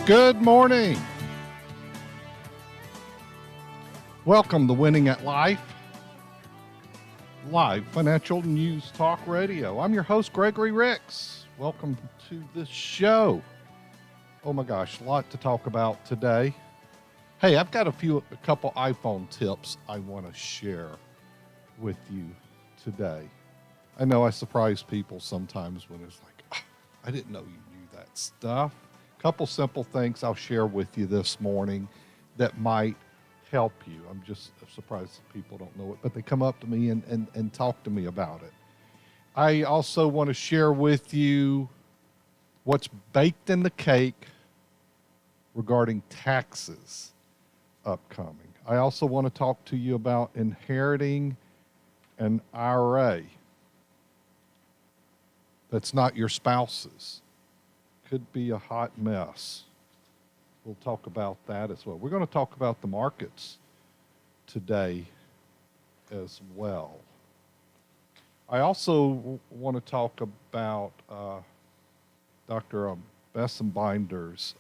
Good morning. Welcome to Winning at Life, live financial news talk radio. I'm your host, Gregory Ricks. Welcome to this show. Oh my gosh, a lot to talk about today. Hey, I've got a couple iPhone tips I want to share with you today. I know I surprise people sometimes when it's like, I didn't know you knew that stuff. Couple simple things I'll share with you this morning that might help you. I'm just surprised that people don't know it, but they come up to me and talk to me about it. I also want to share with you what's baked in the cake regarding taxes upcoming. I also want to talk to you about inheriting an IRA that's not your spouse's. Could be a hot mess. We'll talk about that as well. We're going to talk about the markets today as well. I also want to talk about Dr. Bessenbinder's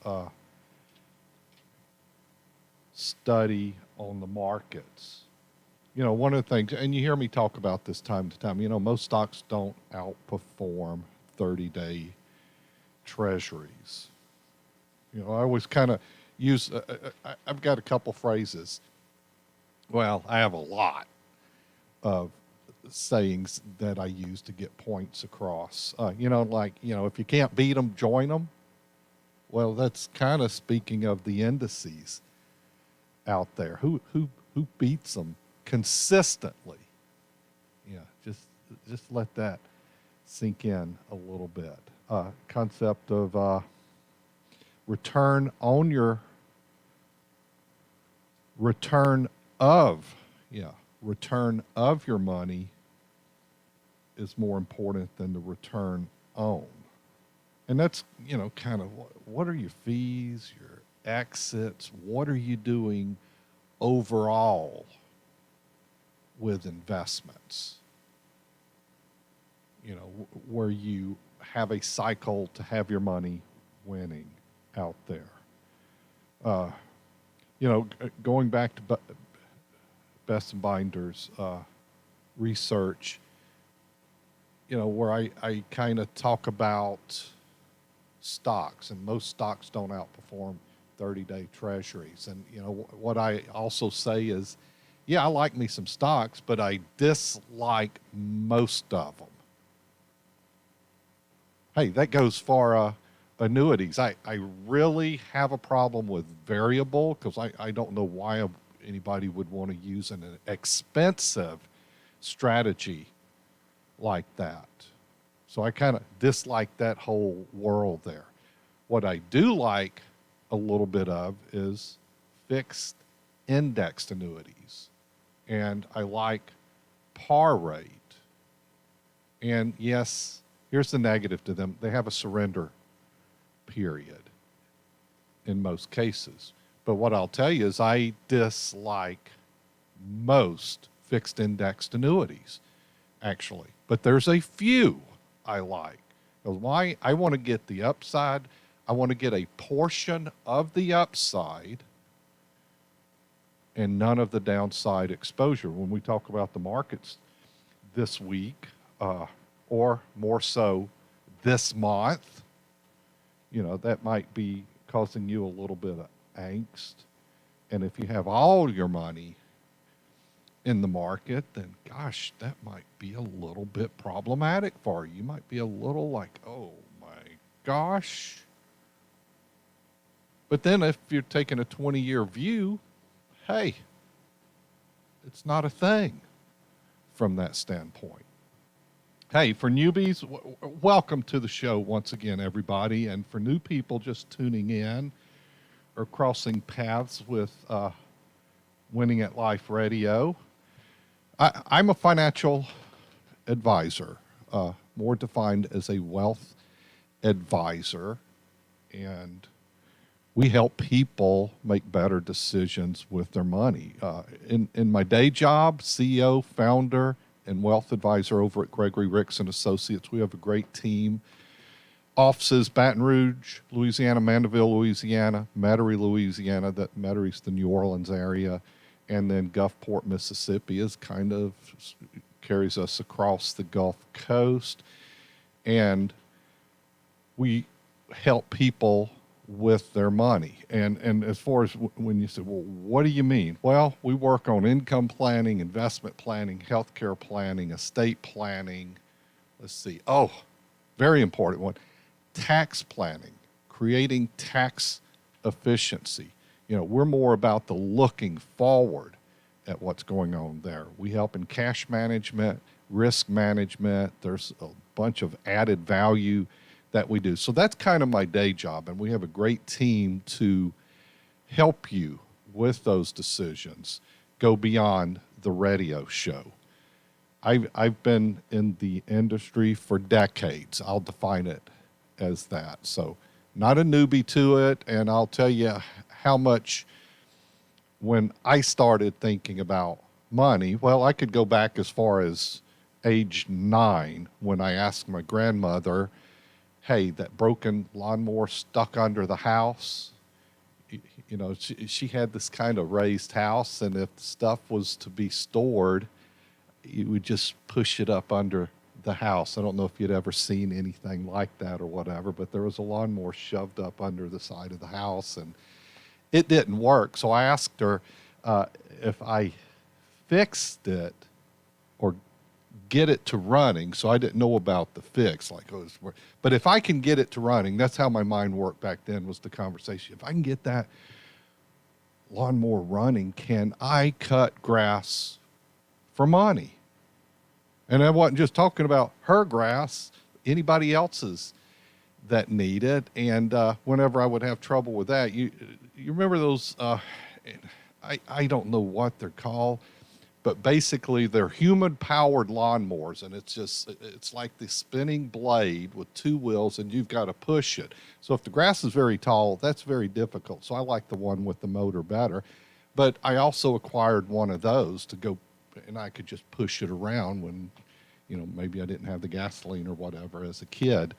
study on the markets. You know, one of the things, and you hear me talk about this time to time, most stocks don't outperform 30-day treasuries. I always kind of use, I've got a couple phrases. Well, I have a lot of sayings that I use to get points across. If you can't beat them, join them. Well, that's kind of speaking of the indices out there. Who beats them consistently? Yeah, just let that sink in a little bit. Concept of return of your money is more important than the return on. And that's, kind of what are your fees, your exits, what are you doing overall with investments? Where you have a cycle to have your money winning out there. Going back to Bessenbinder's research, where I kind of talk about stocks, and most stocks don't outperform 30-day treasuries. And, what I also say is, I like me some stocks, but I dislike most of them. Hey, that goes for annuities. I really have a problem with variable because I don't know why anybody would want to use an expensive strategy like that. So I kind of dislike that whole world there. What I do like a little bit of is fixed indexed annuities. And I like par rate. And yes, here's the negative to them. They have a surrender period in most cases. But what I'll tell you is I dislike most fixed indexed annuities, actually. But there's a few I like. Because why? I want to get the upside. I want to get a portion of the upside and none of the downside exposure. When we talk about the markets this week, or more so this month, that might be causing you a little bit of angst. And if you have all your money in the market, then gosh, that might be a little bit problematic for you. You might be a little like, oh my gosh. But then if you're taking a 20-year view, hey, it's not a thing from that standpoint. Hey, for newbies, welcome to the show once again, everybody. And for new people just tuning in or crossing paths with Winning at Life Radio, I'm a financial advisor, more defined as a wealth advisor. And we help people make better decisions with their money. In my day job, CEO, founder, and wealth advisor over at Gregory Ricks and Associates, we have a great team Offices, Baton Rouge, Louisiana, Mandeville, Louisiana, Metairie, Louisiana. That Metarie's the New Orleans area. And then Gulfport, Mississippi is kind of carries us across the Gulf Coast. And we help people with their money. And as far as when you say, well, what do you mean? Well, we work on income planning, investment planning, healthcare planning, estate planning. Let's see. Oh, very important one. Tax planning, creating tax efficiency. You know, we're more about the looking forward at what's going on there. We help in cash management, risk management. There's a bunch of added value that we do. So that's kind of my day job, and we have a great team to help you with those decisions. Go beyond the radio show. I've been in the industry for decades. I'll define it as that. So not a newbie to it, and I'll tell you how much when I started thinking about money, well, I could go back as far as age 9 when I asked my grandmother, hey, that broken lawnmower stuck under the house. You know, she had this kind of raised house, and if stuff was to be stored, you would just push it up under the house. I don't know if you'd ever seen anything like that or whatever, but there was a lawnmower shoved up under the side of the house, and it didn't work. So I asked her if I fixed it or get it to running. So I didn't know about the fix, like, oh, but if I can get it to running, that's how my mind worked back then, was the conversation. If I can get that lawnmower running, can I cut grass for money? And I wasn't just talking about her grass, anybody else's that need it. And whenever I would have trouble with that, you remember those, I don't know what they're called, but basically they're human-powered lawnmowers, and it's like the spinning blade with 2 wheels, and you've got to push it. So if the grass is very tall, that's very difficult. So I like the one with the motor better. But I also acquired one of those to go, and I could just push it around when, you know, maybe I didn't have the gasoline or whatever as a kid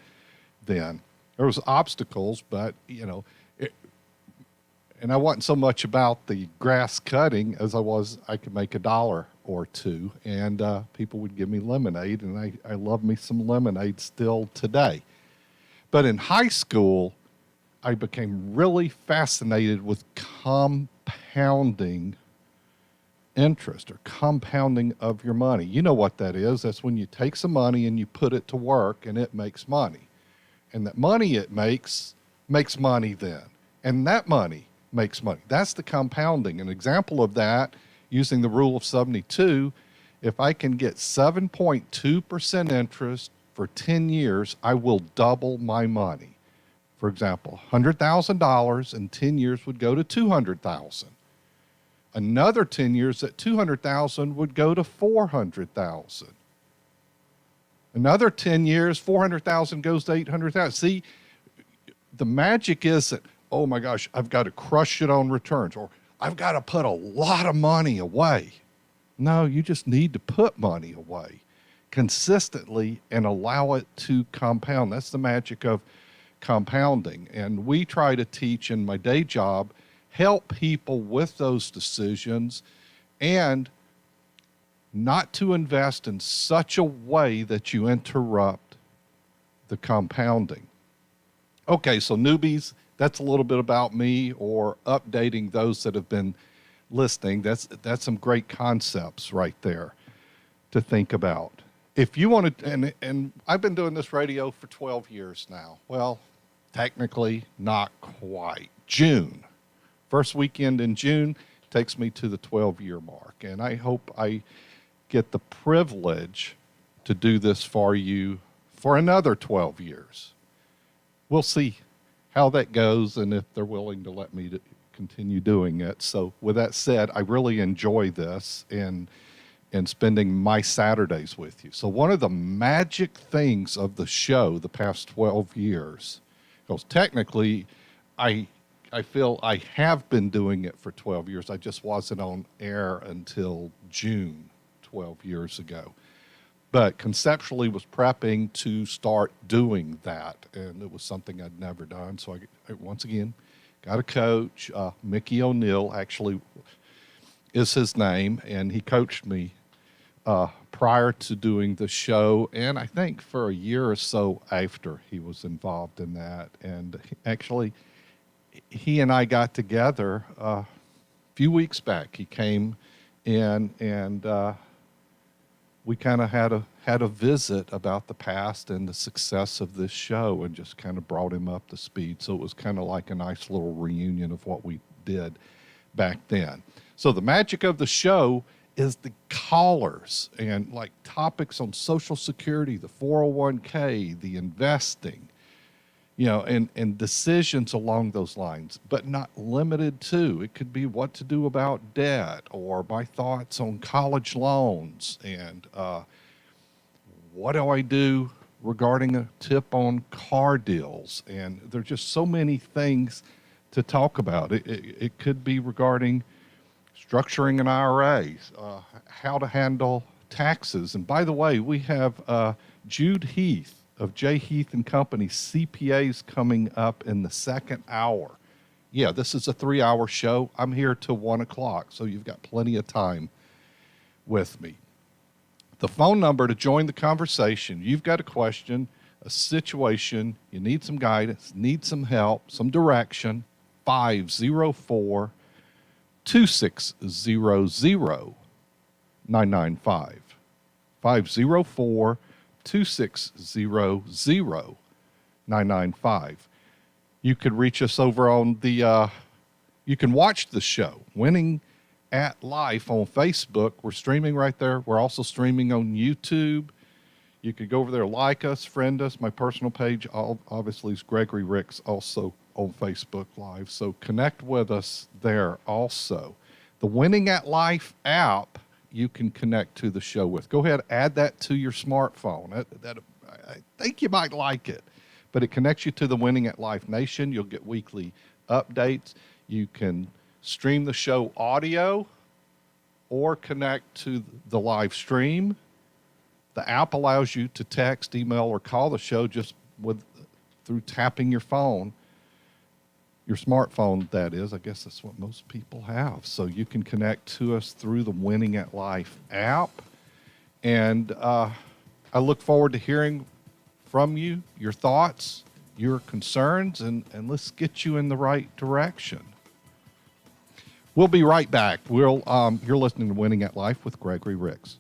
then. There was obstacles, but, you know, and I wasn't so much about the grass cutting as I could make $1 or $2, and people would give me lemonade, and I love me some lemonade still today. But in high school, I became really fascinated with compounding interest, or compounding of your money. You know what that is. That's when you take some money and you put it to work, and it makes money. And that money it makes money then. And that money makes money. That's the compounding. An example of that, using the rule of 72, if I can get 7.2% interest for 10 years, I will double my money. For example, $100,000 in 10 years would go to $200,000. Another 10 years, that $200,000 would go to $400,000. Another 10 years, $400,000 goes to $800,000. See, the magic isn't, oh my gosh, I've got to crush it on returns, or I've got to put a lot of money away. No, you just need to put money away consistently and allow it to compound. That's the magic of compounding. And we try to teach in my day job, help people with those decisions, and not to invest in such a way that you interrupt the compounding. Okay, so newbies, that's a little bit about me, or updating those that have been listening. That's some great concepts right there to think about. If you want to, and I've been doing this radio for 12 years now. Well, technically not quite. June. First weekend in June takes me to the 12-year mark, and I hope I get the privilege to do this for you for another 12 years. We'll see how that goes and if they're willing to let me continue doing it. So with that said, I really enjoy this and spending my Saturdays with you. So one of the magic things of the show the past 12 years, because technically I feel I have been doing it for 12 years. I just wasn't on air until June 12 years ago. but conceptually was prepping to start doing that. And it was something I'd never done. So I once again, got a coach, Mickey O'Neill actually is his name, and he coached me prior to doing the show, and I think for a year or so after he was involved in that. And actually, he and I got together a few weeks back. He came in, and we kind of had a visit about the past and the success of this show, and just kind of brought him up to speed. So it was kind of like a nice little reunion of what we did back then. So the magic of the show is the callers and like topics on Social Security, the 401k, the investing, and decisions along those lines, but not limited to. It could be what to do about debt, or my thoughts on college loans, and what do I do regarding a tip on car deals. And there's just so many things to talk about. It could be regarding structuring an IRA, how to handle taxes. And by the way, we have Jude Heath of J. Heath and Company CPAs coming up in the second hour. Yeah, this is a 3-hour show. I'm here till 1 o'clock, so you've got plenty of time with me. The phone number to join the conversation, you've got a question, a situation, you need some guidance, need some help, some direction, 504 2600 995. 504 2600 995. You could reach us over on the, you can watch the show, Winning at Life, on Facebook. We're streaming right there. We're also streaming on YouTube. You could go over there, like us, friend us. My personal page, obviously, is Gregory Ricks, also on Facebook Live. So connect with us there also. The Winning at Life app, you can connect to the show with. Go ahead, add that to your smartphone. I think you might like it. But it connects you to the Winning at Life Nation. You'll get weekly updates. You can stream the show audio or connect to the live stream. The app allows you to text, email, or call the show just through tapping your phone. Your smartphone, that is. I guess that's what most people have. So you can connect to us through the Winning at Life app. And I look forward to hearing from you, your thoughts, your concerns, and let's get you in the right direction. We'll be right back. You're listening to Winning at Life with Gregory Ricks.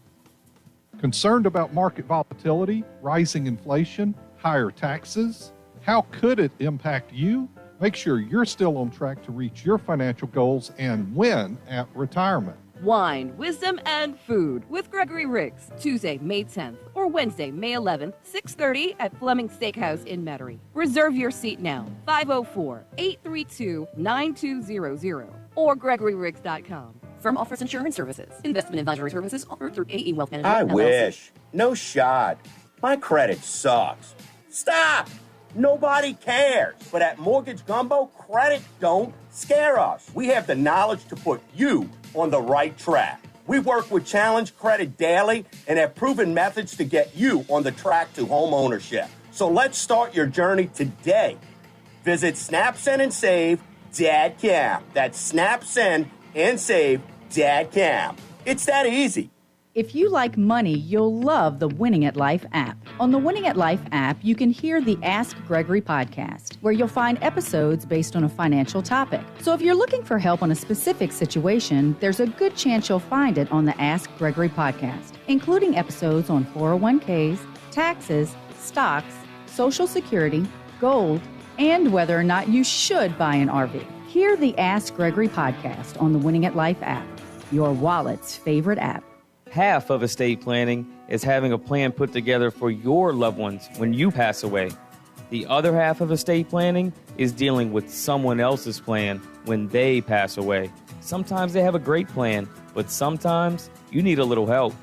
Concerned about market volatility, rising inflation, higher taxes? How could it impact you? Make sure you're still on track to reach your financial goals and win at retirement. Wine, Wisdom, and Food with Gregory Ricks, Tuesday, May 10th or Wednesday, May 11th, 6:30 at Fleming Steakhouse in Metairie. Reserve your seat now, 504-832-9200 or GregoryRicks.com. Firm offers insurance services. Investment advisory services offered through AE Wealth Management. I wish. No shot. My credit sucks. Stop! Nobody cares. But at Mortgage Gumbo, credit don't scare us. We have the knowledge to put you on the right track. We work with Challenge Credit daily and have proven methods to get you on the track to home ownership. So let's start your journey today. Visit SnapSendAndSave.com. That's SnapSendAndSave.com. It's that easy. If you like money, you'll love the Winning at Life app. On the Winning at Life app, you can hear the Ask Gregory podcast, where you'll find episodes based on a financial topic. So if you're looking for help on a specific situation, there's a good chance you'll find it on the Ask Gregory podcast, including episodes on 401ks, taxes, stocks, Social Security, gold, and whether or not you should buy an RV. Hear the Ask Gregory podcast on the Winning at Life app, your wallet's favorite app. Half of estate planning is having a plan put together for your loved ones when you pass away. The other half of estate planning is dealing with someone else's plan when they pass away. Sometimes they have a great plan, but sometimes you need a little help.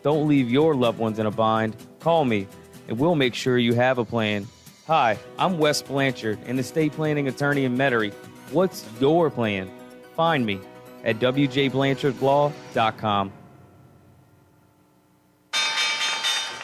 Don't leave your loved ones in a bind. Call me, and we'll make sure you have a plan. Hi, I'm Wes Blanchard, an estate planning attorney in Metairie. What's your plan? Find me at wjblanchardlaw.com.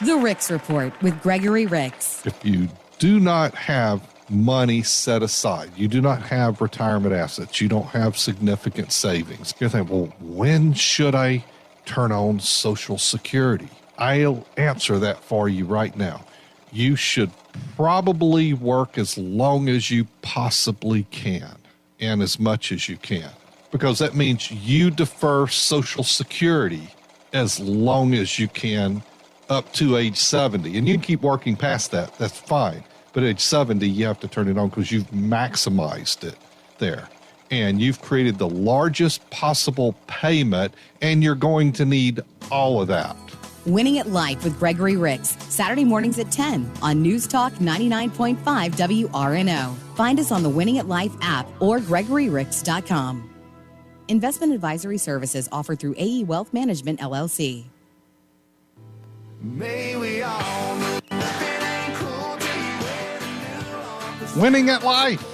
The Ricks Report with Gregory Ricks. If you do not have money set aside, you do not have retirement assets, you don't have significant savings, you're thinking, well, when should I turn on Social Security? I'll answer that for you right now. You should probably work as long as you possibly can and as much as you can, because that means you defer Social Security as long as you can up to age 70. And you can keep working past that. That's fine. But at age 70, you have to turn it on because you've maximized it there. And you've created the largest possible payment, and you're going to need all of that. Winning at Life with Gregory Ricks, Saturday mornings at 10 on News Talk 99.5 WRNO. Find us on the Winning at Life app or GregoryRicks.com. Investment advisory services offered through AE Wealth Management, LLC. May we all know if it ain't cool till you wear the new office. Winning at Life.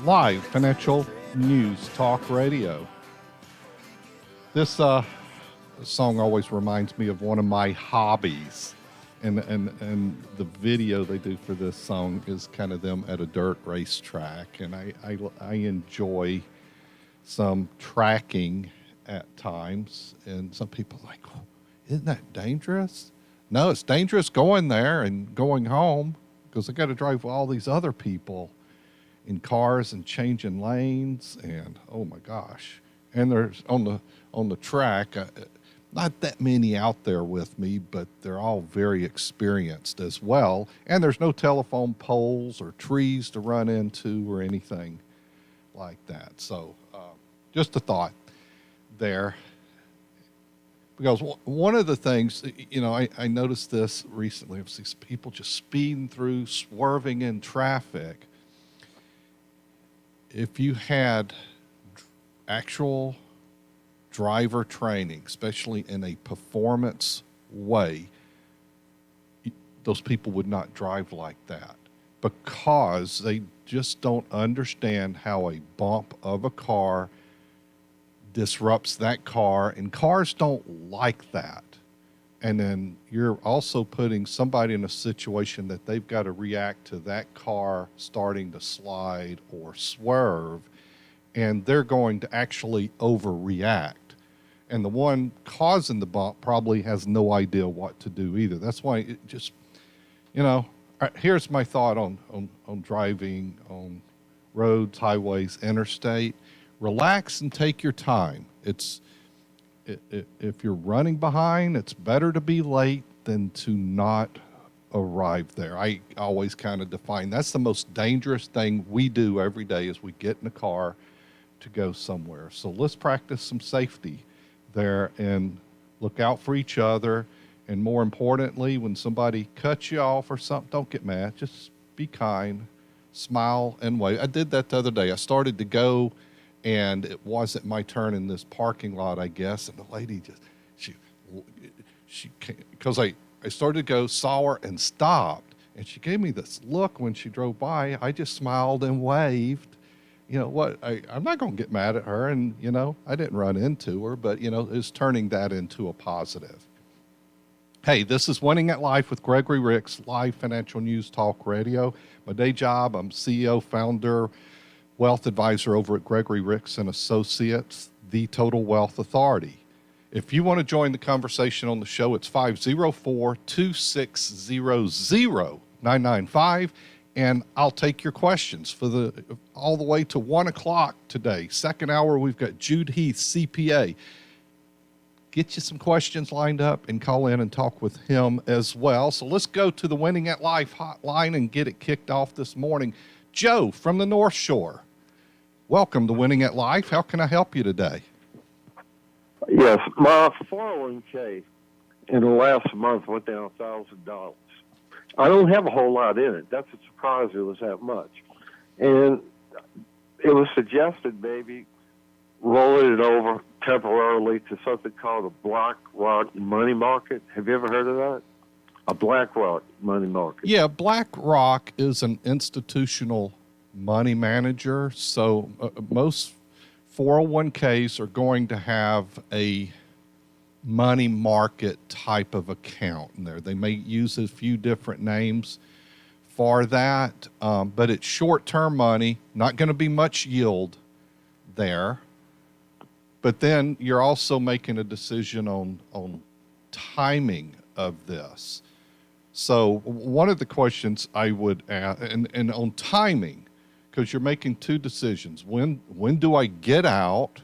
Live financial news talk radio. This song always reminds me of one of my hobbies. And the video they do for this song is kind of them at a dirt racetrack. And I enjoy some tracking at times. And some people are like, isn't that dangerous? No, it's dangerous going there and going home because I got to drive with all these other people in cars and changing lanes. And oh my gosh. And there's on the track, not that many out there with me, but they're all very experienced as well. And there's no telephone poles or trees to run into or anything like that. So just a thought there. Because one of the things, I noticed this recently, of these people just speeding through, swerving in traffic. If you had actual driver training, especially in a performance way, those people would not drive like that because they just don't understand how a bump of a car disrupts that car, and cars don't like that. And then you're also putting somebody in a situation that they've got to react to that car starting to slide or swerve, and they're going to actually overreact. And the one causing the bump probably has no idea what to do either. That's why it just, here's my thought on driving on roads, highways, interstate. Relax and take your time. If you're running behind, it's better to be late than to not arrive there. I always kind of define that's the most dangerous thing we do every day is we get in a car to go somewhere. So let's practice some safety there and look out for each other. And more importantly, when somebody cuts you off or something, don't get mad. Just be kind, smile, and wave. I did that the other day. I started to go, and it wasn't my turn in this parking lot, I guess. And the lady she because I started to go, saw her, and stopped. And she gave me this look when she drove by. I just smiled and waved. You know what? I'm not going to get mad at her. And, I didn't run into her, but, it's turning that into a positive. Hey, this is Winning at Life with Gregory Ricks, live financial news talk radio. My day job, I'm CEO, founder, wealth advisor over at Gregory Ricks and Associates, the Total Wealth Authority. If you want to join the conversation on the show, it's 504-2600-995, and I'll take your questions for all the way to 1 o'clock today. Second hour, we've got Jude Heath, CPA. Get you some questions lined up and call in and talk with him as well. So let's go to the Winning at Life hotline and get it kicked off this morning. Joe from the North Shore. Welcome to Winning at Life. How can I help you today? Yes, my 401k in the last month went down $1,000. I don't have a whole lot in it. That's a surprise it was that much. And it was suggested maybe rolling it over temporarily to something called a BlackRock money market. Have you ever heard of that? A BlackRock money market. Yeah, BlackRock is an institutional money manager. So most 401ks are going to have a money market type of account in there. They may use a few different names for that, but it's short-term money, not going to be much yield there. But then you're also making a decision on timing of this. So one of the questions I would ask, and on timing, because you're making two decisions. When do I get out,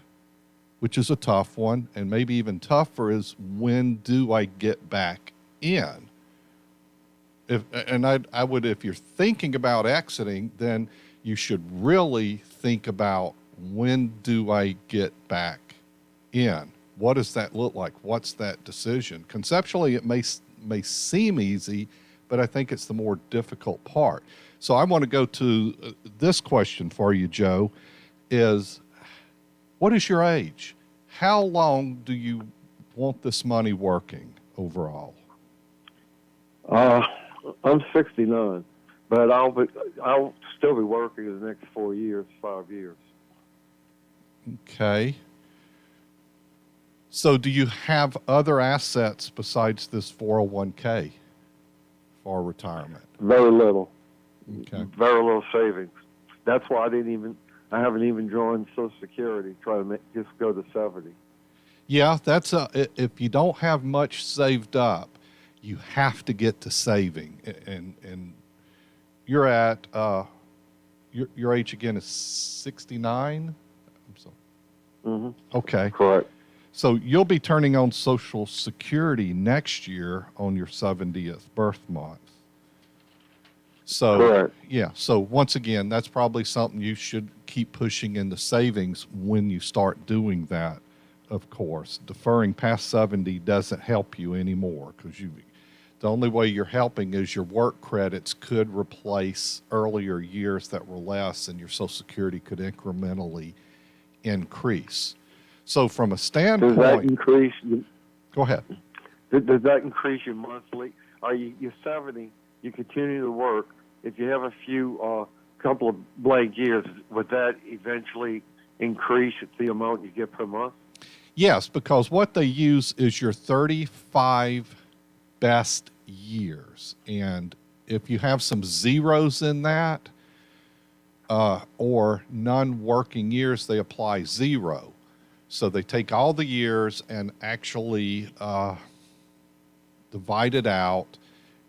which is a tough one, and maybe even tougher is when do I get back in? If you're thinking about exiting, then you should really think about when do I get back in? What does that look like? What's that decision? Conceptually, it may seem easy, but I think it's the more difficult part. So I want to go to this question for you, Joe, is what is your age? How long do you want this money working overall? I'm 69, but I'll still be working in the next 4 years, 5 years. Okay. So do you have other assets besides this 401k for retirement? Very little. Okay. Very little savings. That's why I haven't even joined Social Security, trying to just go to 70. Yeah, if you don't have much saved up, you have to get to saving. And you're at, your age again is 69? I'm sorry. Mm-hmm. Okay. Correct. So you'll be turning on Social Security next year on your 70th birth month. So, correct. Yeah. So once again, that's probably something you should keep pushing into savings when you start doing that, of course. Deferring past 70 doesn't help you anymore because the only way you're helping is your work credits could replace earlier years that were less, and your Social Security could incrementally increase. So from a standpoint, Does that increase? Go ahead. Does that increase your monthly? You're 70? You continue to work. If you have a few, couple of blank years, would that eventually increase the amount you get per month? Yes, because what they use is your 35 best years. And if you have some zeros in that, or non-working years, they apply 0. So they take all the years and actually divide it out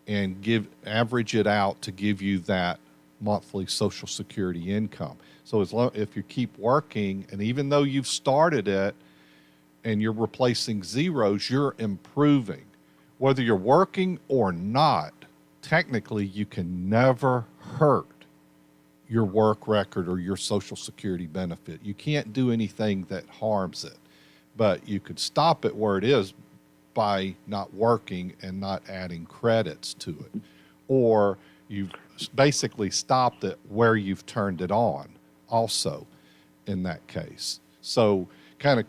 and average it out to give you that monthly Social Security income. So if you keep working, and even though you've started it and you're replacing zeros, you're improving. Whether you're working or not, technically you can never hurt your work record or your Social Security benefit. You can't do anything that harms it, but you could stop it where it is by not working and not adding credits to it. Or you've basically stopped it where you've turned it on also in that case. So kind of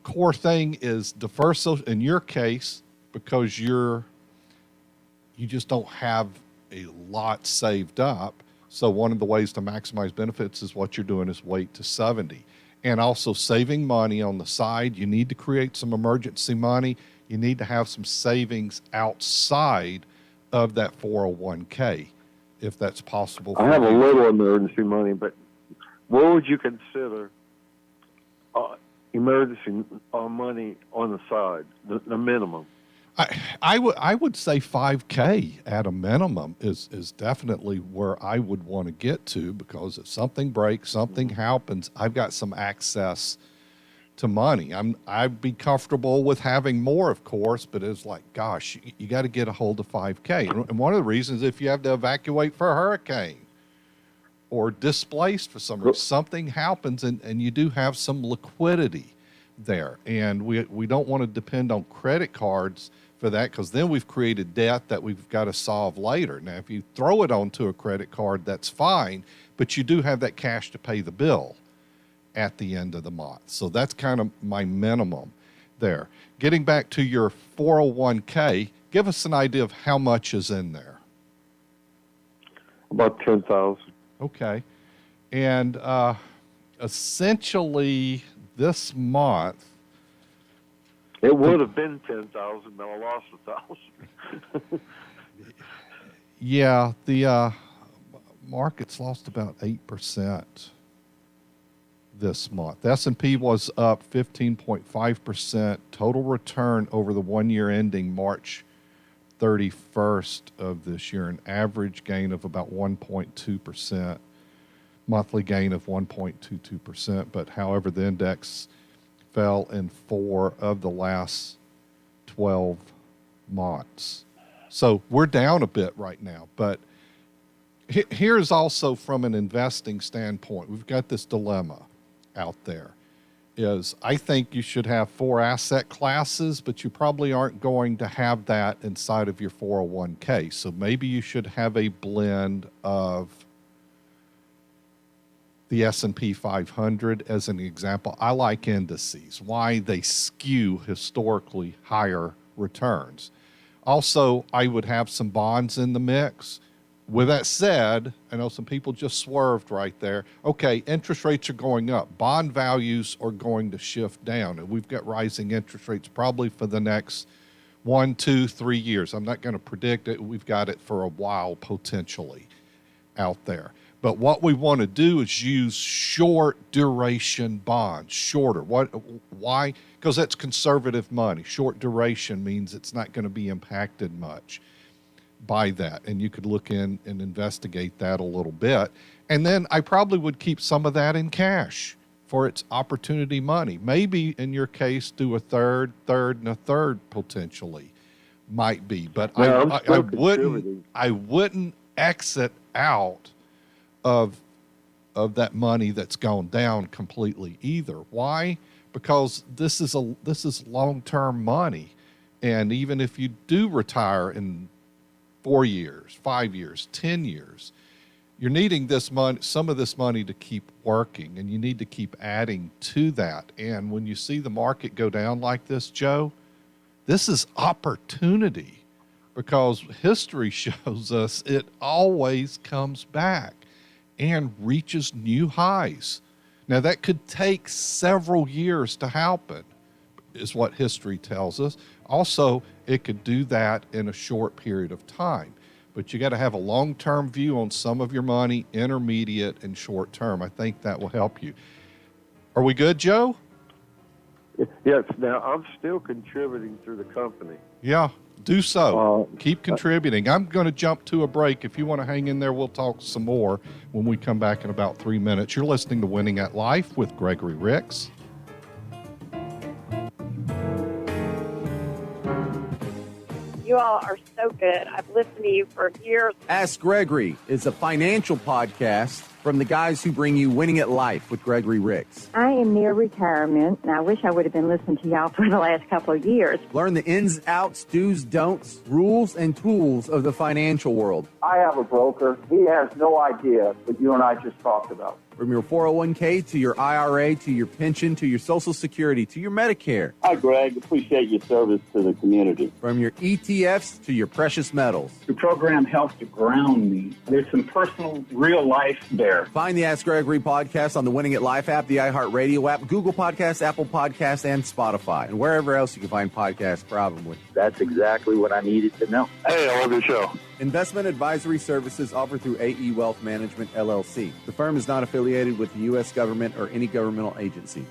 core thing is defer in your case, because you just don't have a lot saved up. So one of the ways to maximize benefits is what you're doing is wait to 70. And also saving money on the side. You need to create some emergency money. You need to have some savings outside of that 401k, if that's possible for I have you. a little emergency money, but what would you consider emergency money on the side, the minimum? I would say 5K at a minimum is definitely where I would want to get to, because if something breaks, something happens, I've got some access to money. I'd be comfortable with having more, of course, but it's like, gosh, you got to get a hold of 5K. And one of the reasons, if you have to evacuate for a hurricane or displaced for some reason, something happens, and you do have some liquidity there. And we don't want to depend on credit cards for that, because then we've created debt that we've got to solve later. Now, if you throw it onto a credit card, that's fine, but you do have that cash to pay the bill at the end of the month. So that's kind of my minimum there. Getting back to your 401k, give us an idea of how much is in there. About 10,000. Okay. And essentially this month, It would have been 10,000, but I lost 1,000. Yeah, the market's lost about 8% this month. The S&P was up 15.5%. Total return over the 1 year ending March 31st of this year, an average gain of about 1.2%, monthly gain of 1.22%. But however, the index fell in 4 of the last 12 months. So we're down a bit right now. But here's also from an investing standpoint, we've got this dilemma out there. Is I think you should have 4 asset classes, but you probably aren't going to have that inside of your 401k. So maybe you should have a blend of the S&P 500 as an example. I like indices. Why? They skew historically higher returns. Also, I would have some bonds in the mix. With that said, I know some people just swerved right there. Okay, interest rates are going up. Bond values are going to shift down. And we've got rising interest rates probably for the next 1, 2, 3 years. I'm not going to predict it. We've got it for a while potentially out there. But what we want to do is use short duration bonds, shorter. Why? Because that's conservative money. Short duration means it's not going to be impacted much by that. And you could look in and investigate that a little bit. And then I probably would keep some of that in cash for its opportunity money. Maybe in your case, do a third, and a third potentially might be. But Yeah, I wouldn't exit out of that money that's gone down completely either. Why? Because this is long-term money. And even if you do retire in 4 years, 5 years, 10 years, you're needing this money, some of this money to keep working, and you need to keep adding to that. And when you see the market go down like this, Joe, this is opportunity, because history shows us it always comes back and reaches new highs. Now, that could take several years to happen, is what history tells us. Also, it could do that in a short period of time. But you got to have a long-term view on some of your money, intermediate and short term. I think that will help you. Are we good, Joe? Yes. Now, I'm still contributing through the company. Yeah, do so. Keep contributing. I'm going to jump to a break. If you want to hang in there, we'll talk some more when we come back in about 3 minutes. You're listening to Winning at Life with Gregory Ricks. You all are so good. I've listened to you for years. Ask Gregory is a financial podcast from the guys who bring you Winning at Life with Gregory Ricks. I am near retirement, and I wish I would have been listening to y'all for the last couple of years. Learn the ins, outs, do's, don'ts, rules, and tools of the financial world. I have a broker. He has no idea what you and I just talked about. From your 401k to your IRA to your pension to your Social Security to your Medicare. Hi, Greg. Appreciate your service to the community. From your ETFs to your precious metals. The program helps to ground me. There's some personal, real life there. Find the Ask Gregory podcast on the Winning at Life app, the iHeartRadio app, Google Podcasts, Apple Podcasts, and Spotify, and wherever else you can find podcasts probably. That's exactly what I needed to know. Hey, I love your show. Investment advisory services offered through AE Wealth Management, LLC. The firm is not affiliated with the U.S. government or any governmental agency.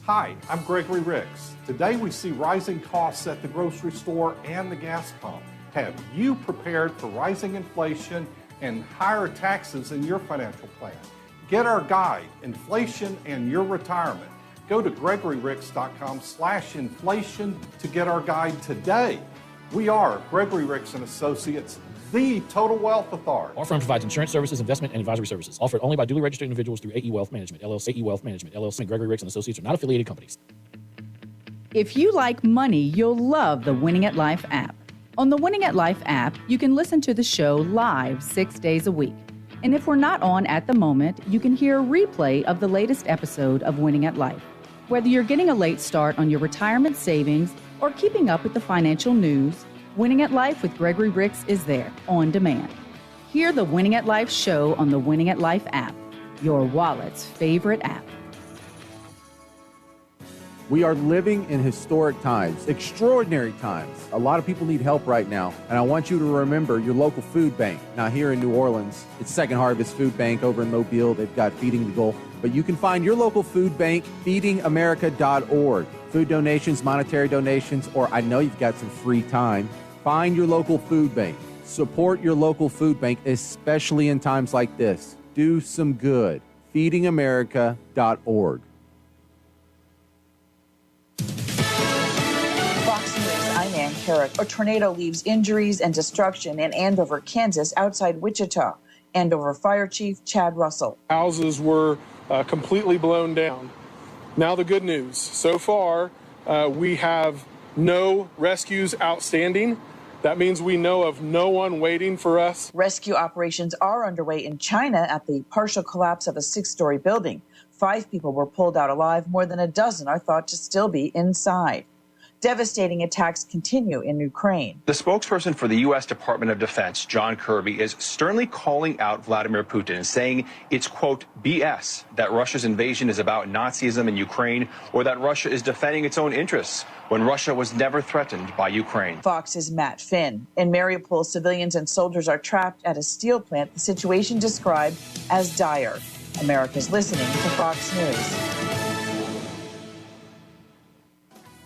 Hi, I'm Gregory Ricks. Today we see rising costs at the grocery store and the gas pump. Have you prepared for rising inflation and higher taxes in your financial plan? Get our guide, Inflation and Your Retirement. Go to GregoryRicks.com/inflation to get our guide today. We are Gregory Ricks & Associates, the Total Wealth Authority. Our firm provides insurance services, investment, and advisory services offered only by duly registered individuals through AE Wealth Management, LLC. AE Wealth Management, LLC, and Gregory Ricks & Associates are not affiliated companies. If you like money, you'll love the Winning at Life app. On the Winning at Life app, you can listen to the show live 6 days a week. And if we're not on at the moment, you can hear a replay of the latest episode of Winning at Life. Whether you're getting a late start on your retirement savings or keeping up with the financial news, Winning at Life with Gregory Ricks is there on demand. Hear the Winning at Life show on the Winning at Life app, your wallet's favorite app. We are living in historic times, extraordinary times. A lot of people need help right now, and I want you to remember your local food bank. Now, here in New Orleans, it's Second Harvest Food Bank. Over in Mobile, they've got Feeding the Gulf. But you can find your local food bank, feedingamerica.org. Food donations, monetary donations, or I know you've got some free time. Find your local food bank. Support your local food bank, especially in times like this. Do some good. feedingamerica.org. Fox News, I'm Ann Carrick. A tornado leaves injuries and destruction in Andover, Kansas, outside Wichita. Andover Fire Chief Chad Russell. Houses were completely blown down. Now the good news. So far, we have no rescues outstanding. That means we know of no one waiting for us. Rescue operations are underway in China at the partial collapse of a 6-story building. 5 people were pulled out alive. More than a dozen are thought to still be inside. Devastating attacks continue in Ukraine. The spokesperson for the U.S. Department of Defense, John Kirby, is sternly calling out Vladimir Putin and saying it's, quote, BS that Russia's invasion is about Nazism in Ukraine or that Russia is defending its own interests when Russia was never threatened by Ukraine. Fox's Matt Finn. In Mariupol, civilians and soldiers are trapped at a steel plant, the situation described as dire. America's listening to Fox News.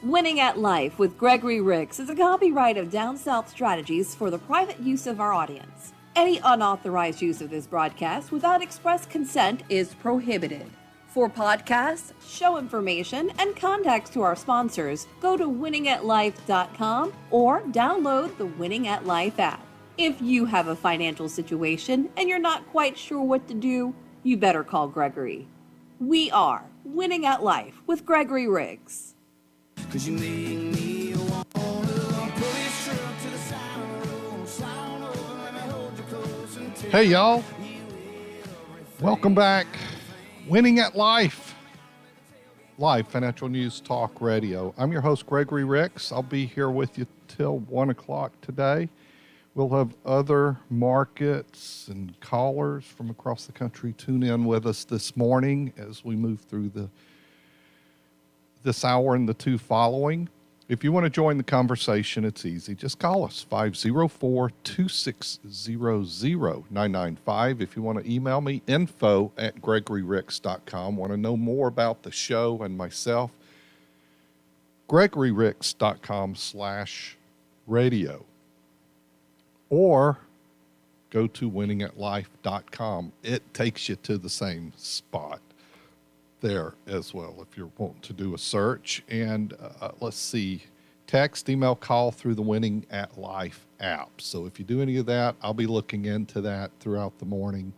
Winning at Life with Gregory Ricks is a copyright of Down South Strategies for the private use of our audience. Any unauthorized use of this broadcast without express consent is prohibited. For podcasts, show information, and contacts to our sponsors, go to winningatlife.com or download the Winning at Life app. If you have a financial situation and you're not quite sure what to do, you better call Gregory. We are Winning at Life with Gregory Riggs. Cause you make me wanna pull this truck to the side of the road, slide on over, let me hold you close and take Hey, y'all. Welcome back. Winning at Life. Live Financial News Talk Radio. I'm your host, Gregory Ricks. I'll be here with you till 1 o'clock today. We'll have other markets and callers from across the country tune in with us this morning as we move through this hour and the 2 following. If you want to join the conversation, it's easy. Just call us, 504-2600-995. If you want to email me, info@gregoryricks.com. Want to know more about the show and myself, gregoryricks.com/radio. Or go to winningatlife.com. It takes you to the same spot there as well if you're wanting to do a search. And let's see, text, email, call through the Winning at Life app. So if you do any of that, I'll be looking into that throughout the morning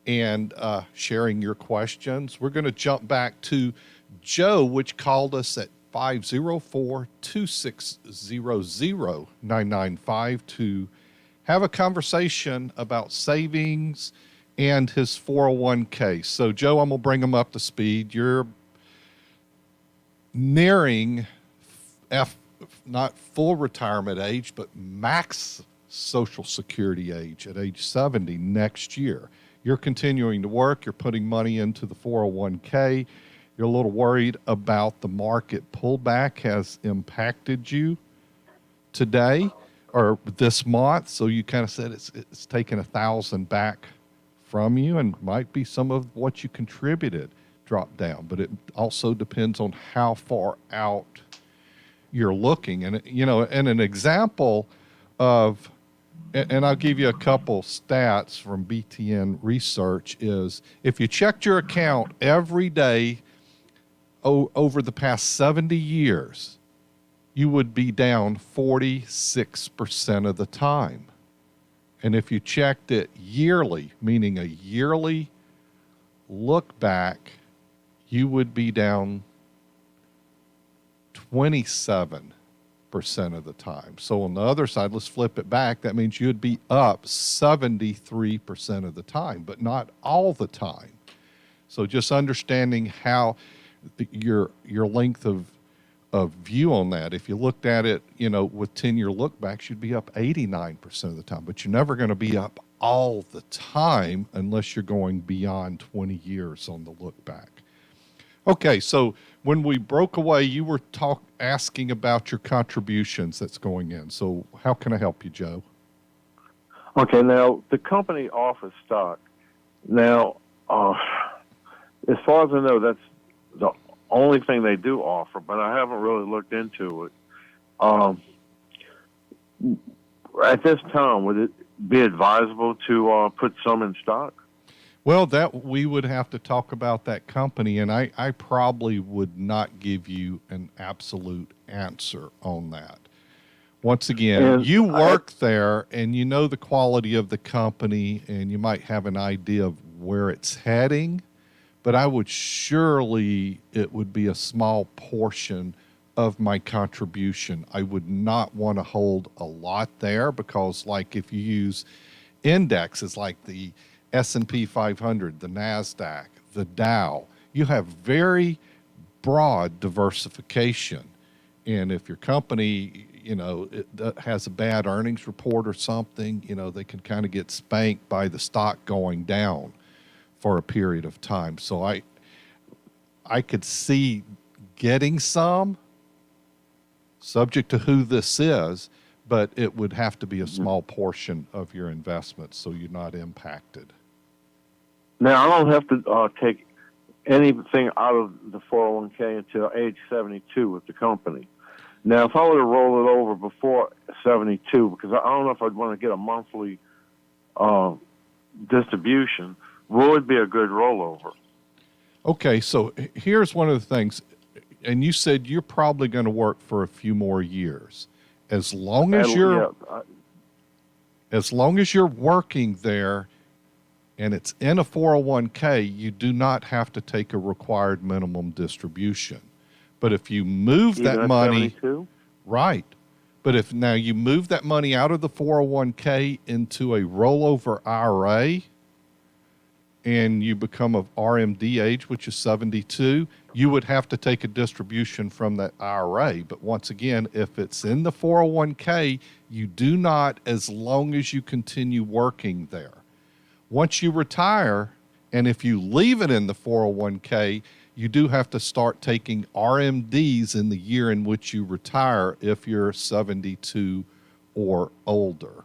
and sharing your questions. We're going to jump back to Joe, which called us at 504-2600-995 to have a conversation about savings and his 401k. So, Joe, I'm going to bring him up to speed. You're nearing not full retirement age, but max Social Security age at age 70 next year. You're continuing to work. You're putting money into the 401k. You're a little worried about the market pullback has impacted you today or this month. So you kind of said it's taken 1,000 back from you, and might be some of what you contributed drop down, but it also depends on how far out you're looking. And, you know, and an example of, and I'll give you a couple stats from BTN research, is if you checked your account every day over the past 70 years, you would be down 46% of the time. And if you checked it yearly, meaning a yearly look back, you would be down 27% of the time. So on the other side, let's flip it back. That means you'd be up 73% of the time, but not all the time. So just understanding how your length of view on that. If you looked at it, you know, with 10-year look backs, you'd be up 89% of the time, but you're never going to be up all the time unless you're going beyond 20 years on the look back. Okay, so when we broke away, you were asking about your contributions that's going in. So how can I help you, Joe? Okay, now the company offers stock. Now, as far as I know, that's the only thing they do offer, but I haven't really looked into it. At this time, would it be advisable to put some in stock? Well, that we would have to talk about that company, and I probably would not give you an absolute answer on that. Once again, And you work there and you know the quality of the company and you might have an idea of where it's heading, but I would surely, it would be a small portion of my contribution. I would not want to hold a lot there because, like, if you use indexes like the S&P 500, the NASDAQ, the Dow, you have very broad diversification. And if your company, it has a bad earnings report or something, they can kind of get spanked by the stock going down for a period of time. So I could see getting some, subject to who this is, but it would have to be a small portion of your investment so you're not impacted. Now, I don't have to take anything out of the 401k until age 72 with the company. Now, if I were to roll it over before 72, because I don't know if I'd want to get a monthly distribution, would be a good rollover. Okay, so here's one of the things, and you said you're probably going to work for a few more years. As long as you're working there and it's in a 401k, you do not have to take a required minimum distribution. But if you move Even that at money, 72? right. But if now you move that money out of the 401k into a rollover IRA and you become of RMD age, which is 72, you would have to take a distribution from that IRA. But once again, if it's in the 401k, you do not, as long as you continue working there. Once you retire, and if you leave it in the 401k, you do have to start taking RMDs in the year in which you retire if you're 72 or older.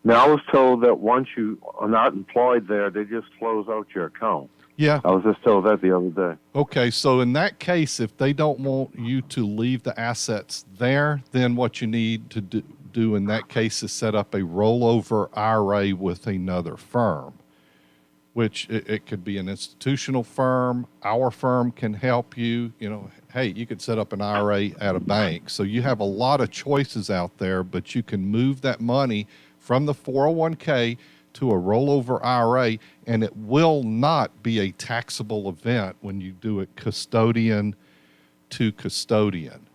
Now, I was told that once you are not employed there, they just close out your account. Yeah. I was just told that the other day. Okay, so in that case, if they don't want you to leave the assets there, then what you need to do in that case is set up a rollover IRA with another firm, which it could be an institutional firm. Our firm can help you. Hey, you could set up an IRA at a bank. So you have a lot of choices out there, but you can move that money from the 401k to a rollover IRA, and it will not be a taxable event when you do it custodian to custodian.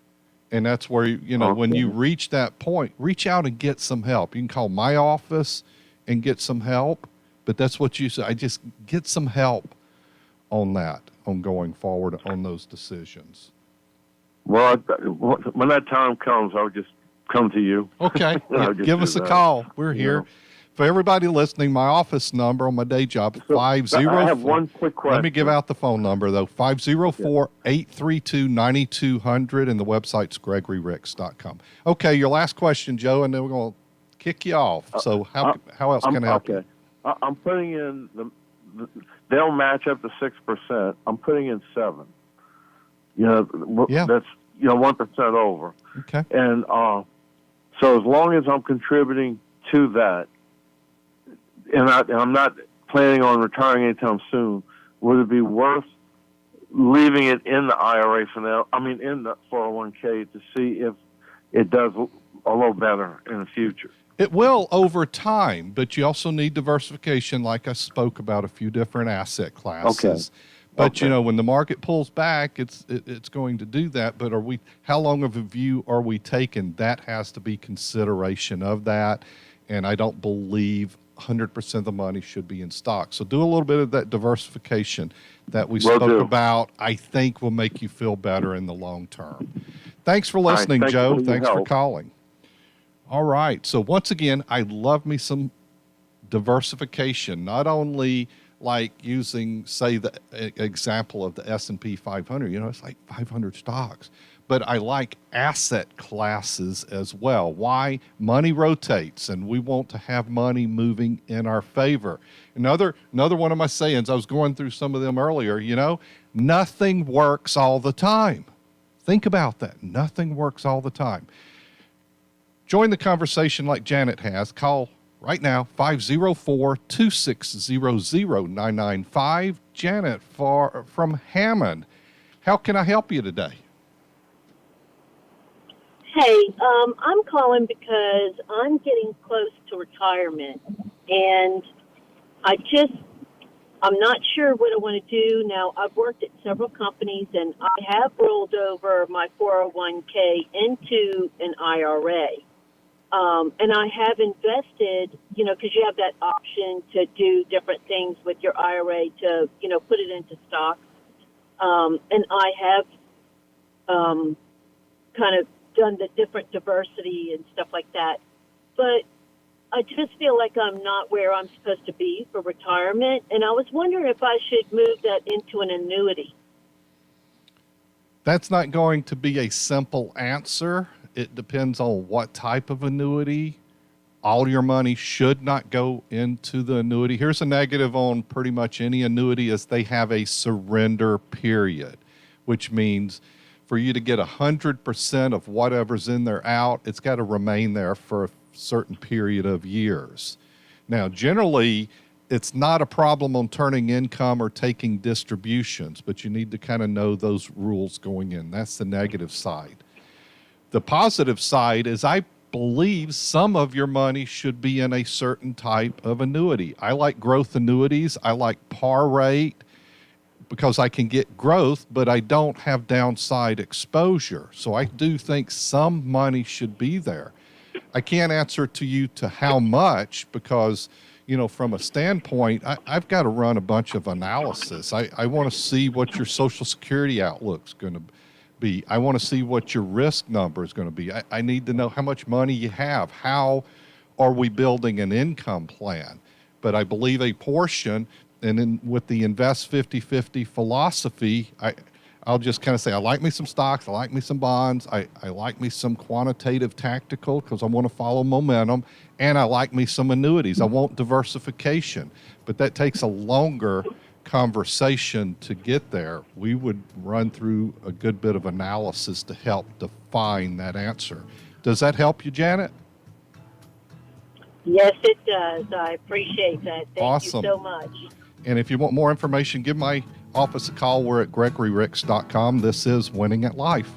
And that's where, when you reach that point, reach out and get some help. You can call my office and get some help, but that's what you said. I just get some help on that, on going forward on those decisions. Well, when that time comes, I'll just come to you. Okay. Give us a call. We're here. For everybody listening, my office number on my day job, 504. I have one quick question. Let me give out the phone number, though, 504-832-9200, and the website's GregoryRicks.com. Okay, your last question, Joe, and then we're going to kick you off. So how else can I help you? I'm putting in, they'll match up to 6%. I'm putting in 7. That's 1% over. Okay. And so as long as I'm contributing to that, and I'm not planning on retiring anytime soon, would it be worth leaving it in the IRA for now? I mean, in the 401k to see if it does a little better in the future. It will over time, but you also need diversification, like I spoke about a few different asset classes. Okay. But when the market pulls back, it's going to do that. But how long of a view are we taking? That has to be consideration of that. And I don't believe 100% of the money should be in stock. So do a little bit of that diversification that we spoke about. I think will make you feel better in the long term. Thanks for listening, Joe. Thanks for calling. All right. So once again, I love me some diversification, not only like using, say, the example of the S&P 500. It's like 500 stocks. But I like asset classes as well. Why? Money rotates, and we want to have money moving in our favor. Another one of my sayings, I was going through some of them earlier, nothing works all the time. Think about that. Nothing works all the time. Join the conversation like Janet has. Call right now, 504-260-0995. Janet from Hammond. How can I help you today? Hey, I'm calling because I'm getting close to retirement, and I'm not sure what I want to do. Now, I've worked at several companies, and I have rolled over my 401k into an IRA. And I have invested, because you have that option to do different things with your IRA to, put it into stocks. And I have kind of done the different diversity and stuff like that. But I just feel like I'm not where I'm supposed to be for retirement. And I was wondering if I should move that into an annuity. That's not going to be a simple answer. It depends on what type of annuity. All your money should not go into the annuity. Here's a negative on pretty much any annuity is they have a surrender period, which means for you to get 100% of whatever's in there out, it's got to remain there for a certain period of years. Now, generally, it's not a problem on turning income or taking distributions, but you need to kind of know those rules going in. That's the negative side. The positive side is I believe some of your money should be in a certain type of annuity. I like growth annuities. I like par rate because I can get growth, but I don't have downside exposure. So I do think some money should be there. I can't answer to you to how much because, from a standpoint, I've got to run a bunch of analysis. I want to see what your Social Security outlook's going to be. I want to see what your risk number is going to be. I need to know how much money you have. How are we building an income plan? But I believe a portion, and then with the invest 50-50 philosophy, I'll just kind of say, I like me some stocks, I like me some bonds, I like me some quantitative tactical because I want to follow momentum, and I like me some annuities. I want diversification, but that takes a longer conversation to get there. We would run through a good bit of analysis to help define that answer. Does that help you, Janet? Yes, it does. I appreciate that. Thank Awesome. you so much. And if you want more information, give my office a call. We're at GregoryRicks.com. This is Winning at Life.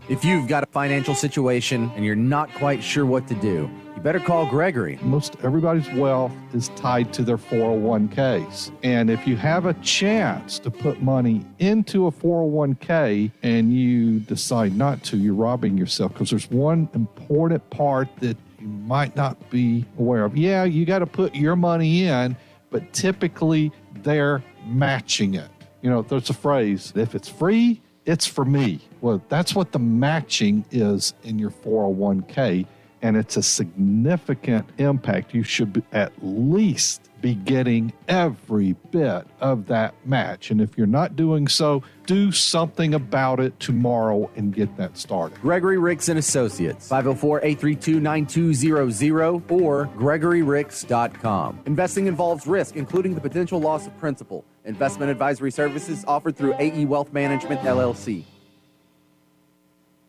If you've got a financial situation and you're not quite sure what to do, you better call Gregory. Most everybody's wealth is tied to their 401ks. And if you have a chance to put money into a 401k and you decide not to, you're robbing yourself because there's one important part that you might not be aware of. Yeah, you got to put your money in, but typically they're matching it. There's a phrase, if it's free, it's for me. Well, that's what the matching is in your 401k, and it's a significant impact. You should at least be getting every bit of that match. And if you're not doing so, do something about it tomorrow and get that started. Gregory Ricks and Associates, 504-832-9200 or GregoryRicks.com. Investing involves risk, including the potential loss of principal. Investment advisory services offered through AE Wealth Management, LLC.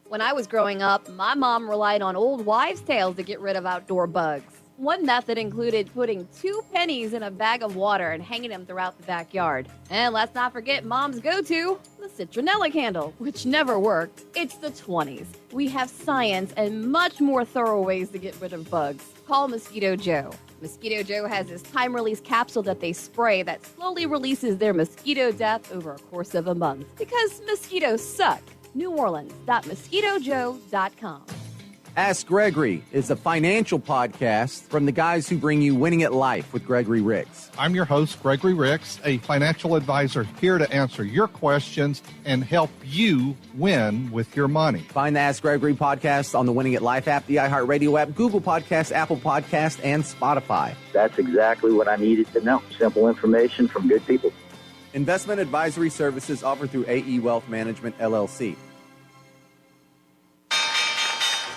When I was growing up, my mom relied on old wives' tales to get rid of outdoor bugs. One method included putting 2 pennies in a bag of water and hanging them throughout the backyard. And let's not forget Mom's go-to, the citronella candle, which never worked. It's the 20s. We have science and much more thorough ways to get rid of bugs. Call Mosquito Joe. Mosquito Joe has this time-release capsule that they spray that slowly releases their mosquito death over a course of a month. Because mosquitoes suck. NewOrleans.mosquitojoe.com. Ask Gregory is a financial podcast from the guys who bring you Winning at Life with Gregory Ricks. I'm your host, Gregory Ricks, a financial advisor here to answer your questions and help you win with your money. Find the Ask Gregory podcast on the Winning at Life app, the iHeartRadio app, Google Podcasts, Apple Podcasts, and Spotify. That's exactly what I needed to know. Simple information from good people. Investment advisory services offered through AE Wealth Management, LLC.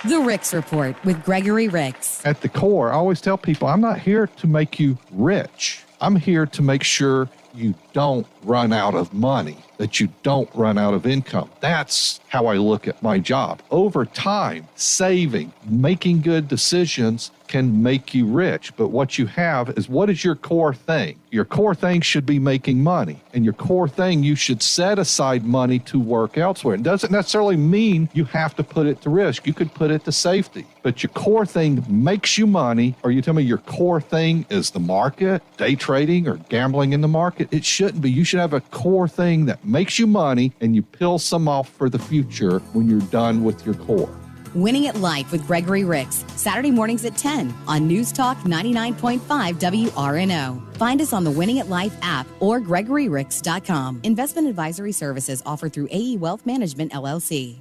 The Ricks Report with Gregory Ricks. At the core, I always tell people, I'm not here to make you rich. I'm here to make sure you don't run out of money, that you don't run out of income. That's how I look at my job. Over time, saving, making good decisions can make you rich. But what you have is, what is your core thing? Your core thing should be making money. And your core thing, you should set aside money to work elsewhere. It doesn't necessarily mean you have to put it to risk. You could put it to safety. But your core thing makes you money, or you tell me your core thing is the market, day trading, or gambling in the market. It shouldn't be. You should have a core thing that makes you money, and you peel some off for the future when you're done with your core. Winning at Life with Gregory Ricks, Saturday mornings at 10 on News Talk 99.5 WRNO. Find us on the Winning at Life app or GregoryRicks.com. Investment advisory services offered through AE Wealth Management, LLC.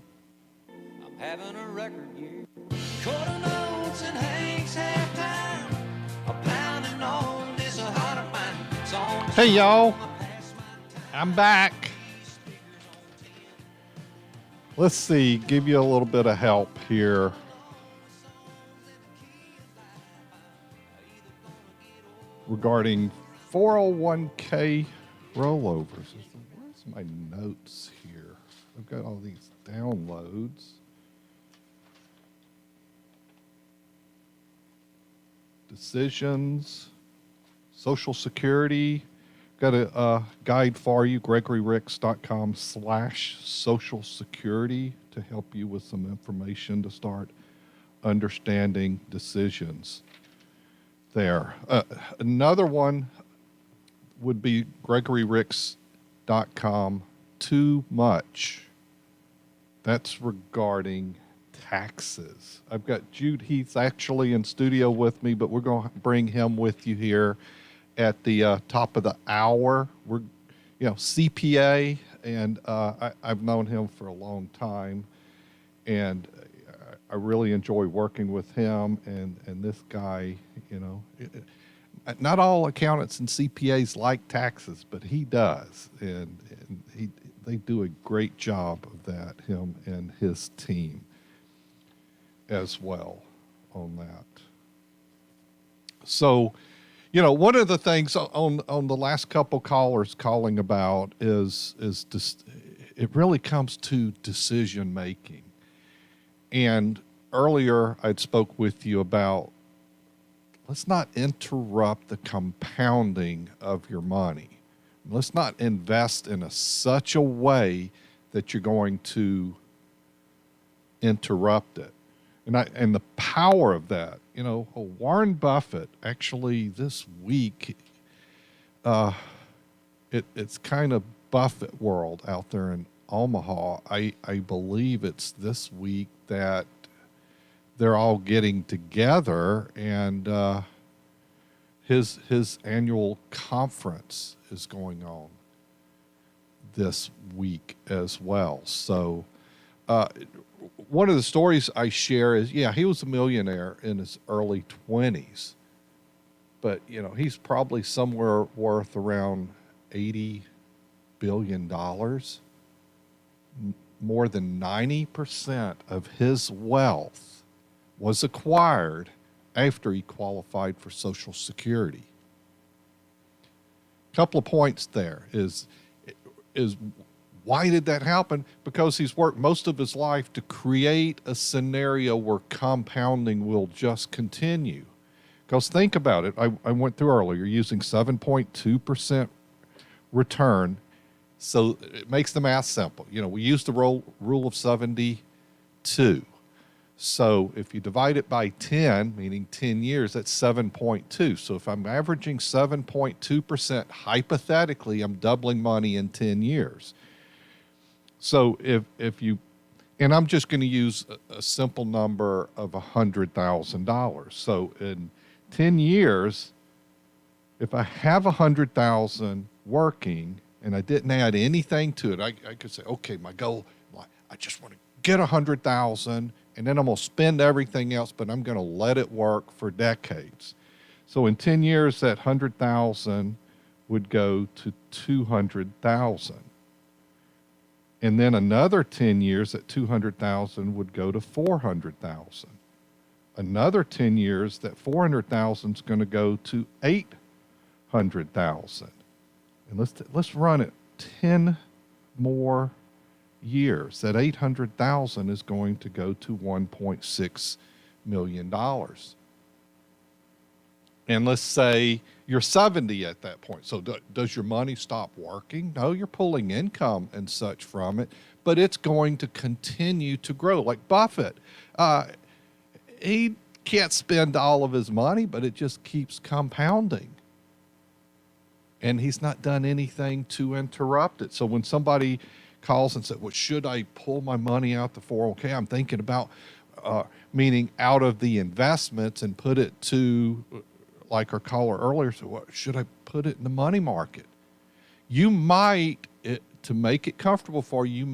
I'm having a record year. Quarter notes and Hank's halftime. A pounding on this a heart of mine. Song Hey, y'all. I'm back. Let's see, give you a little bit of help here. Regarding 401k rollovers. Where's my notes here? I've got all these downloads. Decisions, Social Security. Got a guide for you, GregoryRicks.com/Social Security, to help you with some information to start understanding decisions there. Another one would be GregoryRicks.com Too Much. That's regarding taxes. I've got Jude Heath actually in studio with me, but we're going to bring him with you here at the top of the hour. We're, CPA, and I've known him for a long time, and I really enjoy working with him. And this guy, not all accountants and CPAs like taxes, but he does, and they do a great job of that, him and his team as well on that. So, one of the things on the last couple callers calling about is it really comes to decision making. And earlier I'd spoke with you about, let's not interrupt the compounding of your money. Let's not invest in such a way that you're going to interrupt it. And the power of that, Warren Buffett actually this week, it's kind of Buffett world out there in Omaha. I believe it's this week that they're all getting together, and his annual conference is going on this week as well. So, one of the stories I share is, he was a millionaire in his early 20s, but, he's probably somewhere worth around $80 billion. More than 90% of his wealth was acquired after he qualified for Social Security. A couple of points there is why did that happen? Because he's worked most of his life to create a scenario where compounding will just continue. Because think about it, I went through earlier, using 7.2% return, so it makes the math simple. We use the rule of 72. So if you divide it by 10, meaning 10 years, that's 7.2. So if I'm averaging 7.2%, hypothetically, I'm doubling money in 10 years. So if you And I'm just going to use a simple number of $100,000. So in 10 years, if I have $100,000 working and I didn't add anything to it, I could say, okay, my goal, I just want to get $100,000 and then I'm going to spend everything else, but I'm going to let it work for decades. So in 10 years, that 100,000 would go to 200,000. And then another 10 years, that 200,000 would go to 400,000. Another 10 years, that 400,000 is going to go to 800,000. And let's run it 10 more years. That 800,000 is going to go to $1.6 million. And let's say you're 70 at that point. So does your money stop working? No, you're pulling income and such from it, but it's going to continue to grow. Like Buffett, he can't spend all of his money, but it just keeps compounding. And he's not done anything to interrupt it. So when somebody calls and says, well, should I pull my money out the 401k? I'm thinking about, meaning out of the investments and put it to, like our caller earlier said, what, should I put it in the money market? You might, to make it comfortable for you,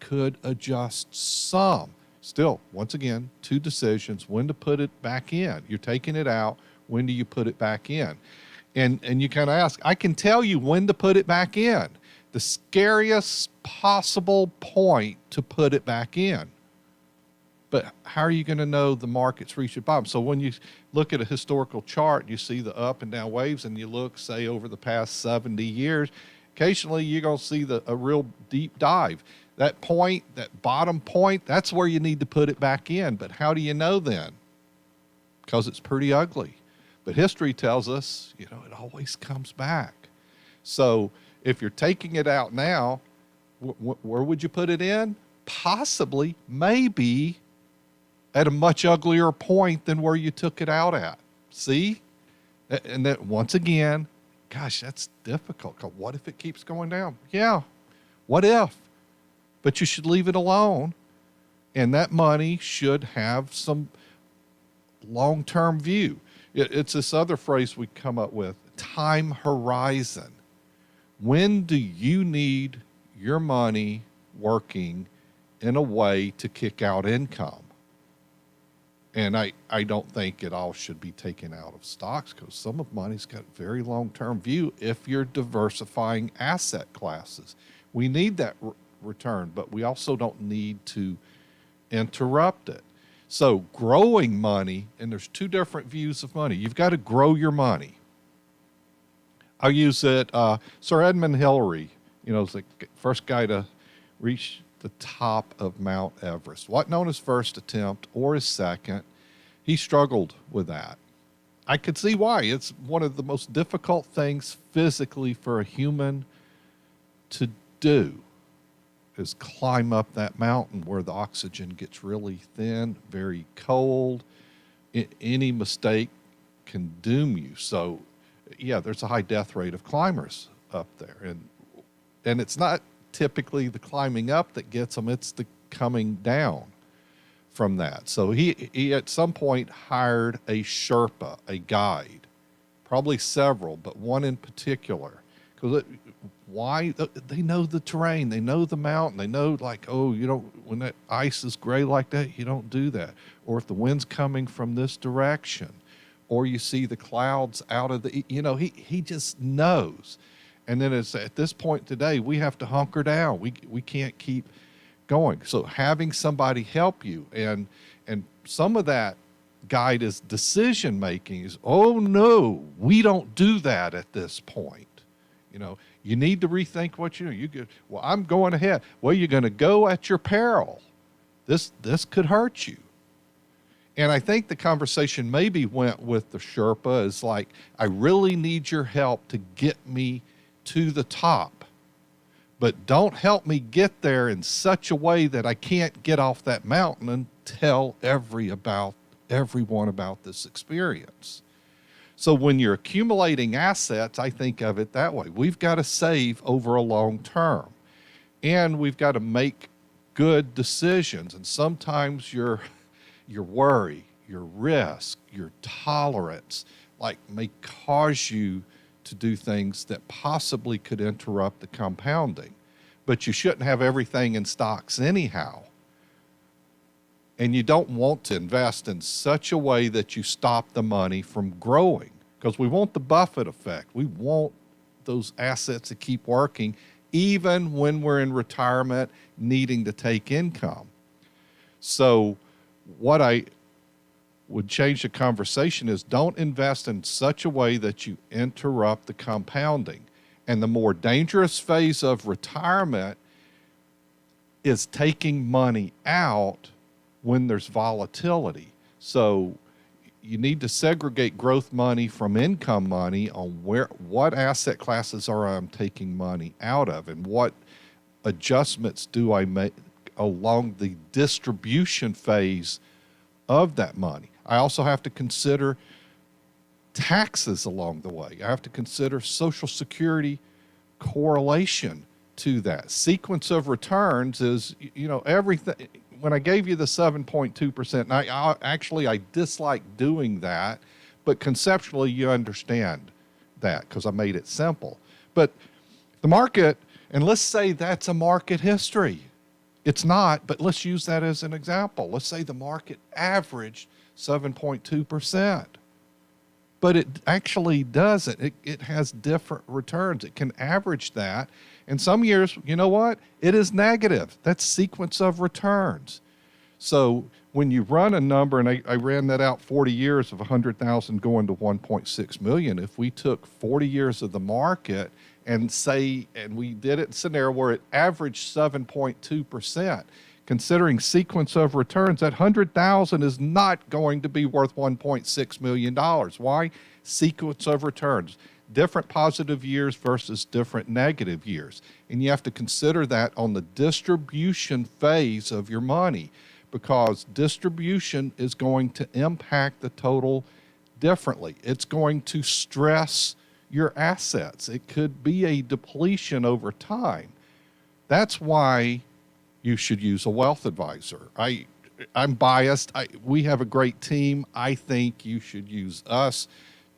could adjust some. Still, once again, two decisions, when to put it back in. You're taking it out, when do you put it back in? And you kind of ask, I can tell you when to put it back in. The scariest possible point to put it back in. But how are you going to know the market's reached a bottom? So when you look at a historical chart, you see the up and down waves, and you look, say, over the past 70 years, occasionally you're going to see a real deep dive. That point, that bottom point, that's where you need to put it back in. But how do you know then? Because it's pretty ugly. But history tells us, it always comes back. So if you're taking it out now, where would you put it in? Possibly, maybe, at a much uglier point than where you took it out at. See? And that, once again, gosh, that's difficult. 'Cause what if it keeps going down? Yeah, what if? But you should leave it alone. And that money should have some long-term view. It's this other phrase we come up with, time horizon. When do you need your money working in a way to kick out income? And I don't think it all should be taken out of stocks, because some of money's got very long-term view if you're diversifying asset classes. We need that return, but we also don't need to interrupt it. So growing money, and there's two different views of money. You've got to grow your money. I'll use it. Sir Edmund Hillary, is the first guy to reach the top of Mount Everest. What known his first attempt or his second, he struggled with that. I could see why. It's one of the most difficult things physically for a human to do, is climb up that mountain where the oxygen gets really thin, very cold. Any mistake can doom you. So, yeah, there's a high death rate of climbers up there. And it's not typically the climbing up that gets them, it's the coming down from that. So he at some point hired a Sherpa, a guide, probably several, but one in particular. Because why? They know the terrain, they know the mountain, they know, like, oh, when that ice is gray like that, you don't do that. Or if the wind's coming from this direction, or you see the clouds out of the, he just knows. And then it's at this point today, we have to hunker down. We can't keep going. So having somebody help you, and some of that guide is decision making, is, oh no, we don't do that at this point. You need to rethink what you do. Well, I'm going ahead. Well, you're going to go at your peril. This could hurt you. And I think the conversation maybe went with the Sherpa is like, I really need your help to get me to the top, but don't help me get there in such a way that I can't get off that mountain and tell everyone about this experience. So when you're accumulating assets, I think of it that way. We've got to save over a long term, and we've got to make good decisions. And sometimes your worry, your risk, your tolerance, may cause you to do things that possibly could interrupt the compounding. But you shouldn't have everything in stocks anyhow. And you don't want to invest in such a way that you stop the money from growing, because we want the Buffett effect. We want those assets to keep working even when we're in retirement needing to take income. So what I would change the conversation is don't invest in such a way that you interrupt the compounding. And the more dangerous phase of retirement is taking money out when there's volatility. So you need to segregate growth money from income money on what asset classes are I'm taking money out of, and what adjustments do I make along the distribution phase of that money. I also have to consider taxes along the way. I have to consider Social Security correlation to that. Sequence of returns is, everything. When I gave you the 7.2%, and I dislike doing that, but conceptually you understand that because I made it simple. But the market, and let's say that's a market history. It's not, but let's use that as an example. Let's say the market averaged 7.2%, but it actually doesn't. It has different returns. It can average that. And some years, you know what? It is negative. That's sequence of returns. So when you run a number, and I ran that out 40 years of 100,000 going to 1.6 million, if we took 40 years of the market and we did it in a scenario where it averaged 7.2%, considering sequence of returns, that 100,000 is not going to be worth $1.6 million. Why? Sequence of returns. Different positive years versus different negative years. And you have to consider that on the distribution phase of your money, because distribution is going to impact the total differently. It's going to stress your assets. It could be a depletion over time. That's why you should use a wealth advisor. I'm biased. We have a great team. I think you should use us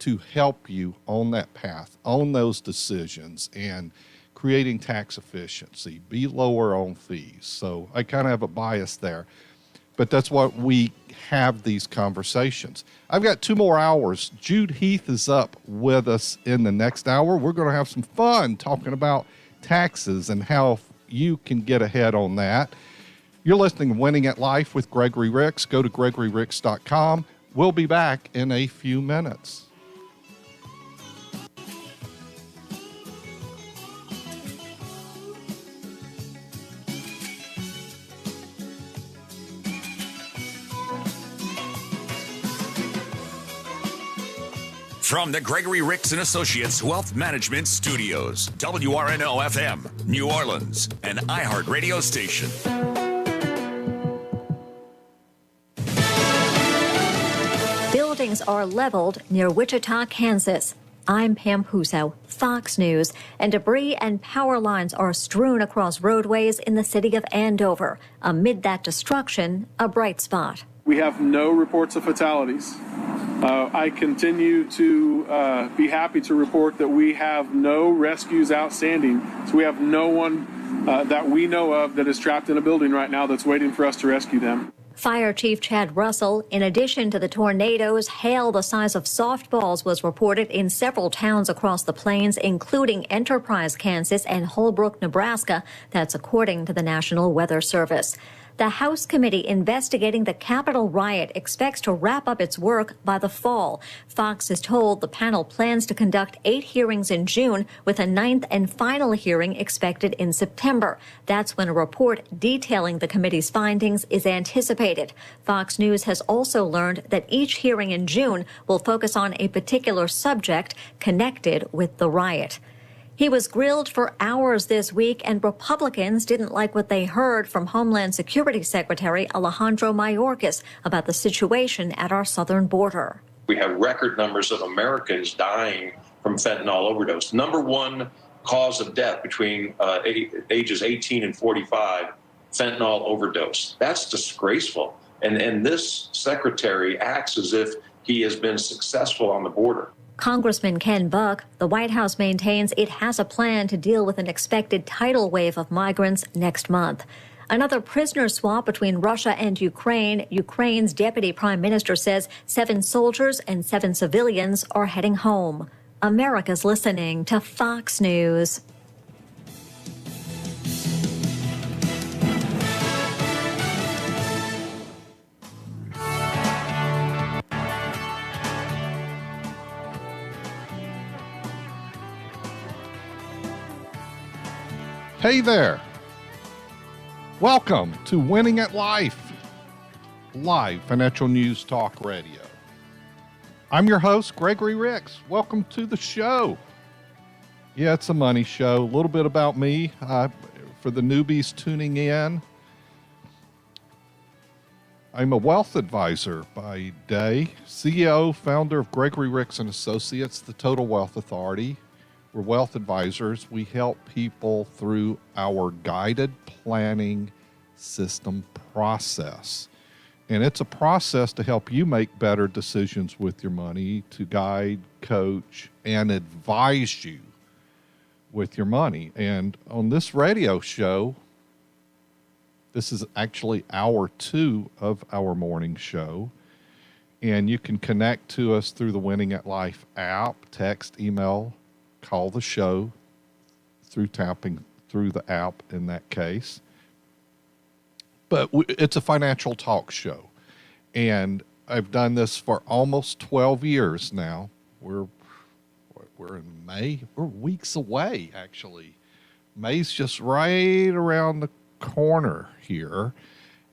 to help you on that path, on those decisions, and creating tax efficiency, be lower on fees. So I kind of have a bias there, but that's what we have these conversations. I've got 2 more hours. Jude Heath is up with us in the next hour. We're going to have some fun talking about taxes and how you can get ahead on that. You're listening to Winning at Life with Gregory Ricks. Go to GregoryRicks.com. We'll be back in a few minutes. From the Gregory Ricks & Associates Wealth Management Studios, WRNO FM, New Orleans, an iHeartRadio station. Buildings are leveled near Wichita, Kansas. I'm Pam Puso, Fox News, and debris and power lines are strewn across roadways in the city of Andover. Amid that destruction, a bright spot. We have no reports of fatalities. I continue to be happy to report that we have no rescues outstanding. So we have no one that we know of that is trapped in a building right now that's waiting for us to rescue them. Fire Chief Chad Russell, in addition to the tornadoes, hail the size of softballs was reported in several towns across the plains, including Enterprise, Kansas, and Holbrook, Nebraska. That's according to the National Weather Service. The House committee investigating the Capitol riot expects to wrap up its work by the fall. Fox is told the panel plans to conduct 8 hearings in June, with a 9th and final hearing expected in September. That's when a report detailing the committee's findings is anticipated. Fox News has also learned that each hearing in June will focus on a particular subject connected with the riot. He was grilled for hours this week, and Republicans didn't like what they heard from Homeland Security Secretary Alejandro Mayorkas about the situation at our southern border. We have record numbers of Americans dying from fentanyl overdose. Number one cause of death between ages 18 and 45 fentanyl overdose. That's disgraceful. And this secretary acts as if he has been successful on the border. Congressman Ken Buck, the White House maintains it has a plan to deal with an expected tidal wave of migrants next month. Another prisoner swap between Russia and Ukraine. Ukraine's deputy prime minister says 7 soldiers and 7 civilians are heading home. America's listening to Fox News. Hey there. Welcome to Winning at Life, live financial news talk radio. I'm your host, Gregory Ricks. Welcome to the show. Yeah, it's a money show. A little bit about me for the newbies tuning in. I'm a wealth advisor by day, CEO, founder of Gregory Ricks and Associates, the Total Wealth Authority. We're wealth advisors. We help people through our guided planning system process. And it's a process to help you make better decisions with your money, to guide, coach, and advise you with your money. And on this radio show, this is actually hour 2 of our morning show. And you can connect to us through the Winning at Life app, text, email, call the show through tapping through the app in that case. But it's a financial talk show. And I've done this for almost 12 years now. We're in May. We're weeks away, actually. May's just right around the corner here.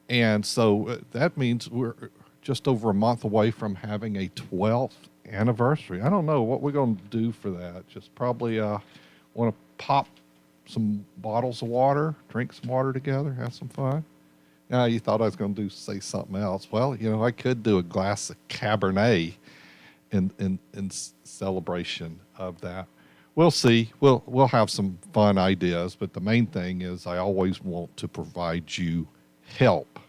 And so that means we're just over a month away from having a 12th anniversary. I don't know what we're going to do for that. Just probably want to pop some bottles of water, drink some water together, have some fun. Now, you thought I was going to say something else. Well, I could do a glass of Cabernet in celebration of that. We'll see. We'll have some fun ideas, but the main thing is I always want to provide you help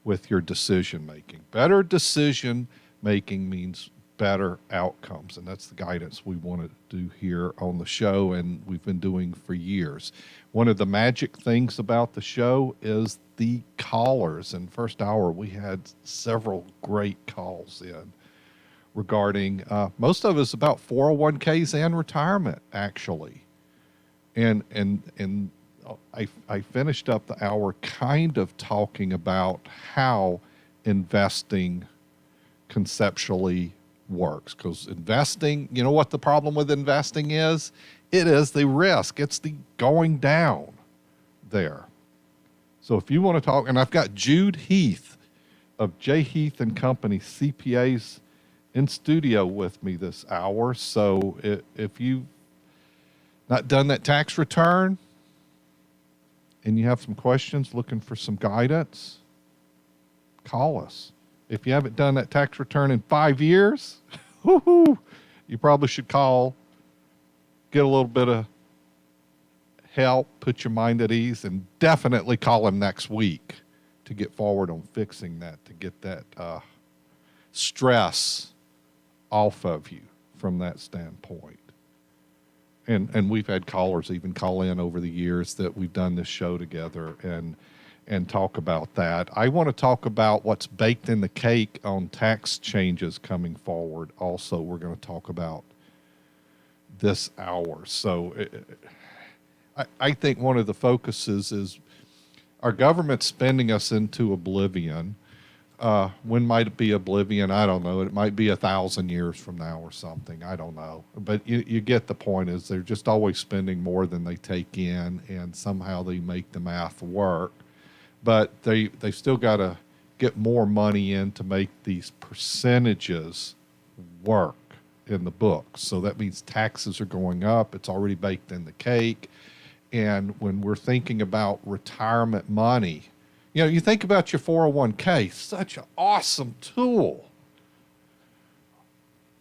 with your decision making. Better decision making means better outcomes, and that's the guidance we want to do here on the show, and we've been doing for years. One of the magic things about the show is the callers. In first hour, we had several great calls in regarding, most of us about 401ks and retirement, actually. And I finished up the hour kind of talking about how investing conceptually works, because investing, you know what the problem with investing is? It is the risk. It's the going down there. So if you want to talk, and I've got Jude Heath of J. Heath and Company CPAs in studio with me this hour. So if you've not done that tax return and you have some questions, looking for some guidance, call us. If you haven't done that tax return in 5 years, you probably should call, get a little bit of help, put your mind at ease, and definitely call him next week to get forward on fixing that, to get that stress off of you from that standpoint. And we've had callers even call in over the years that we've done this show together and talk about that. I want to talk about what's baked in the cake on tax changes coming forward. Also, we're going to talk about this hour. So I think one of the focuses is our government spending us into oblivion. When might it be oblivion? I don't know. It might be 1,000 years from now or something. I don't know. But you get the point, is they're just always spending more than they take in, and somehow they make the math work. But they've still got to get more money in to make these percentages work in the books. So that means taxes are going up. It's already baked in the cake. And when we're thinking about retirement money, you think about your 401k, such an awesome tool.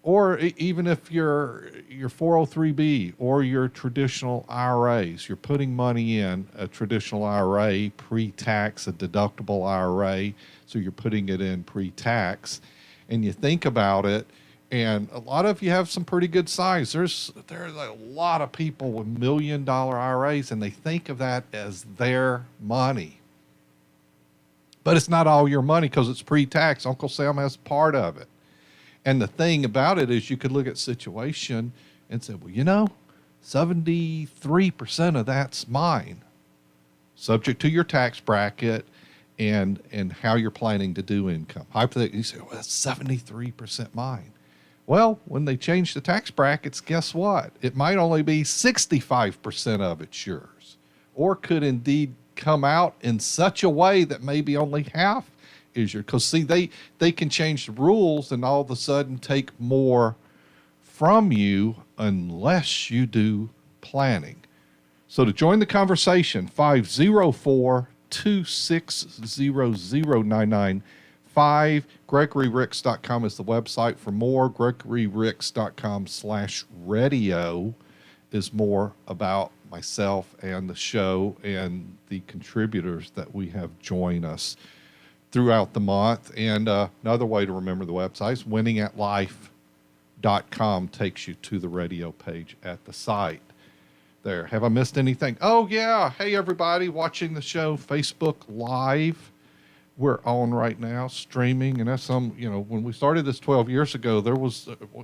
or even if your 403b or your traditional IRAs, you're putting money in a traditional IRA, pre-tax, a deductible IRA, so you're putting it in pre-tax, and you think about it, and a lot of you have some pretty good size. There's a lot of people with $1 million IRAs, and they think of that as their money. But it's not all your money because it's pre-tax. Uncle Sam has part of it. And the thing about it is you could look at situation and say, well, 73% of that's mine, subject to your tax bracket and how you're planning to do income. Hypothetically, you say, well, that's 73% mine. Well, when they change the tax brackets, guess what? It might only be 65% of it's yours, or could indeed come out in such a way that maybe only half is yours. Because see, they can change the rules and all of a sudden take more from you unless you do planning. So to join the conversation, 504-260-0995. GregoryRicks.com is the website for more. GregoryRicks.com/radio is more about myself and the show and the contributors that we have join us throughout the month. And another way to remember the website is winningatlife.com, takes you to the radio page at the site. There. Have I missed anything? Oh, yeah. Hey, everybody watching the show, Facebook Live. We're on right now, streaming. And that's when we started this 12 years ago,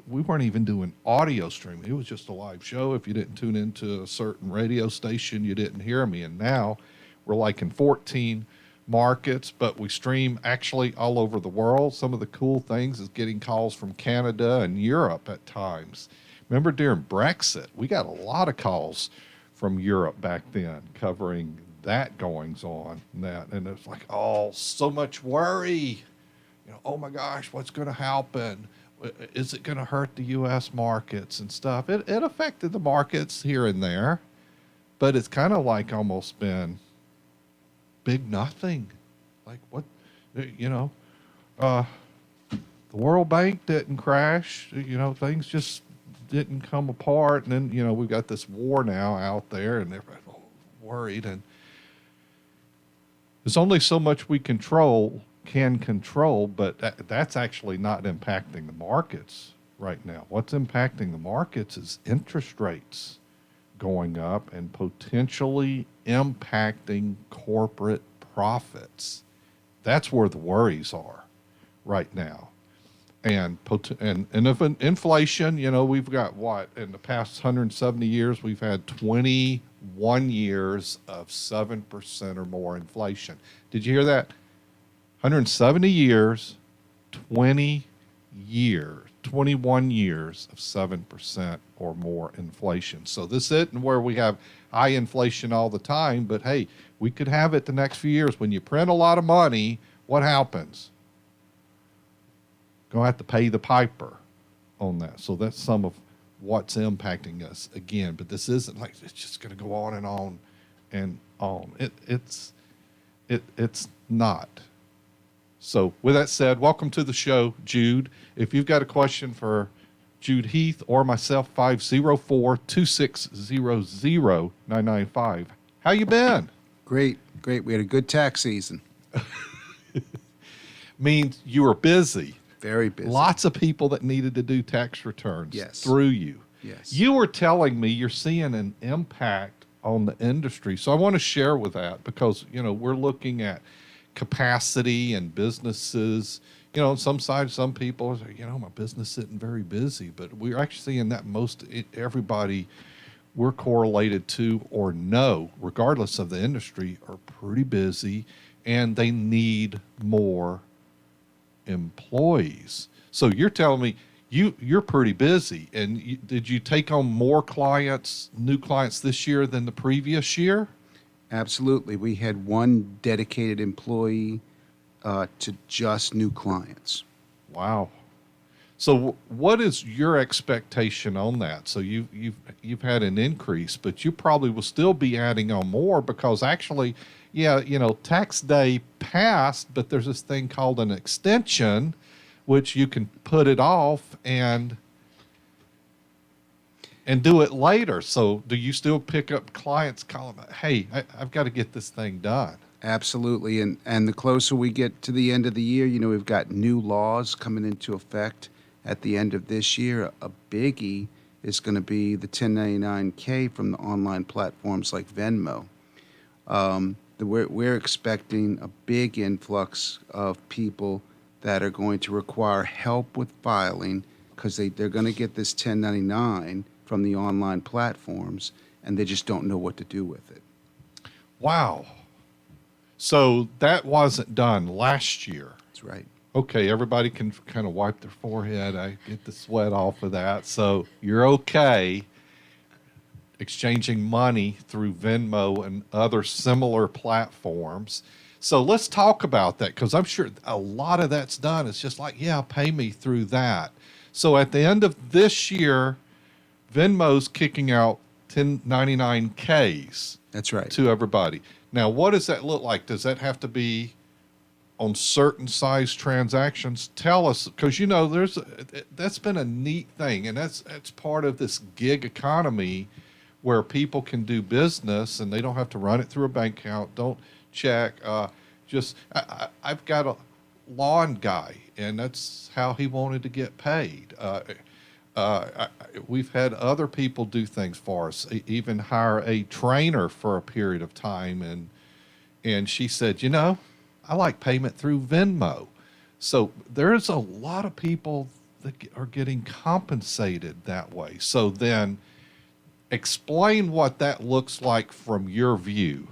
we weren't even doing audio streaming. It was just a live show. If you didn't tune into a certain radio station, you didn't hear me. And now we're like in 14 markets, but we stream actually all over the world. Some of the cool things is getting calls from Canada and Europe at times. Remember during Brexit, we got a lot of calls from Europe back then covering that goings on and it's like, oh, so much worry, oh my gosh, what's going to happen? Is it going to hurt the U.S. markets and stuff? It affected the markets here and there, but it's kind of like almost been big nothing. Like what, the World Bank didn't crash, things just didn't come apart. And then, we've got this war now out there and everybody's worried, and there's only so much we can control, but that's actually not impacting the markets right now. What's impacting the markets is interest rates going up and potentially impacting corporate profits. That's where the worries are right now. And if inflation, we've got what, in the past 170 years, we've had 21 years of 7% or more inflation. Did you hear that? 170 years, 21 years of 7% or more inflation. So this isn't where we have high inflation all the time, but hey, we could have it the next few years. When you print a lot of money, what happens? Going to have to pay the piper on that. So that's some of what's impacting us again. But this isn't like it's just going to go on and on and on. It's not. So with that said, welcome to the show, Jude. If you've got a question for Jude Heath or myself, 504-260-0995. How you been? Great. We had a good tax season. Means you were busy. Very busy. Lots of people that needed to do tax returns through you. Yes. You were telling me you're seeing an impact on the industry. So I want to share with that because, we're looking at capacity and businesses. On some sides, some people say, my business isn't very busy, but we're actually seeing that everybody we're correlated to or know, regardless of the industry, are pretty busy and they need more employees. So you're telling me you're pretty busy, and did you take on more new clients this year than the previous year? Absolutely. We had one dedicated employee to just new clients. Wow. So what is your expectation on that? So you've had an increase, but you probably will still be adding on more because actually, tax day passed, but there's this thing called an extension, which you can put it off and and do it later. So do you still pick up clients calling, hey, I've got to get this thing done? Absolutely. And the closer we get to the end of the year, we've got new laws coming into effect at the end of this year. A biggie is going to be the 1099K from the online platforms like Venmo. We're expecting a big influx of people that are going to require help with filing because they're going to get this 1099 from the online platforms, and they just don't know what to do with it. Wow. So that wasn't done last year. That's right. Okay, everybody can kind of wipe their forehead. I get the sweat off of that. So you're okay exchanging money through Venmo and other similar platforms. So let's talk about that, because I'm sure a lot of that's done. It's just like, yeah, pay me through that. So at the end of this year, Venmo's kicking out 1099Ks. That's right. To everybody. Now, what does that look like? Does that have to be on certain size transactions? Tell us, because that's been a neat thing, and that's part of this gig economy where people can do business and they don't have to run it through a bank account. Don't check. I've got a lawn guy, and that's how he wanted to get paid. We've had other people do things for us, even hire a trainer for a period of time. And she said, I like payment through Venmo. So there's a lot of people that are getting compensated that way. So then explain what that looks like from your view,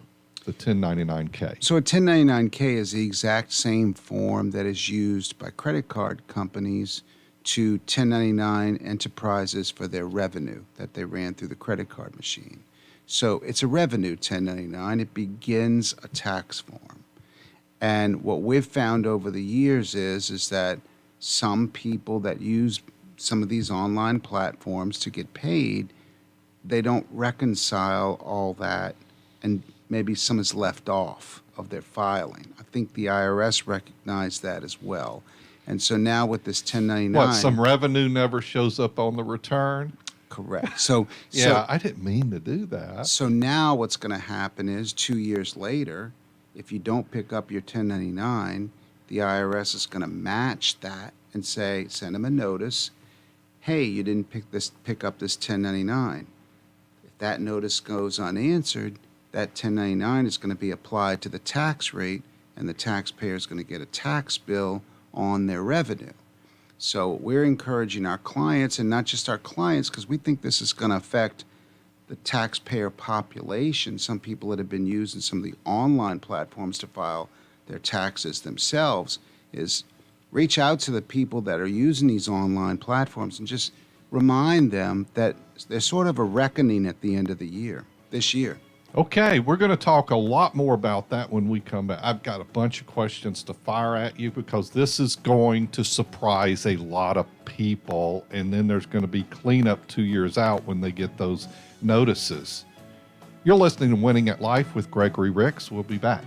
the 1099K. So a 1099K is the exact same form that is used by credit card companies to 1099 enterprises for their revenue that they ran through the credit card machine. So it's a revenue 1099. It begins a tax form. And what we've found over the years is that some people that use some of these online platforms to get paid, they don't reconcile all that, and maybe some is left off of their filing. I think the IRS recognized that as well. And so now with this 1099... some revenue never shows up on the return? Correct. So I didn't mean to do that. So now what's going to happen is 2 years later, if you don't pick up your 1099, the IRS is going to match that and send them a notice, hey, you didn't pick up this 1099. If that notice goes unanswered, that 1099 is going to be applied to the tax rate, and the taxpayer is going to get a tax bill on their revenue. So we're encouraging our clients, and not just our clients, because we think this is going to affect the taxpayer population. Some people that have been using some of the online platforms to file their taxes themselves, is reach out to the people that are using these online platforms and just remind them that there's sort of a reckoning at the end of the year, this year. Okay, we're going to talk a lot more about that when we come back. I've got a bunch of questions to fire at you, because this is going to surprise a lot of people, and then there's going to be cleanup 2 years out when they get those notices. You're listening to Winning at Life with Gregory Ricks. We'll be back.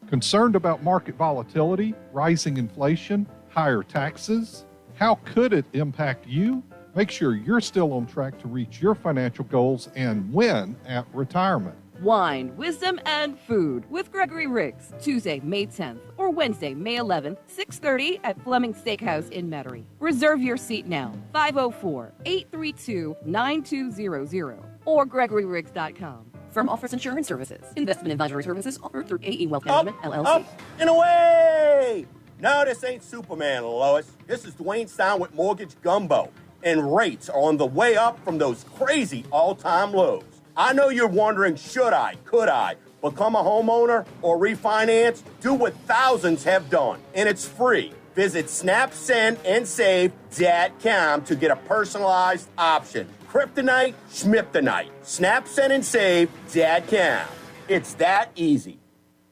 Concerned about market volatility, rising inflation, higher taxes? How could it impact you? Make sure you're still on track to reach your financial goals and win at retirement. Wine, Wisdom, and Food with Gregory Ricks, Tuesday, May 10th or Wednesday, May 11th, 6:30 at Fleming Steakhouse in Metairie. Reserve your seat now, 504-832-9200 or GregoryRicks.com. Firm offers insurance services. Investment advisory services offered through AE Wealth Management, LLC. Up and away! No, this ain't Superman, Lois. This is Dwayne Stein with Mortgage Gumbo. And rates are on the way up from those crazy all-time lows. I know you're wondering, could I become a homeowner or refinance? Do what thousands have done, and it's free. Visit SnapSendAndSave.com to get a personalized option. Kryptonite, Schmiptonite. SnapSendAndSave.com. It's that easy.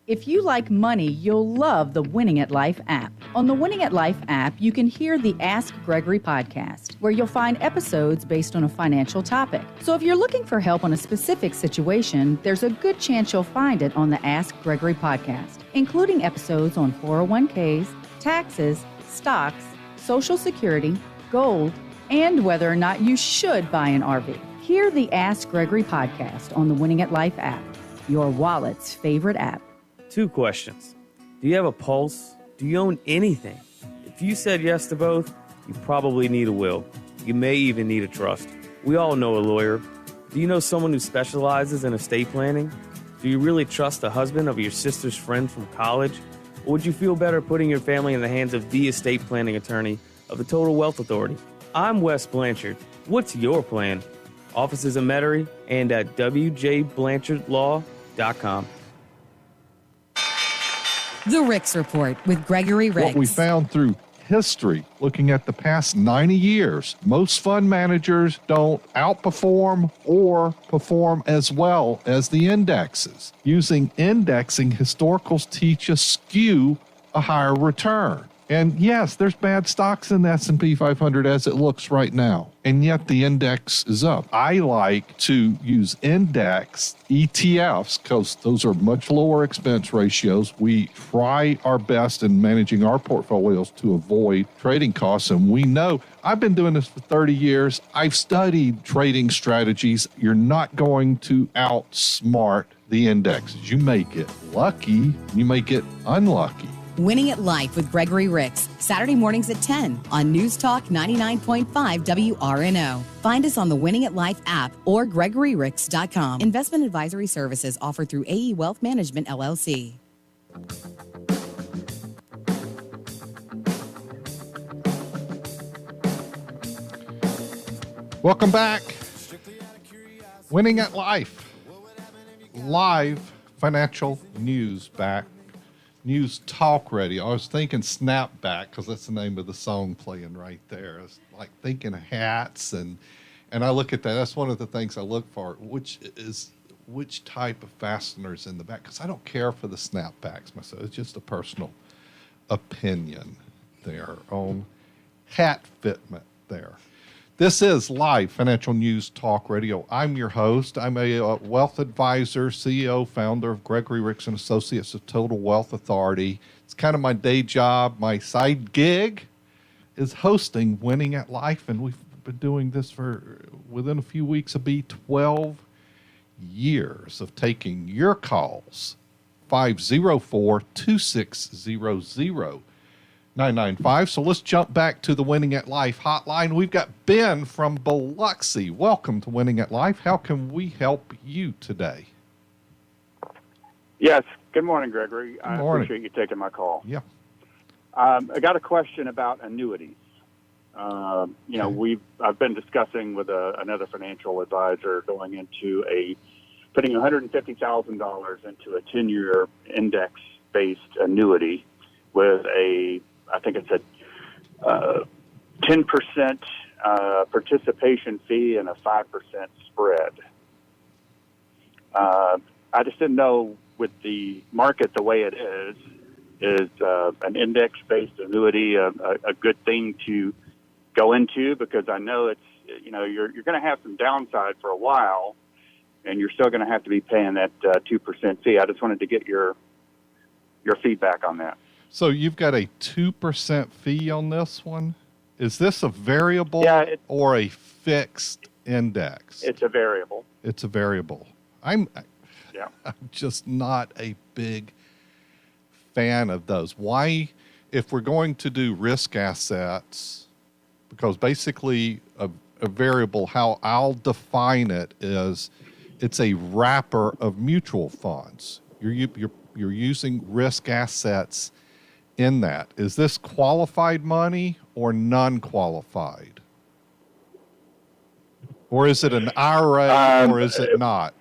If you like money, you'll love the Winning at Life app. On the Winning at Life app, you can hear the Ask Gregory podcast, where you'll find episodes based on a financial topic. So if you're looking for help on a specific situation, there's a good chance you'll find it on the Ask Gregory podcast, including episodes on 401ks, taxes, stocks, Social Security, gold, and whether or not you should buy an RV. Hear the Ask Gregory podcast on the Winning at Life app, your wallet's favorite app. 2 questions. Do you have a pulse? Do you own anything? If you said yes to both, you probably need a will. You may even need a trust. We all know a lawyer. Do you know someone who specializes in estate planning? Do you really trust the husband of your sister's friend from college? Or would you feel better putting your family in the hands of the estate planning attorney of the Total Wealth Authority? I'm Wes Blanchard. What's your plan? Offices in Metairie and at wjblanchardlaw.com. The Ricks Report with Gregory Ricks. What we found through history, looking at the past 90 years, most fund managers don't outperform or perform as well as the indexes. Using indexing, historicals teach us skew a higher return. And yes, there's bad stocks in the S&P 500 as it looks right now, and yet the index is up. I like to use index ETFs because those are much lower expense ratios. We try our best in managing our portfolios to avoid trading costs, and we know I've been doing this for 30 years. I've studied trading strategies. You're not going to outsmart the indexes. You may get lucky, you may get unlucky. Winning at Life with Gregory Ricks, Saturday mornings at 10 on News Talk 99.5 WRNO. Find us on the Winning at Life app or GregoryRicks.com. Investment advisory services offered through AE Wealth Management, LLC. Welcome back. Winning at Life. Live financial news back. News Talk Radio. I was thinking Snapback because that's the name of the song playing right there. It's like thinking of hats, and I look at that. That's one of the things I look for, which type of fasteners in the back, because I don't care for the snapbacks myself. It's just a personal opinion there on hat fitment there. This is Live Financial News Talk Radio. I'm your host. I'm a wealth advisor, CEO, founder of Gregory Ricks and Associates of Total Wealth Authority. It's kind of my day job. My side gig is hosting Winning at Life, and we've been doing this for, within a few weeks, it'll be 12 years of taking your calls. 504-2600. 995. So let's jump back to the Winning at Life hotline. We've got Ben from Biloxi. Welcome to Winning at Life. How can we help you today? Yes. Good morning, Gregory. Good morning. I appreciate you taking my call. Yeah. I got a question about annuities. I've been discussing with another financial advisor going into putting $150,000 into a 10-year index-based annuity with I think it's a 10% participation fee and a 5% spread. I just didn't know, with the market the way it is an index-based annuity a good thing to go into? Because I know it's, you're going to have some downside for a while, and you're still going to have to be paying that 2% fee. I just wanted to get your feedback on that. So you've got a 2% fee on this one. Is this a variable or a fixed index? It's a variable. It's a variable. I'm just not a big fan of those. Why, if we're going to do risk assets, because basically a variable, how I'll define it is it's a wrapper of mutual funds. You're using risk assets in that. Is this qualified money or non-qualified? Or is it an IRA or is it not?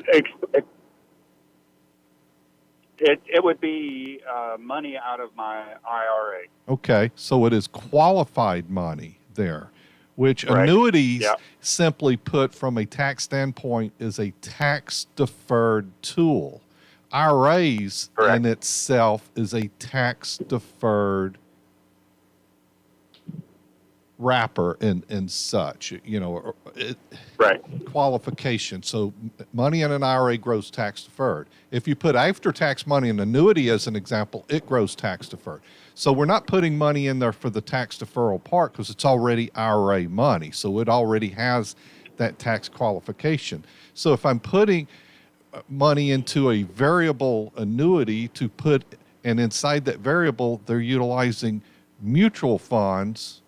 It would be money out of my IRA. Okay, so it is qualified money there, which Right. annuities, Yeah. simply put from a tax standpoint, is a tax-deferred tool. IRAs in itself is a tax-deferred wrapper and such. Right. qualification. So money in an IRA grows tax deferred. If you put after tax money in an annuity as an example, it grows tax deferred. So we're not putting money in there for the tax deferral part because it's already IRA money. So it already has that tax qualification. So if I'm putting money into a variable annuity to put, and inside that variable, they're utilizing mutual funds,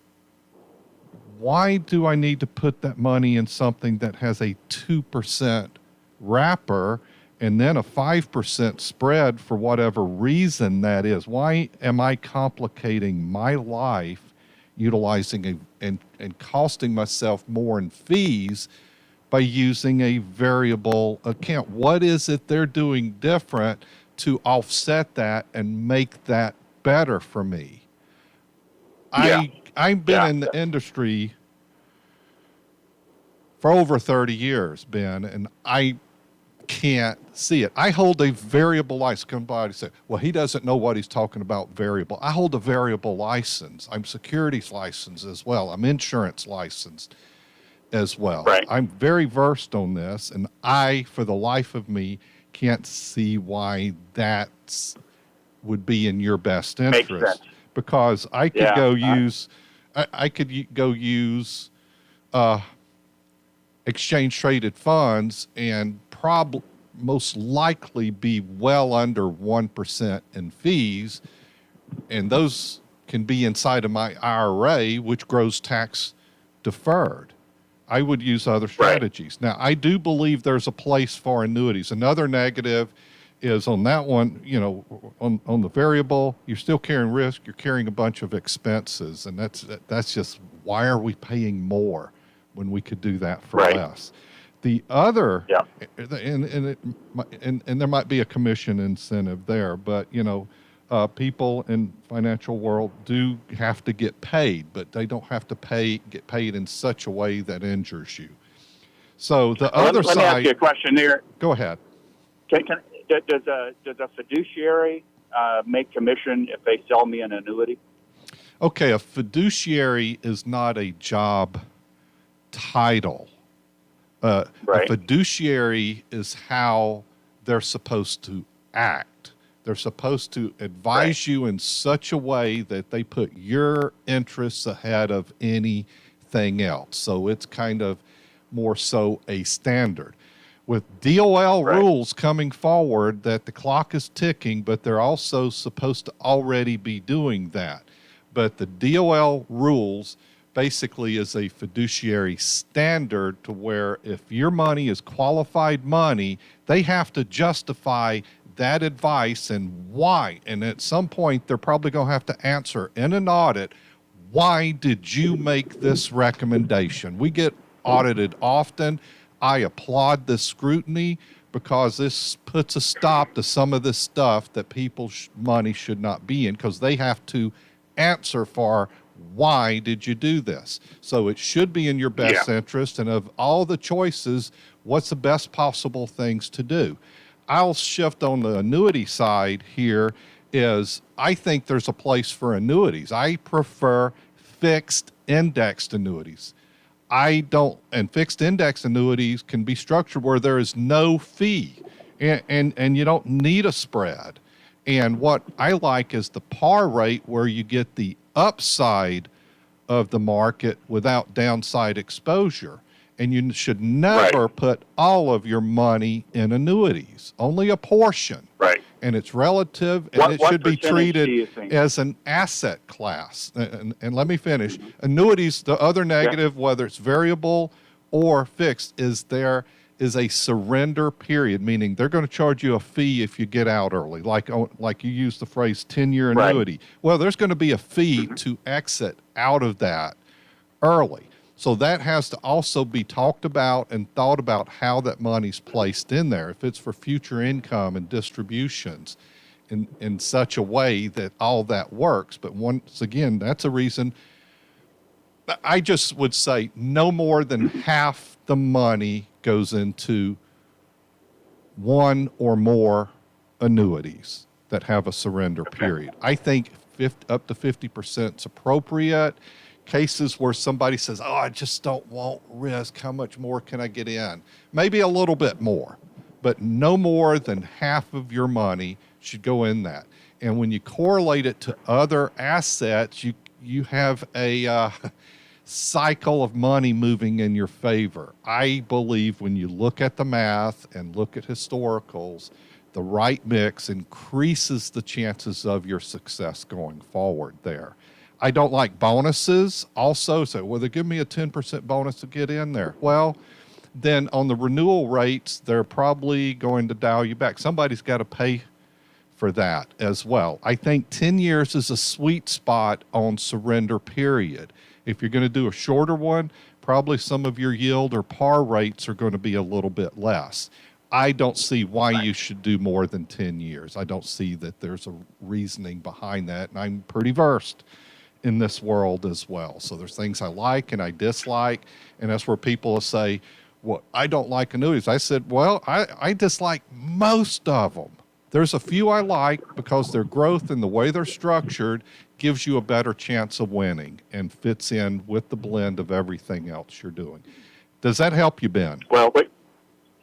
why do I need to put that money in something that has a 2% wrapper and then a 5% spread for whatever reason that is? Why am I complicating my life utilizing and costing myself more in fees by using a variable account? What is it they're doing different to offset that and make that better for me? Yeah. I've been in the industry for over 30 years, Ben, and I can't see it. I hold a variable license. Somebody say, well, he doesn't know what he's talking about variable. I hold a variable license. I'm securities licensed as well. I'm insurance licensed as well. Right. I'm very versed on this, and I, for the life of me, can't see why that would be in your best Makes interest. sense. Because I could Yeah, I could go use exchange traded funds and probably most likely be well under 1% in fees, and those can be inside of my IRA, which grows tax deferred. I would use other strategies. Now, I do believe there's a place for annuities. Another negative is on that one, on the variable, you're still carrying risk, you're carrying a bunch of expenses, and that's just, why are we paying more when we could do that for less? The other, and there might be a commission incentive there, but people in financial world do have to get paid, but they don't have to get paid in such a way that injures you. So the other let side. me ask you a question there. Go ahead. Does a fiduciary make commission if they sell me an annuity? Okay, a fiduciary is not a job title. A fiduciary is how they're supposed to act. They're supposed to advise you in such a way that they put your interests ahead of anything else. So it's kind of more so a standard. With DOL rules coming forward that the clock is ticking, but they're also supposed to already be doing that. But the DOL rules basically is a fiduciary standard to where if your money is qualified money, they have to justify that advice and why. And at some point, they're probably going to have to answer in an audit, why did you make this recommendation? We get audited often. I applaud this scrutiny because this puts a stop to some of this stuff that people's money should not be in, because they have to answer for why did you do this. So it should be in your best interest, and of all the choices, what's the best possible things to do? I'll shift on the annuity side here. Is I think there's a place for annuities. I prefer fixed indexed annuities. And fixed index annuities can be structured where there is no fee and you don't need a spread. And what I like is the par rate, where you get the upside of the market without downside exposure. And you should never put all of your money in annuities, only a portion. Right. And it's relative, and it should be percentage do treated you think? as an asset class. And let me finish. Annuities, the other negative, whether it's variable or fixed, is there is a surrender period, meaning they're going to charge you a fee if you get out early, like you used the phrase 10-year annuity. Well, there's going to be a fee to exit out of that early. So that has to also be talked about and thought about how that money's placed in there. If it's for future income and distributions in such a way that all that works. But once again, that's a reason I just would say no more than half the money goes into one or more annuities that have a surrender period. I think up to 50% is appropriate. cases where somebody says, oh, I just don't want risk. How much more can I get in? Maybe a little bit more, but no more than half of your money should go in that. And when you correlate it to other assets, you have a cycle of money moving in your favor. I believe when you look at the math and look at historicals, the right mix increases the chances of your success going forward there. I don't like bonuses also. So, well, they give me a 10% bonus to get in there. Well, then on the renewal rates, they're probably going to dial you back. Somebody's got to pay for that as well. I think 10 years is a sweet spot on surrender period. If you're going to do a shorter one, probably some of your yield or par rates are going to be a little bit less. I don't see why you should do more than 10 years. I don't see that there's a reasoning behind that. And I'm pretty versed in this world as well. So there's things I like and I dislike. And that's where people will say, well, I don't like annuities. I said, well, I dislike most of them. There's a few I like because their growth and the way they're structured gives you a better chance of winning and fits in with the blend of everything else you're doing. Does that help you, Ben? Well,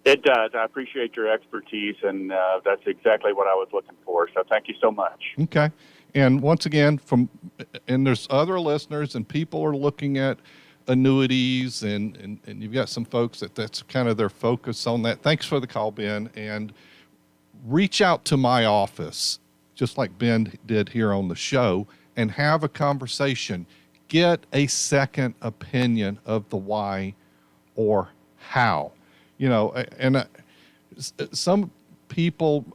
it does. I appreciate your expertise, and that's exactly what I was looking for. So thank you so much. Okay. And once again, and there's other listeners and people are looking at annuities and you've got some folks that's kind of their focus on that. Thanks for the call, Ben. And reach out to my office, just like Ben did here on the show, and have a conversation. Get a second opinion of the why or how. You know, and some people,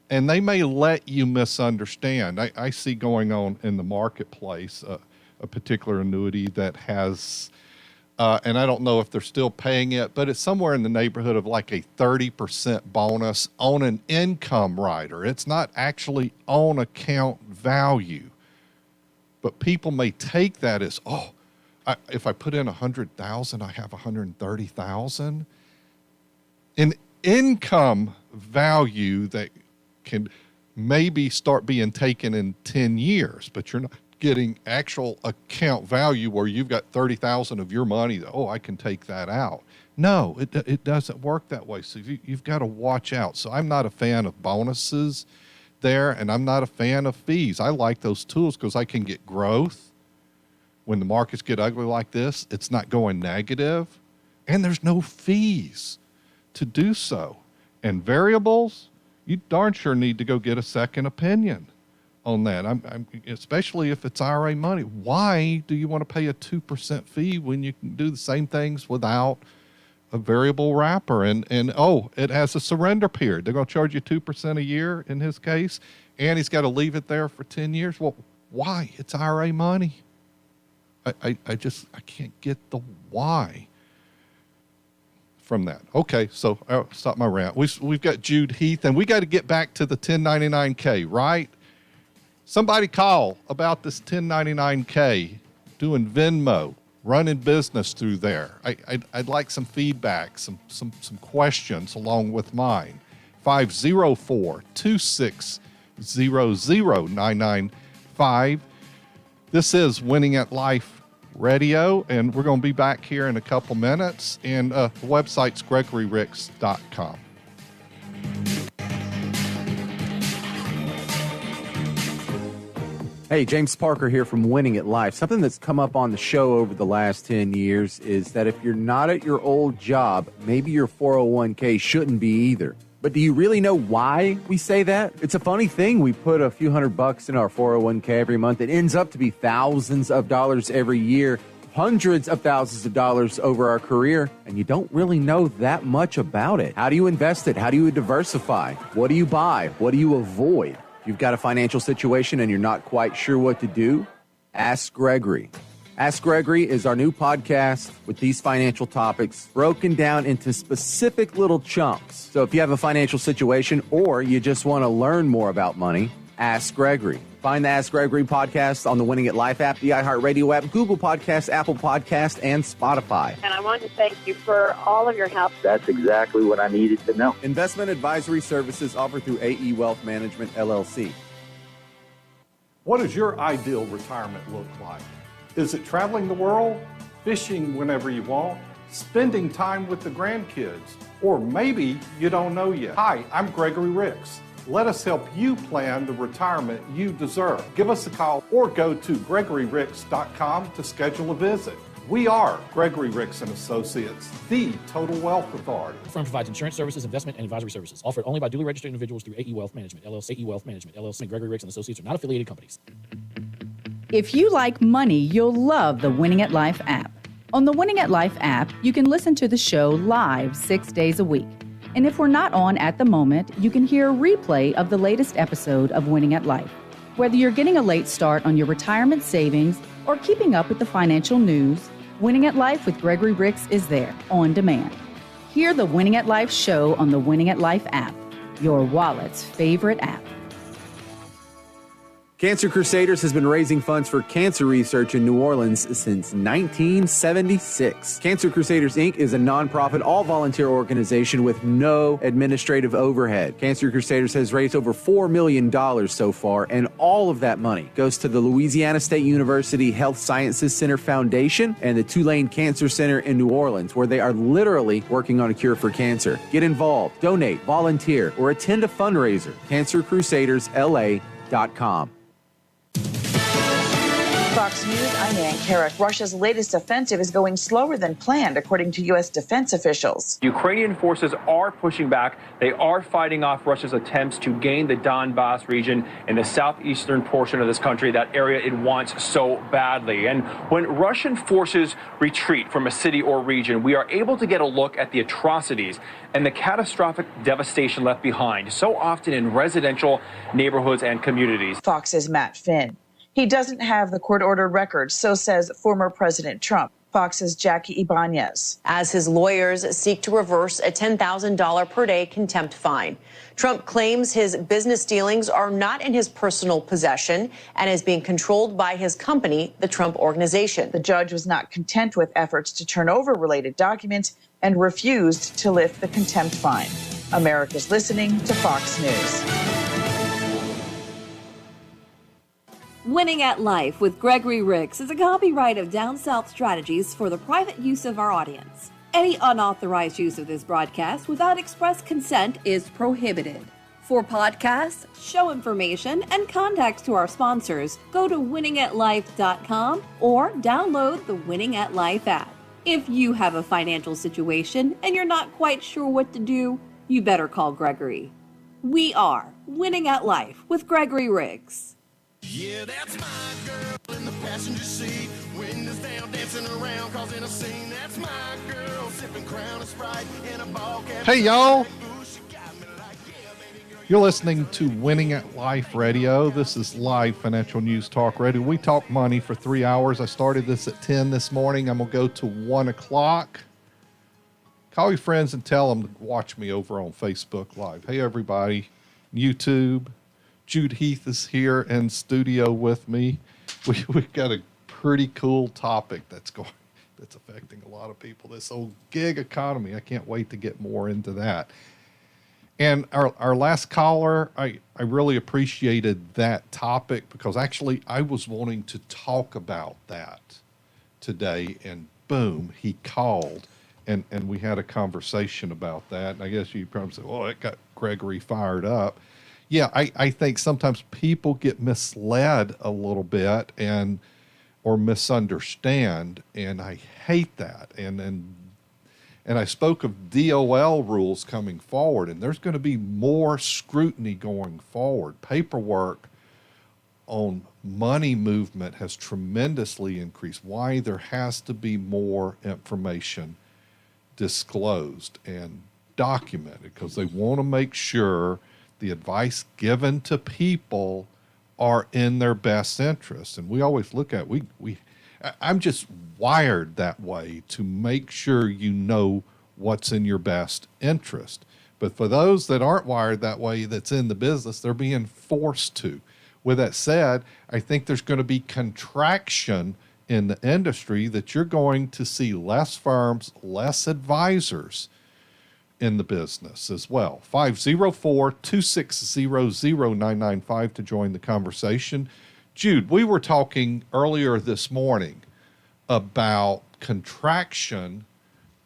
and they may let you misunderstand. I see going on in the marketplace a particular annuity that has, and I don't know if they're still paying it, but it's somewhere in the neighborhood of like a 30% bonus on an income rider. It's not actually on account value, but people may take that as, oh, if I put in 100,000, I have 130,000. An income value that can maybe start being taken in 10 years, but you're not getting actual account value where you've got 30,000 of your money that, oh, I can take that out. No, it doesn't work that way. So you've got to watch out. So I'm not a fan of bonuses there, and I'm not a fan of fees. I like those tools because I can get growth. When the markets get ugly like this, it's not going negative, and there's no fees to do so. And variables, you darn sure need to go get a second opinion on that. I'm especially if it's IRA money. Why do you want to pay a 2% fee when you can do the same things without a variable wrapper? And it has a surrender period. They're going to charge you 2% a year in his case, and he's got to leave it there for 10 years. Well, why? It's IRA money. I can't get the why from that. Okay, so I'll stop my rant. We've got Jude Heath, and we got to get back to the 1099K, right? Somebody call about this 1099K, doing Venmo, running business through there. I'd like some feedback, some questions along with mine. 504-260-0995. This is Winning at Life Radio, and we're going to be back here in a couple minutes. And the website's GregoryRicks.com. Hey, James Parker here from Winning at Life. Something that's come up on the show over the last 10 years is that if you're not at your old job, maybe your 401k shouldn't be either. But do you really know why we say that? It's a funny thing. We put a few $100 in our 401k every month. It ends up to be thousands of dollars every year, hundreds of thousands of dollars over our career, and you don't really know that much about it. How do you invest it? How do you diversify? What do you buy? What do you avoid? If you've got a financial situation and you're not quite sure what to do, ask Gregory. Ask Gregory is our new podcast with these financial topics broken down into specific little chunks. So if you have a financial situation or you just want to learn more about money, ask Gregory. Find the Ask Gregory podcast on the Winning at Life app, the iHeartRadio app, Google Podcasts, Apple Podcasts, and Spotify. And I want to thank you for all of your help. That's exactly what I needed to know. Investment advisory services offered through AE Wealth Management, LLC. What does your ideal retirement look like? Is it traveling the world, fishing whenever you want, spending time with the grandkids, or maybe you don't know yet? Hi, I'm Gregory Ricks. Let us help you plan the retirement you deserve. Give us a call or go to GregoryRicks.com to schedule a visit. We are Gregory Ricks & Associates, the total wealth authority. The firm provides insurance services, investment, and advisory services. Offered only by duly registered individuals through AE Wealth Management, LLC. AE Wealth Management, LLC. Gregory Ricks & Associates are not affiliated companies. If you like money, you'll love the Winning at Life app. On the Winning at Life app, you can listen to the show live 6 days a week. And if we're not on at the moment, you can hear a replay of the latest episode of Winning at Life. Whether you're getting a late start on your retirement savings or keeping up with the financial news, Winning at Life with Gregory Ricks is there on demand. Hear the Winning at Life show on the Winning at Life app, your wallet's favorite app. Cancer Crusaders has been raising funds for cancer research in New Orleans since 1976. Cancer Crusaders, Inc. is a nonprofit, all-volunteer organization with no administrative overhead. Cancer Crusaders has raised over $4 million so far, and all of that money goes to the Louisiana State University Health Sciences Center Foundation and the Tulane Cancer Center in New Orleans, where they are literally working on a cure for cancer. Get involved, donate, volunteer, or attend a fundraiser. CancerCrusadersLA.com. Fox News, I'm Ann Carrick. Russia's latest offensive is going slower than planned, according to U.S. defense officials. Ukrainian forces are pushing back. They are fighting off Russia's attempts to gain the Donbass region in the southeastern portion of this country, that area it wants so badly. And when Russian forces retreat from a city or region, we are able to get a look at the atrocities and the catastrophic devastation left behind, so often in residential neighborhoods and communities. Fox's Matt Finn. He doesn't have the court-ordered record, so says former President Trump. Fox's Jackie Ibanez. As his lawyers seek to reverse a $10,000 per day contempt fine. Trump claims his business dealings are not in his personal possession and is being controlled by his company, the Trump Organization. The judge was not content with efforts to turn over related documents and refused to lift the contempt fine. America's listening to Fox News. Winning at Life with Gregory Ricks is a copyright of Down South Strategies for the private use of our audience. Any unauthorized use of this broadcast without express consent is prohibited. For podcasts, show information, and contacts to our sponsors, go to winningatlife.com or download the Winning at Life app. If you have a financial situation and you're not quite sure what to do, you better call Gregory. We are Winning at Life with Gregory Ricks. Yeah, that's my girl in the passenger seat. Windows down, dancing around, causing a scene. That's my girl, sipping Crown and Sprite in a ball cap. Hey, y'all. You're listening to Winning at Life Radio. This is live financial news talk radio. We talk money for 3 hours. I started this at 10 this morning. I'm going to go to 1 o'clock. Call your friends and tell them to watch me over on Facebook Live. Hey, everybody. YouTube. Jude Heath is here in studio with me. We've got a pretty cool topic that's affecting a lot of people. This old gig economy. I can't wait to get more into that. And our last caller, I really appreciated that topic because actually I was wanting to talk about that today, and boom, he called and we had a conversation about that. And I guess you probably say, well, it got Gregory fired up. Yeah, I think sometimes people get misled a little bit or misunderstand, and I hate that. And I spoke of DOL rules coming forward, and there's going to be more scrutiny going forward. Paperwork on money movement has tremendously increased. Why? There has to be more information disclosed and documented because they want to make sure the advice given to people are in their best interest. And we always look at, I'm just wired that way to make sure you know what's in your best interest. But for those that aren't wired that way, that's in the business, they're being forced to. With that said, I think there's going to be contraction in the industry that you're going to see less firms, less advisors in the business as well. 504-260-0995 to join the conversation. Jude, we were talking earlier this morning about contraction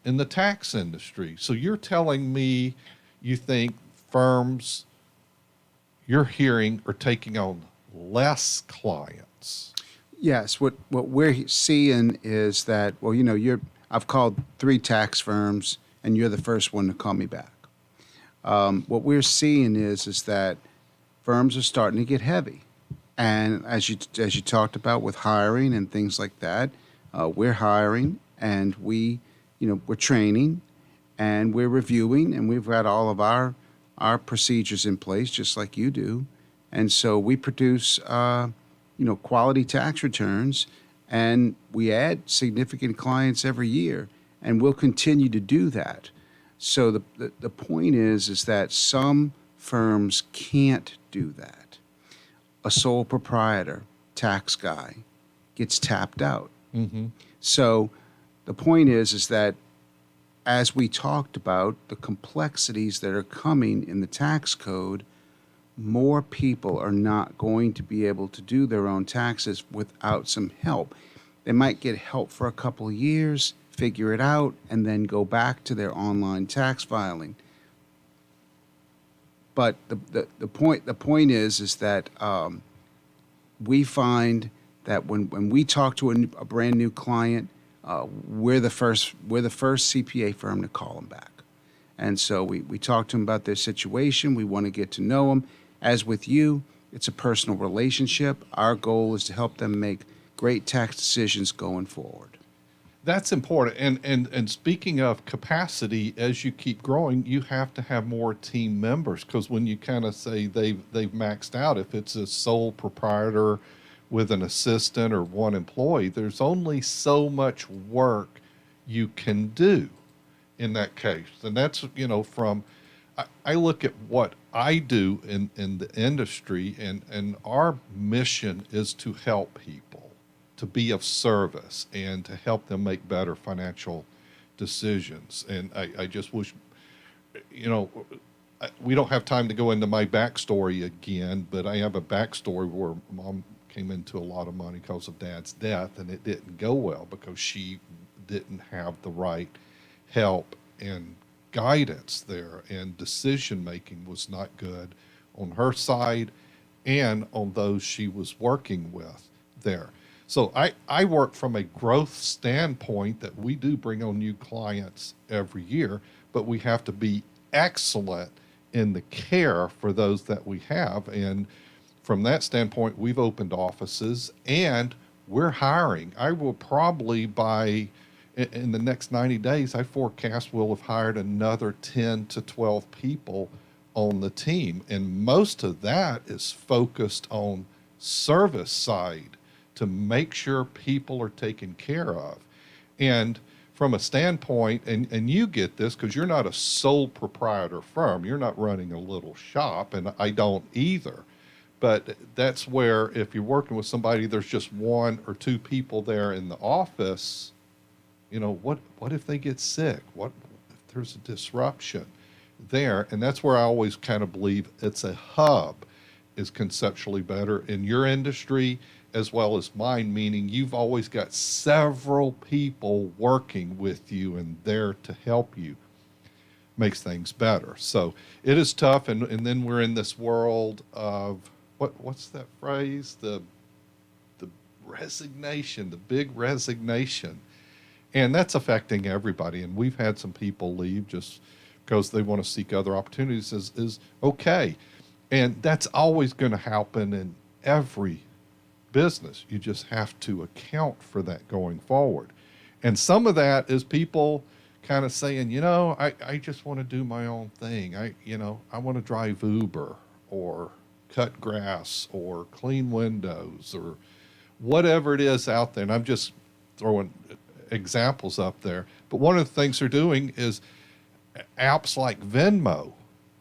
in the tax industry. So you're telling me you think firms you're hearing are taking on less clients? Yes, what we're seeing is that, well, I've called 3 tax firms, and you're the first one to call me back. What we're seeing is that firms are starting to get heavy, and as you talked about with hiring and things like that, we're hiring, and we're training, and we're reviewing, and we've got all of our procedures in place, just like you do, and so we produce quality tax returns, and we add significant clients every year, and we'll continue to do that. So the point is that some firms can't do that. A sole proprietor, tax guy, gets tapped out. Mm-hmm. So the point is that as we talked about the complexities that are coming in the tax code, more people are not going to be able to do their own taxes without some help. They might get help for a couple of years, figure it out, and then go back to their online tax filing. But the point is that we find that when we talk to a brand new client, we're the first CPA firm to call them back. And so we talk to them about their situation. We want to get to know them. As with you, it's a personal relationship. Our goal is to help them make great tax decisions going forward. That's important. And speaking of capacity, as you keep growing, you have to have more team members, because when you kind of say they've maxed out, if it's a sole proprietor with an assistant or one employee, there's only so much work you can do in that case. And that's, I look at what I do in the industry, and our mission is to help people, to be of service, and to help them make better financial decisions. And I just wish, we don't have time to go into my backstory again, but I have a backstory where Mom came into a lot of money because of Dad's death, and it didn't go well because she didn't have the right help and guidance there, and decision making was not good on her side and on those she was working with there. So I work from a growth standpoint that we do bring on new clients every year, but we have to be excellent in the care for those that we have. And from that standpoint, we've opened offices and we're hiring. I will probably in the next 90 days, I forecast we'll have hired another 10 to 12 people on the team. And most of that is focused on service side to make sure people are taken care of. And from a standpoint, and you get this because you're not a sole proprietor firm, you're not running a little shop, and I don't either. But that's where if you're working with somebody, there's just 1 or 2 people there in the office. What if they get sick? What if there's a disruption there? And that's where I always kind of believe it's a hub is conceptually better in your industry as well as mine, meaning you've always got several people working with you and there to help you. Makes things better. So it is tough. And then we're in this world of what's that phrase? The resignation, the big resignation. And that's affecting everybody. And we've had some people leave just because they want to seek other opportunities is okay. And that's always going to happen in every business. You just have to account for that going forward. And some of that is people kind of saying, I just want to do my own thing. I want to drive Uber or cut grass or clean windows or whatever it is out there. And I'm just throwing examples up there. But one of the things they're doing is apps like Venmo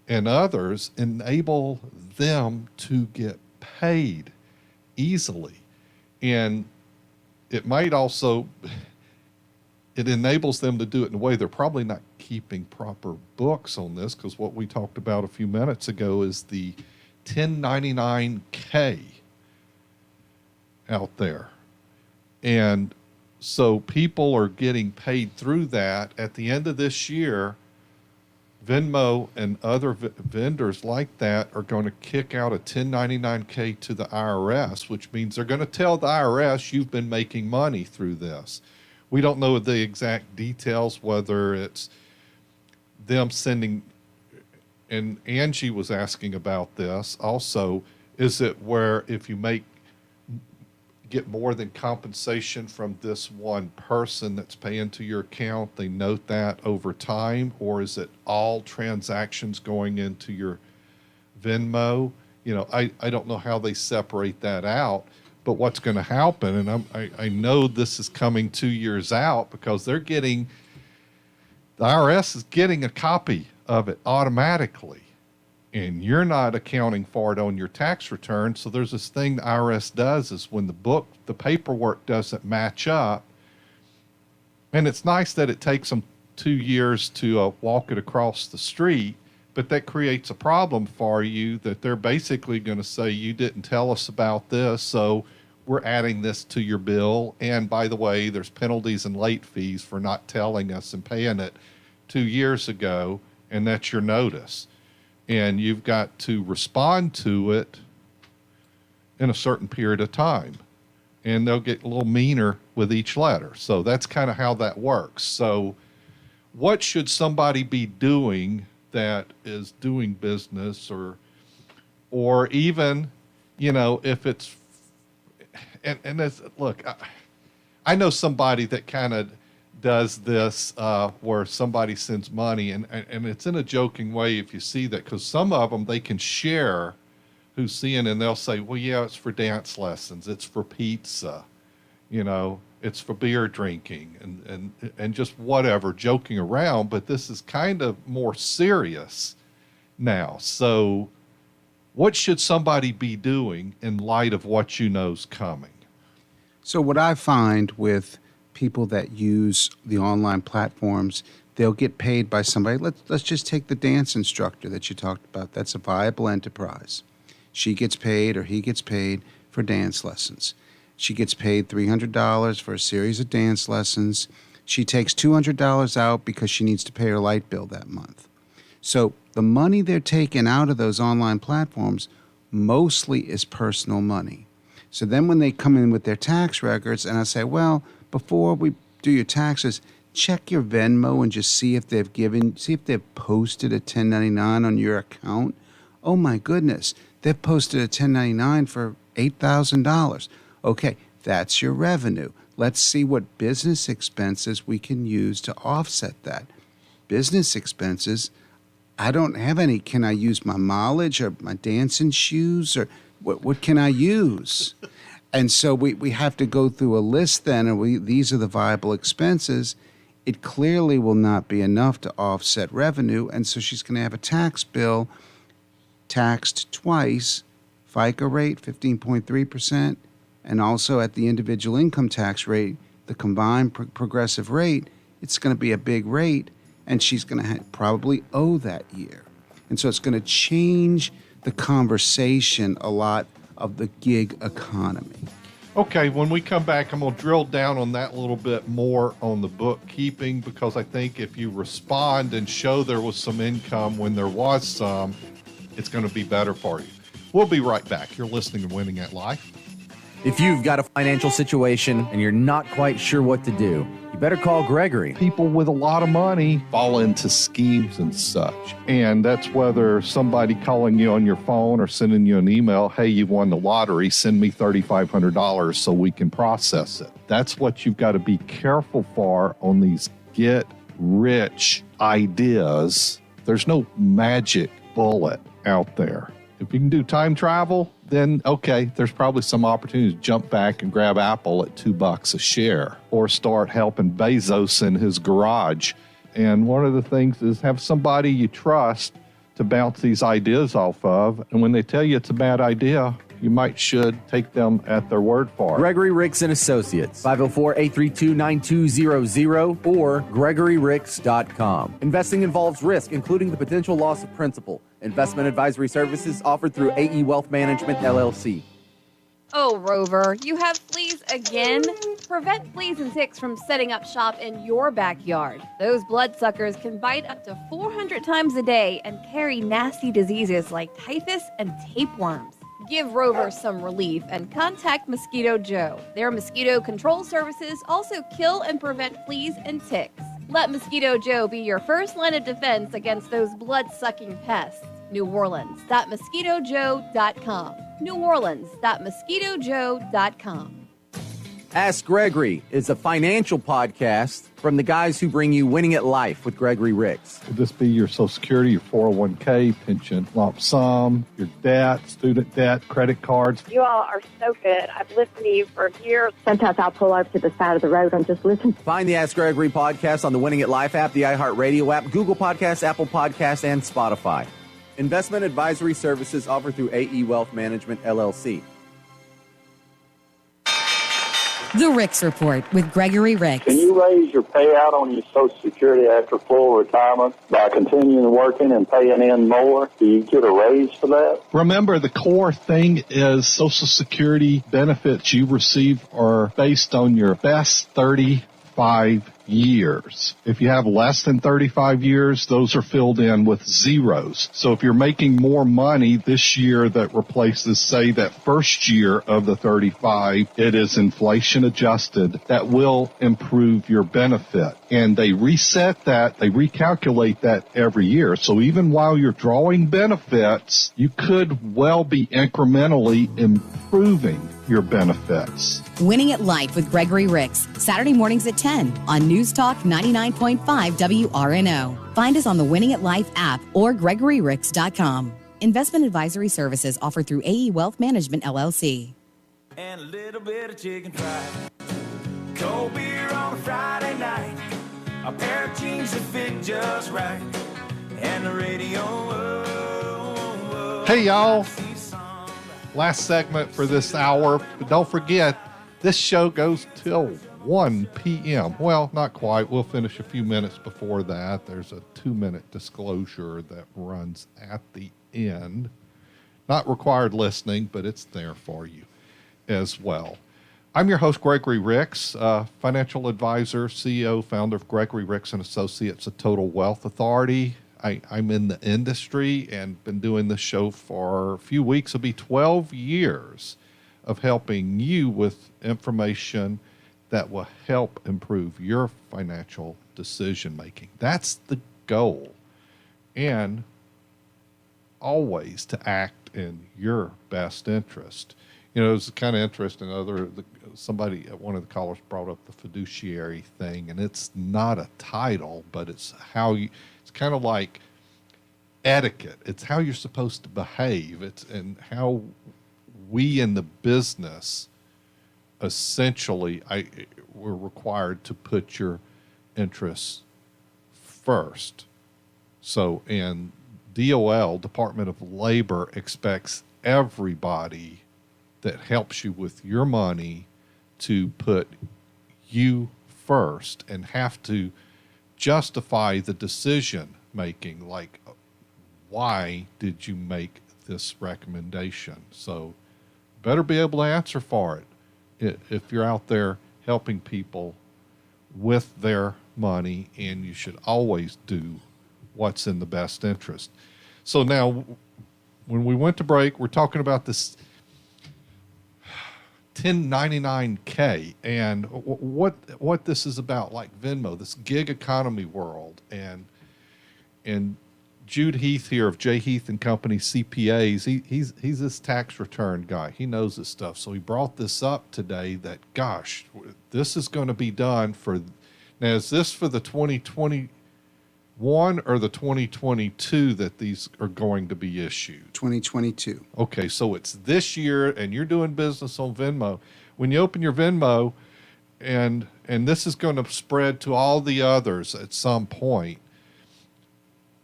and others enable them to get paid easily. And it might also, it enables them to do it in a way they're probably not keeping proper books on this, because what we talked about a few minutes ago is the 1099K out there. And so people are getting paid through that. At the end of this year, Venmo and other vendors like that are going to kick out a 1099-K to the IRS, which means they're going to tell the IRS you've been making money through this. We don't know the exact details, whether it's them sending, and Angie was asking about this also, is it where if you get more than compensation from this one person that's paying to your account, they note that over time, or is it all transactions going into your Venmo? You know, I don't know how they separate that out, but what's going to happen, and I know this is coming 2 years out because the IRS is getting a copy of it automatically. And you're not accounting for it on your tax return. So there's this thing the IRS does is when the paperwork doesn't match up, and it's nice that it takes them 2 years to walk it across the street, but that creates a problem for you that they're basically going to say, you didn't tell us about this, so we're adding this to your bill. And by the way, there's penalties and late fees for not telling us and paying it 2 years ago, and that's your notice. And you've got to respond to it in a certain period of time. And they'll get a little meaner with each letter. So that's kind of how that works. So what should somebody be doing that is doing business or even, you know, if it's, and it's, look, I know somebody that kind of does this where somebody sends money, and it's in a joking way if you see that, because some of them they can share who's seeing, and they'll say, well, yeah, it's for dance lessons, it's for pizza, you know, it's for beer drinking, and just whatever, joking around. But this is kind of more serious now. So what should somebody be doing in light of what you know's coming? So what I find with people that use the online platforms, they'll get paid by somebody. Let's just take the dance instructor that you talked about. That's a viable enterprise. She gets paid, or he gets paid, for dance lessons. She gets paid $300 for a series of dance lessons. She takes $200 out because she needs to pay her light bill that month. So the money they're taking out of those online platforms mostly is personal money. So then when they come in with their tax records, and I say, well, before we do your taxes, check your Venmo and just see if they've posted a 1099 on your account. Oh my goodness, they've posted a 1099 for $8,000. Okay, that's your revenue. Let's see what business expenses we can use to offset that. Business expenses, I don't have any. Can I use my mileage or my dancing shoes, or what can I use? And so we have to go through a list then, and these are the viable expenses. It clearly will not be enough to offset revenue, and so she's going to have a tax bill taxed twice, FICA rate 15.3%, and also at the individual income tax rate, the combined progressive rate. It's going to be a big rate, and she's going to probably owe that year. And so it's going to change the conversation a lot of the gig economy. Okay, when we come back, I'm going to drill down on that a little bit more on the bookkeeping, because I think if you respond and show there was some income when there was some, it's going to be better for you. We'll be right back. You're listening to Winning at Life. If you've got a financial situation and you're not quite sure what to do, you better call Gregory. People with a lot of money fall into schemes and such. And that's whether somebody calling you on your phone or sending you an email, hey, you won the lottery, send me $3,500 so we can process it. That's what you've got to be careful for on these get rich ideas. There's no magic bullet out there. If you can do time travel, then okay, there's probably some opportunity to jump back and grab Apple at $2 a share, or start helping Bezos in his garage. And one of the things is have somebody you trust to bounce these ideas off of. And when they tell you it's a bad idea, you should take them at their word for it. Gregory Ricks and Associates, 504-832-9200 or GregoryRicks.com. Investing involves risk, including the potential loss of principal. Investment advisory services offered through AE Wealth Management, LLC. Oh, Rover, you have fleas again? Prevent fleas and ticks from setting up shop in your backyard. Those bloodsuckers can bite up to 400 times a day and carry nasty diseases like typhus and tapeworms. Give Rover some relief and contact Mosquito Joe. Their mosquito control services also kill and prevent fleas and ticks. Let Mosquito Joe be your first line of defense against those blood-sucking pests. NewOrleans.MosquitoJoe.com. NewOrleans.MosquitoJoe.com. Ask Gregory is a financial podcast from the guys who bring you Winning at Life with Gregory Ricks. Could this be your Social Security, your 401k, pension, lump sum, your debt, student debt, credit cards? You all are so good. I've listened to you for years. Sometimes I'll pull over to the side of the road and just listen. Find the Ask Gregory podcast on the Winning at Life app, the iHeartRadio app, Google Podcasts, Apple Podcasts, and Spotify. Investment advisory services offered through AE Wealth Management, LLC. The Ricks Report with Gregory Ricks. Can you raise your payout on your Social Security after full retirement by continuing working and paying in more? Do you get a raise for that? Remember, the core thing is Social Security benefits you receive are based on your best 35 years. If you have less than 35 years, those are filled in with zeros. So if you're making more money this year that replaces, say, that first year of the 35, it is inflation adjusted. That will improve your benefit. And they reset that, they recalculate that every year. So even while you're drawing benefits, you could well be incrementally improving your benefits. Winning at Life with Gregory Ricks, Saturday mornings at 10 on News Talk 99.5 WRNO. Find us on the Winning at Life app or GregoryRicks.com. Investment advisory services offered through AE Wealth Management, LLC. And a little bit of chicken fried. Cold beer on a Friday night. A pair of jeans that fit just right. And the radio. Hey, y'all. Last segment for this hour. But don't forget, this show goes till 1 p.m. Well, not quite. We'll finish a few minutes before that. There's a 2-minute disclosure that runs at the end. Not required listening, but it's there for you as well. I'm your host, Gregory Ricks, financial advisor, CEO, founder of Gregory Ricks & Associates, a Total Wealth Authority. I'm in the industry and been doing this show for a few weeks. It'll be 12 years of helping you with information that will help improve your financial decision making. That's the goal. And always to act in your best interest. You know, it's kind of interesting. Somebody, one of the callers brought up the fiduciary thing, and it's not a title, but it's how you. It's kind of like etiquette. It's how you're supposed to behave. It's and how we in the business essentially we're required to put your interests first. So, and DOL, Department of Labor, expects everybody that helps you with your money to put you first and have to justify the decision making, like why did you make this recommendation? So better be able to answer for it if you're out there helping people with their money, and you should always do what's in the best interest. So now when we went to break, we're talking about this 1099K and what this is about, like Venmo, this gig economy world. And Jude Heath here of J. Heath and Company CPAs, he's this tax return guy. He knows this stuff. So he brought this up today that, gosh, this is going to be done for, now is this for the 2021 or the 2022 that these are going to be issued? 2022. Okay, so it's this year, and you're doing business on Venmo. When you open your Venmo, and this is going to spread to all the others at some point,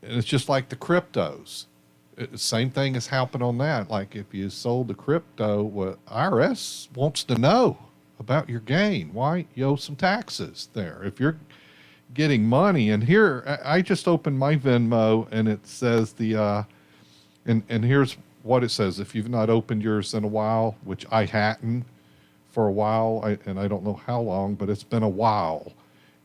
and it's just like the cryptos. Same thing has happened on that. Like if you sold the crypto, well, IRS wants to know about your gain. Why? You owe some taxes there. If you're getting money, and here I just opened my Venmo, and it says and here's what it says. If you've not opened yours in a while, which I hadn't for a while, and I don't know how long, but it's been a while.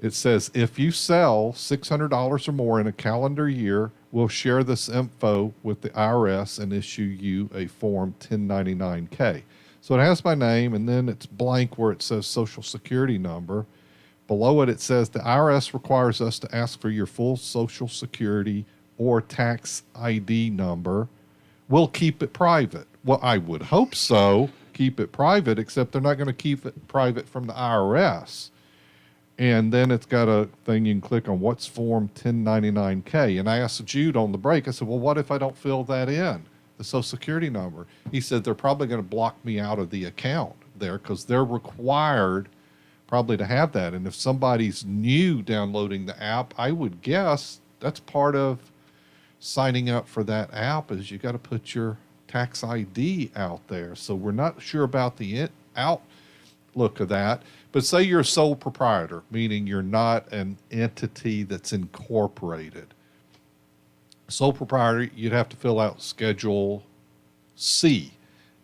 It says, if you sell $600 or more in a calendar year, we'll share this info with the IRS and issue you a Form 1099-K. So it has my name, and then it's blank where it says Social Security number. Below it, it says the IRS requires us to ask for your full Social Security or tax ID number. We'll keep it private. Well, I would hope so, keep it private, except they're not going to keep it private from the IRS. And then it's got a thing you can click on, what's Form 1099-K? And I asked Jude on the break, I said, well, what if I don't fill that in, the Social Security number? He said, they're probably going to block me out of the account there because they're required probably to have that. And if somebody's new downloading the app, I would guess that's part of signing up for that app is you got to put your tax ID out there. So we're not sure about the outlook of that. But say you're a sole proprietor, meaning you're not an entity that's incorporated. Sole proprietor, you'd have to fill out Schedule C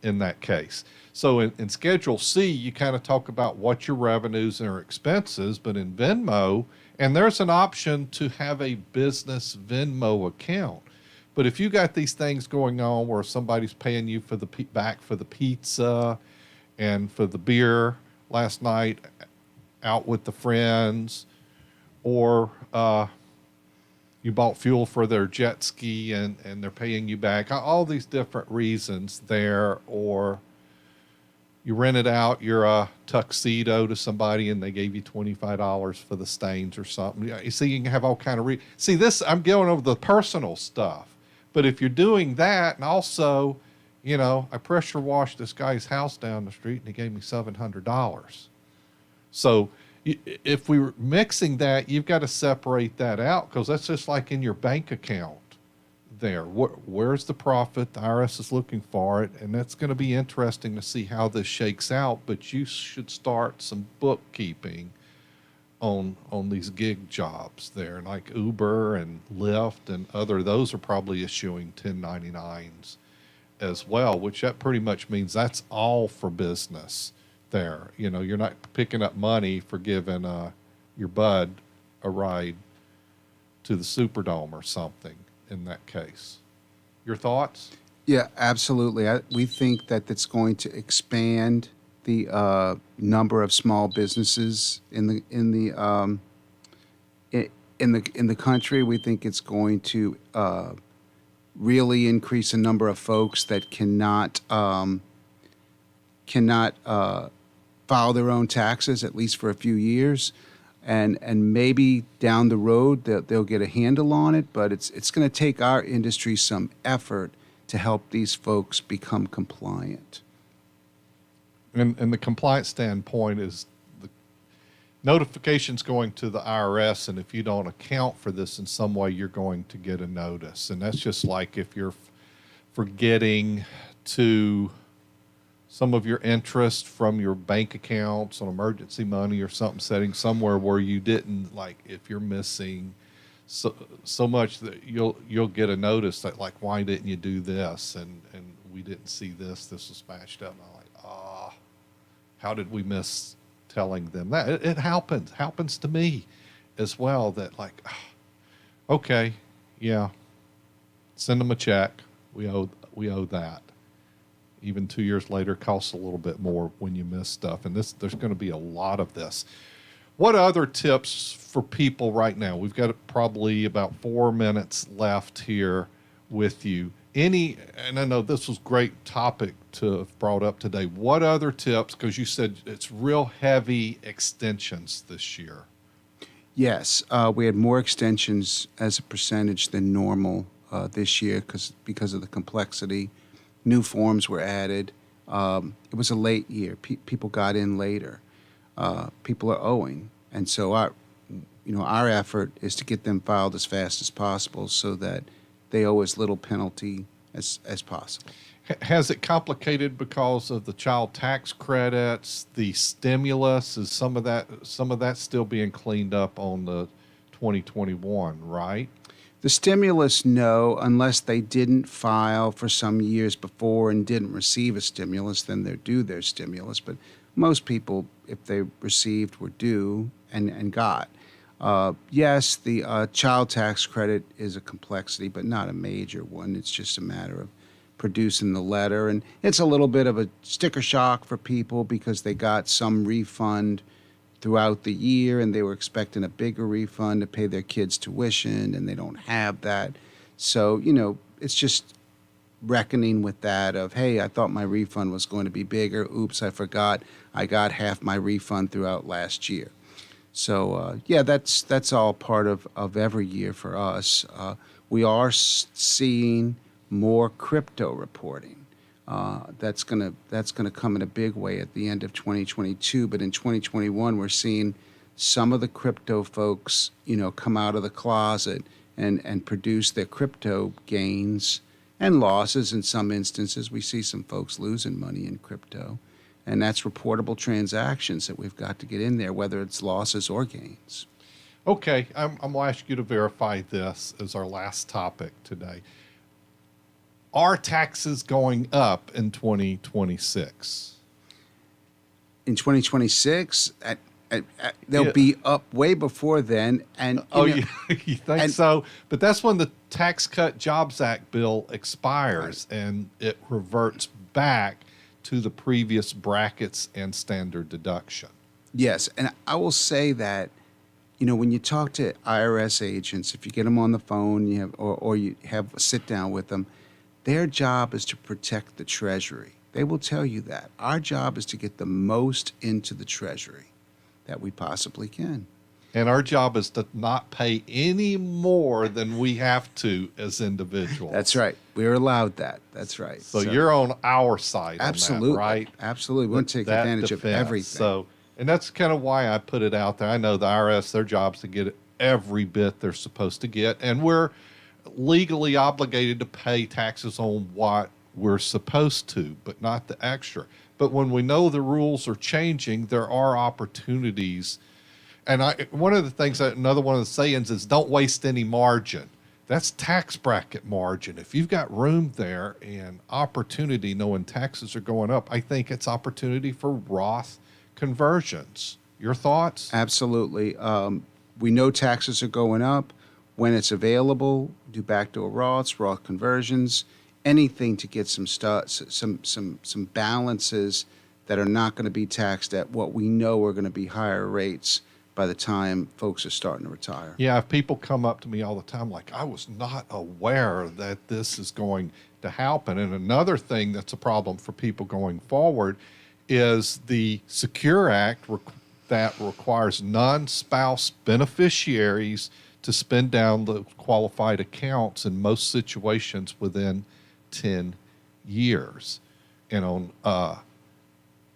in that case. So in Schedule C, you kind of talk about what your revenues and expenses, but in Venmo, and there's an option to have a business Venmo account. But if you got these things going on where somebody's paying you for the back for the pizza and for the beer last night out with the friends, or you bought fuel for their jet ski and they're paying you back, all these different reasons there, or you rented out your tuxedo to somebody and they gave you $25 for the stains or something. You see, you can have all kind of see this, I'm going over the personal stuff. But if you're doing that, and also, you know, I pressure washed this guy's house down the street and he gave me $700. So if we were mixing that, you've got to separate that out because that's just like in your bank account there. Where's the profit? The IRS is looking for it, and that's going to be interesting to see how this shakes out. But you should start some bookkeeping on these gig jobs there, like Uber and Lyft and those are probably issuing 1099s as well, which that pretty much means that's all for business there. You know, you're not picking up money for giving your bud a ride to the Superdome or something in that case. Your thoughts? Yeah, absolutely. We think that it's going to expand the number of small businesses in the country. We think it's going to really increase the number of folks that cannot file their own taxes, at least for a few years. And maybe down the road they'll get a handle on it, but it's going to take our industry some effort to help these folks become compliant. And the compliance standpoint is the notifications going to the IRS, and if you don't account for this in some way, you're going to get a notice. And that's just like if you're forgetting to some of your interest from your bank accounts on emergency money or something setting somewhere where you didn't, like if you're missing so much that you'll get a notice that like, why didn't you do this? And we didn't see this was matched up. And I'm like, how did we miss telling them that? It happens to me as well, that like, okay, yeah, send them a check. We owe that. Even 2 years later, costs a little bit more when you miss stuff. And there's going to be a lot of this. What other tips for people right now? We've got probably about 4 minutes left here with you. And I know this was a great topic to have brought up today. What other tips? Because you said it's real heavy extensions this year. Yes, we had more extensions as a percentage than normal this year because of the complexity. New forms were added. It was a late year. People got in later. People are owing, and so our effort is to get them filed as fast as possible so that they owe as little penalty as possible. Has it complicated because of the child tax credits, the stimulus? Is some of that still being cleaned up on the 2021, right? The stimulus, no, unless they didn't file for some years before and didn't receive a stimulus, then they're due their stimulus. But most people, if they received, were due and got. Yes, the child tax credit is a complexity, but not a major one. It's just a matter of producing the letter. And it's a little bit of a sticker shock for people because they got some refund throughout the year and they were expecting a bigger refund to pay their kids' tuition, and they don't have that. So, you know, it's just reckoning with that of, hey, I thought my refund was going to be bigger. Oops, I forgot. I got half my refund throughout last year. So, yeah, that's all part of every year for us. We are seeing more crypto reporting. That's gonna come in a big way at the end of 2022. But in 2021, we're seeing some of the crypto folks, you know, come out of the closet and produce their crypto gains and losses. In some instances, we see some folks losing money in crypto. And that's reportable transactions that we've got to get in there, whether it's losses or gains. Okay, I'm going to ask you to verify this as our last topic today. Are taxes going up in 2026? In 2026, they'll be up way before then. And you think so? But that's when the Tax Cut Jobs Act bill expires, and it reverts back to the previous brackets and standard deduction. Yes, and I will say that, you know, when you talk to IRS agents, if you get them on the phone, or you have a sit down with them, their job is to protect the Treasury. They will tell you that. Our job is to get the most into the Treasury that we possibly can. And our job is to not pay any more than we have to as individuals. That's right. We're allowed that. That's right. So you're on our side absolutely, on that, right? Absolutely. We want to take advantage of everything. So, and that's kind of why I put it out there. I know the IRS, their job is to get every bit they're supposed to get. And we're legally obligated to pay taxes on what we're supposed to, but not the extra. But when we know the rules are changing, there are opportunities. And one of the things, another one of the sayings is don't waste any margin. That's tax bracket margin. If you've got room there and opportunity, knowing taxes are going up, I think it's opportunity for Roth conversions. Your thoughts? Absolutely. We know taxes are going up. When it's available, do backdoor Roths, Roth conversions, anything to get some balances that are not going to be taxed at what we know are going to be higher rates by the time folks are starting to retire. Yeah, if people come up to me all the time like, I was not aware that this is going to happen. And another thing that's a problem for people going forward is the Secure Act that requires non-spouse beneficiaries to spend down the qualified accounts in most situations within 10 years. And on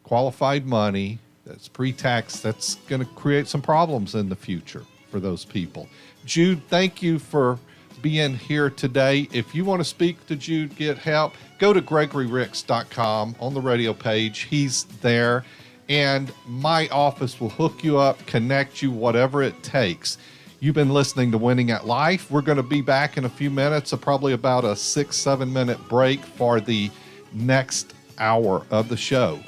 qualified money, that's pre-tax, that's going to create some problems in the future for those people. Jude, thank you for being here today. If you want to speak to Jude, get help, go to GregoryRicks.com on the radio page. He's there, and my office will hook you up, connect you, whatever it takes. You've been listening to Winning at Life. We're going to be back in a few minutes, probably about a 6-7 minute break for the next hour of the show.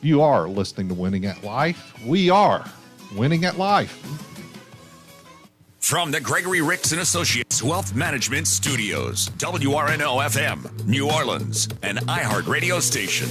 You are listening to Winning at Life. We are Winning at Life. From the Gregory Ricks & Associates Wealth Management Studios, WRNO FM, New Orleans, an iHeart radio station.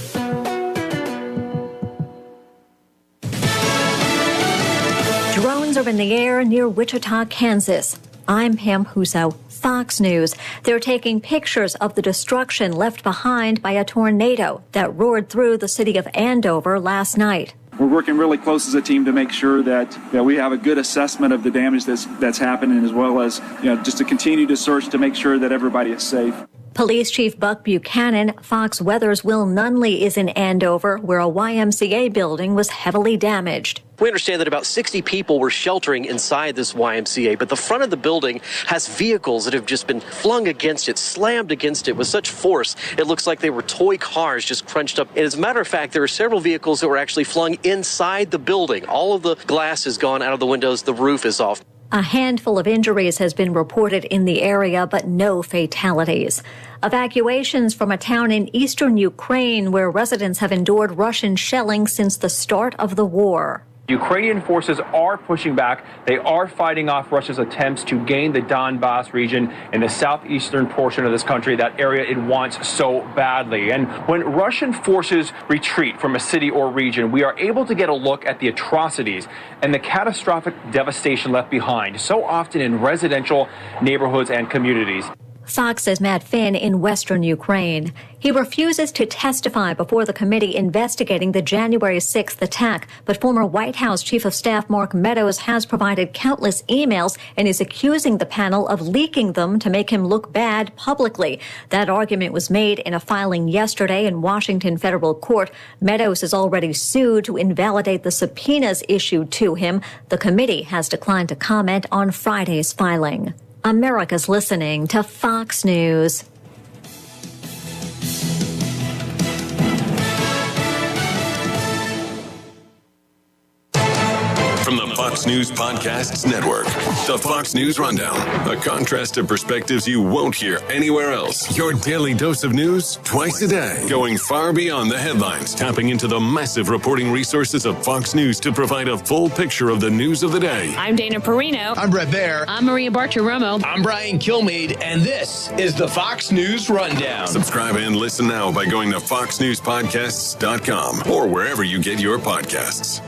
Drones are in the air near Wichita, Kansas. I'm Pam Huso, Fox News. They're taking pictures of the destruction left behind by a tornado that roared through the city of Andover last night. We're working really close as a team to make sure that we have a good assessment of the damage that's happening, as well as just to continue to search to make sure that everybody is safe. Police Chief Buck Buchanan, Fox Weather's Will Nunley is in Andover, where a YMCA building was heavily damaged. We understand that about 60 people were sheltering inside this YMCA, but the front of the building has vehicles that have just been flung against it, slammed against it with such force. It looks like they were toy cars just crunched up. And as a matter of fact, there are several vehicles that were actually flung inside the building. All of the glass has gone out of the windows. The roof is off. A handful of injuries has been reported in the area, but no fatalities. Evacuations from a town in eastern Ukraine where residents have endured Russian shelling since the start of the war. Ukrainian forces are pushing back. They are fighting off Russia's attempts to gain the Donbass region in the southeastern portion of this country, that area it wants so badly. And when Russian forces retreat from a city or region, we are able to get a look at the atrocities and the catastrophic devastation left behind, so often in residential neighborhoods and communities. Fox's Matt Finn in western Ukraine. He refuses to testify before the committee investigating the January 6th attack, but former White House Chief of Staff Mark Meadows has provided countless emails and is accusing the panel of leaking them to make him look bad publicly. That argument was made in a filing yesterday in Washington federal court. Meadows is already sued to invalidate the subpoenas issued to him. The committee has declined to comment on Friday's filing. America's listening to Fox News. From the Fox News Podcasts Network, the Fox News Rundown, a contrast of perspectives you won't hear anywhere else. Your daily dose of news twice a day, going far beyond the headlines, tapping into the massive reporting resources of Fox News to provide a full picture of the news of the day. I'm Dana Perino. I'm Brett Baer. I'm Maria Bartiromo. I'm Brian Kilmeade, and this is the Fox News Rundown. Subscribe and listen now by going to foxnewspodcasts.com or wherever you get your podcasts.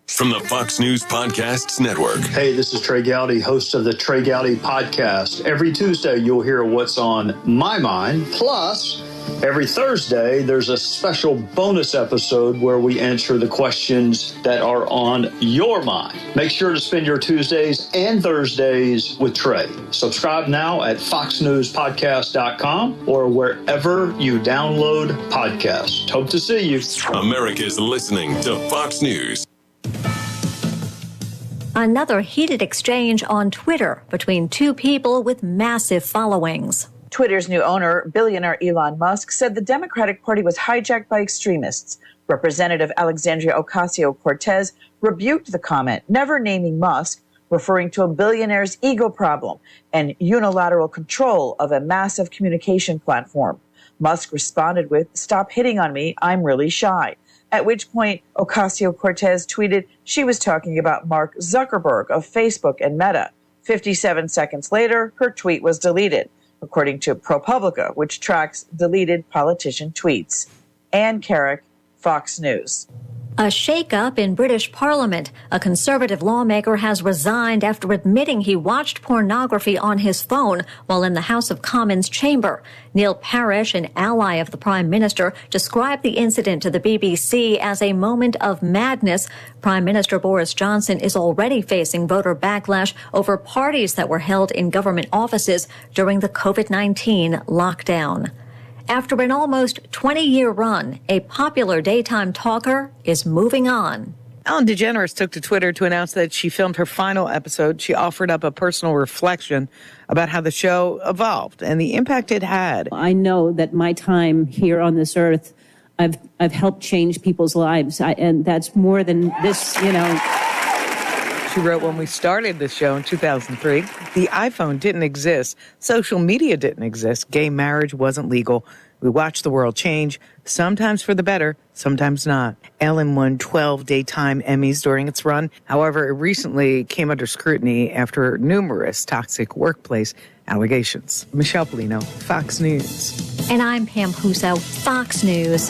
From the Fox News Podcasts Network. Hey, this is Trey Gowdy, host of the Trey Gowdy Podcast. Every Tuesday, you'll hear what's on my mind. Plus, every Thursday, there's a special bonus episode where we answer the questions that are on your mind. Make sure to spend your Tuesdays and Thursdays with Trey. Subscribe now at foxnewspodcast.com or wherever you download podcasts. Hope to see you. America's listening to Fox News. Another heated exchange on Twitter between two people with massive followings. Twitter's new owner, billionaire Elon Musk, said the Democratic Party was hijacked by extremists. Representative Alexandria Ocasio-Cortez rebuked the comment, never naming Musk, referring to a billionaire's ego problem and unilateral control of a massive communication platform. Musk responded with, "Stop hitting on me, I'm really shy." At which point, Ocasio-Cortez tweeted she was talking about Mark Zuckerberg of Facebook and Meta. 57 seconds later, her tweet was deleted, according to ProPublica, which tracks deleted politician tweets. Ann Carrick, Fox News. A shake-up in British Parliament. A Conservative lawmaker has resigned after admitting he watched pornography on his phone while in the House of Commons chamber. Neil Parish, an ally of the Prime Minister, described the incident to the BBC as a moment of madness. Prime Minister Boris Johnson is already facing voter backlash over parties that were held in government offices during the COVID-19 lockdown. After an almost 20-year run, a popular daytime talker is moving on. Ellen DeGeneres took to Twitter to announce that she filmed her final episode. She offered up a personal reflection about how the show evolved and the impact it had. I know that my time here on this earth, I've helped change people's lives, and that's more than this, you know. She wrote, when we started the show in 2003, the iPhone didn't exist, social media didn't exist, gay marriage wasn't legal. We watched the world change, sometimes for the better, sometimes not. Ellen won 12 daytime Emmys during its run. However, it recently came under scrutiny after numerous toxic workplace allegations. Michelle Polino, Fox News. And I'm Pam Huso, Fox News.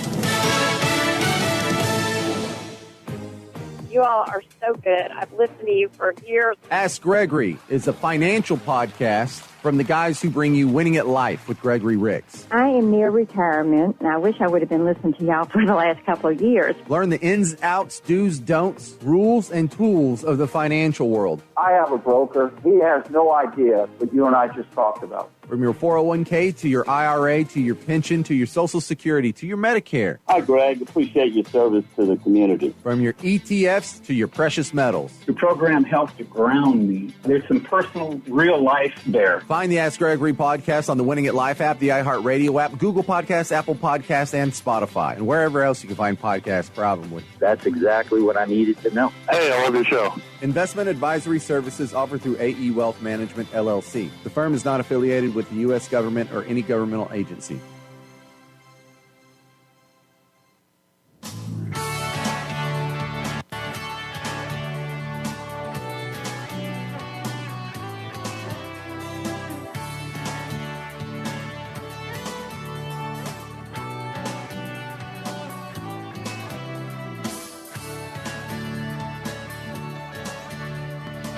You all are so good. I've listened to you for years. Ask Gregory is a financial podcast from the guys who bring you Winning at Life with Gregory Ricks. I am near retirement, and I wish I would have been listening to y'all for the last couple of years. Learn the ins, outs, do's, don'ts, rules, and tools of the financial world. I have a broker. He has no idea what you and I just talked about. From your 401k to your IRA to your pension to your Social Security to your Medicare. Hi, Greg. Appreciate your service to the community. From your ETFs to your precious metals. The program helps to ground me. There's some personal, real life there. Find the Ask Gregory podcast on the Winning at Life app, the iHeartRadio app, Google Podcasts, Apple Podcasts, and Spotify, and wherever else you can find podcasts, probably. That's exactly what I needed to know. Hey, I love your show. Investment advisory services offered through AE Wealth Management, LLC. The firm is not affiliated with the U.S. government or any governmental agency.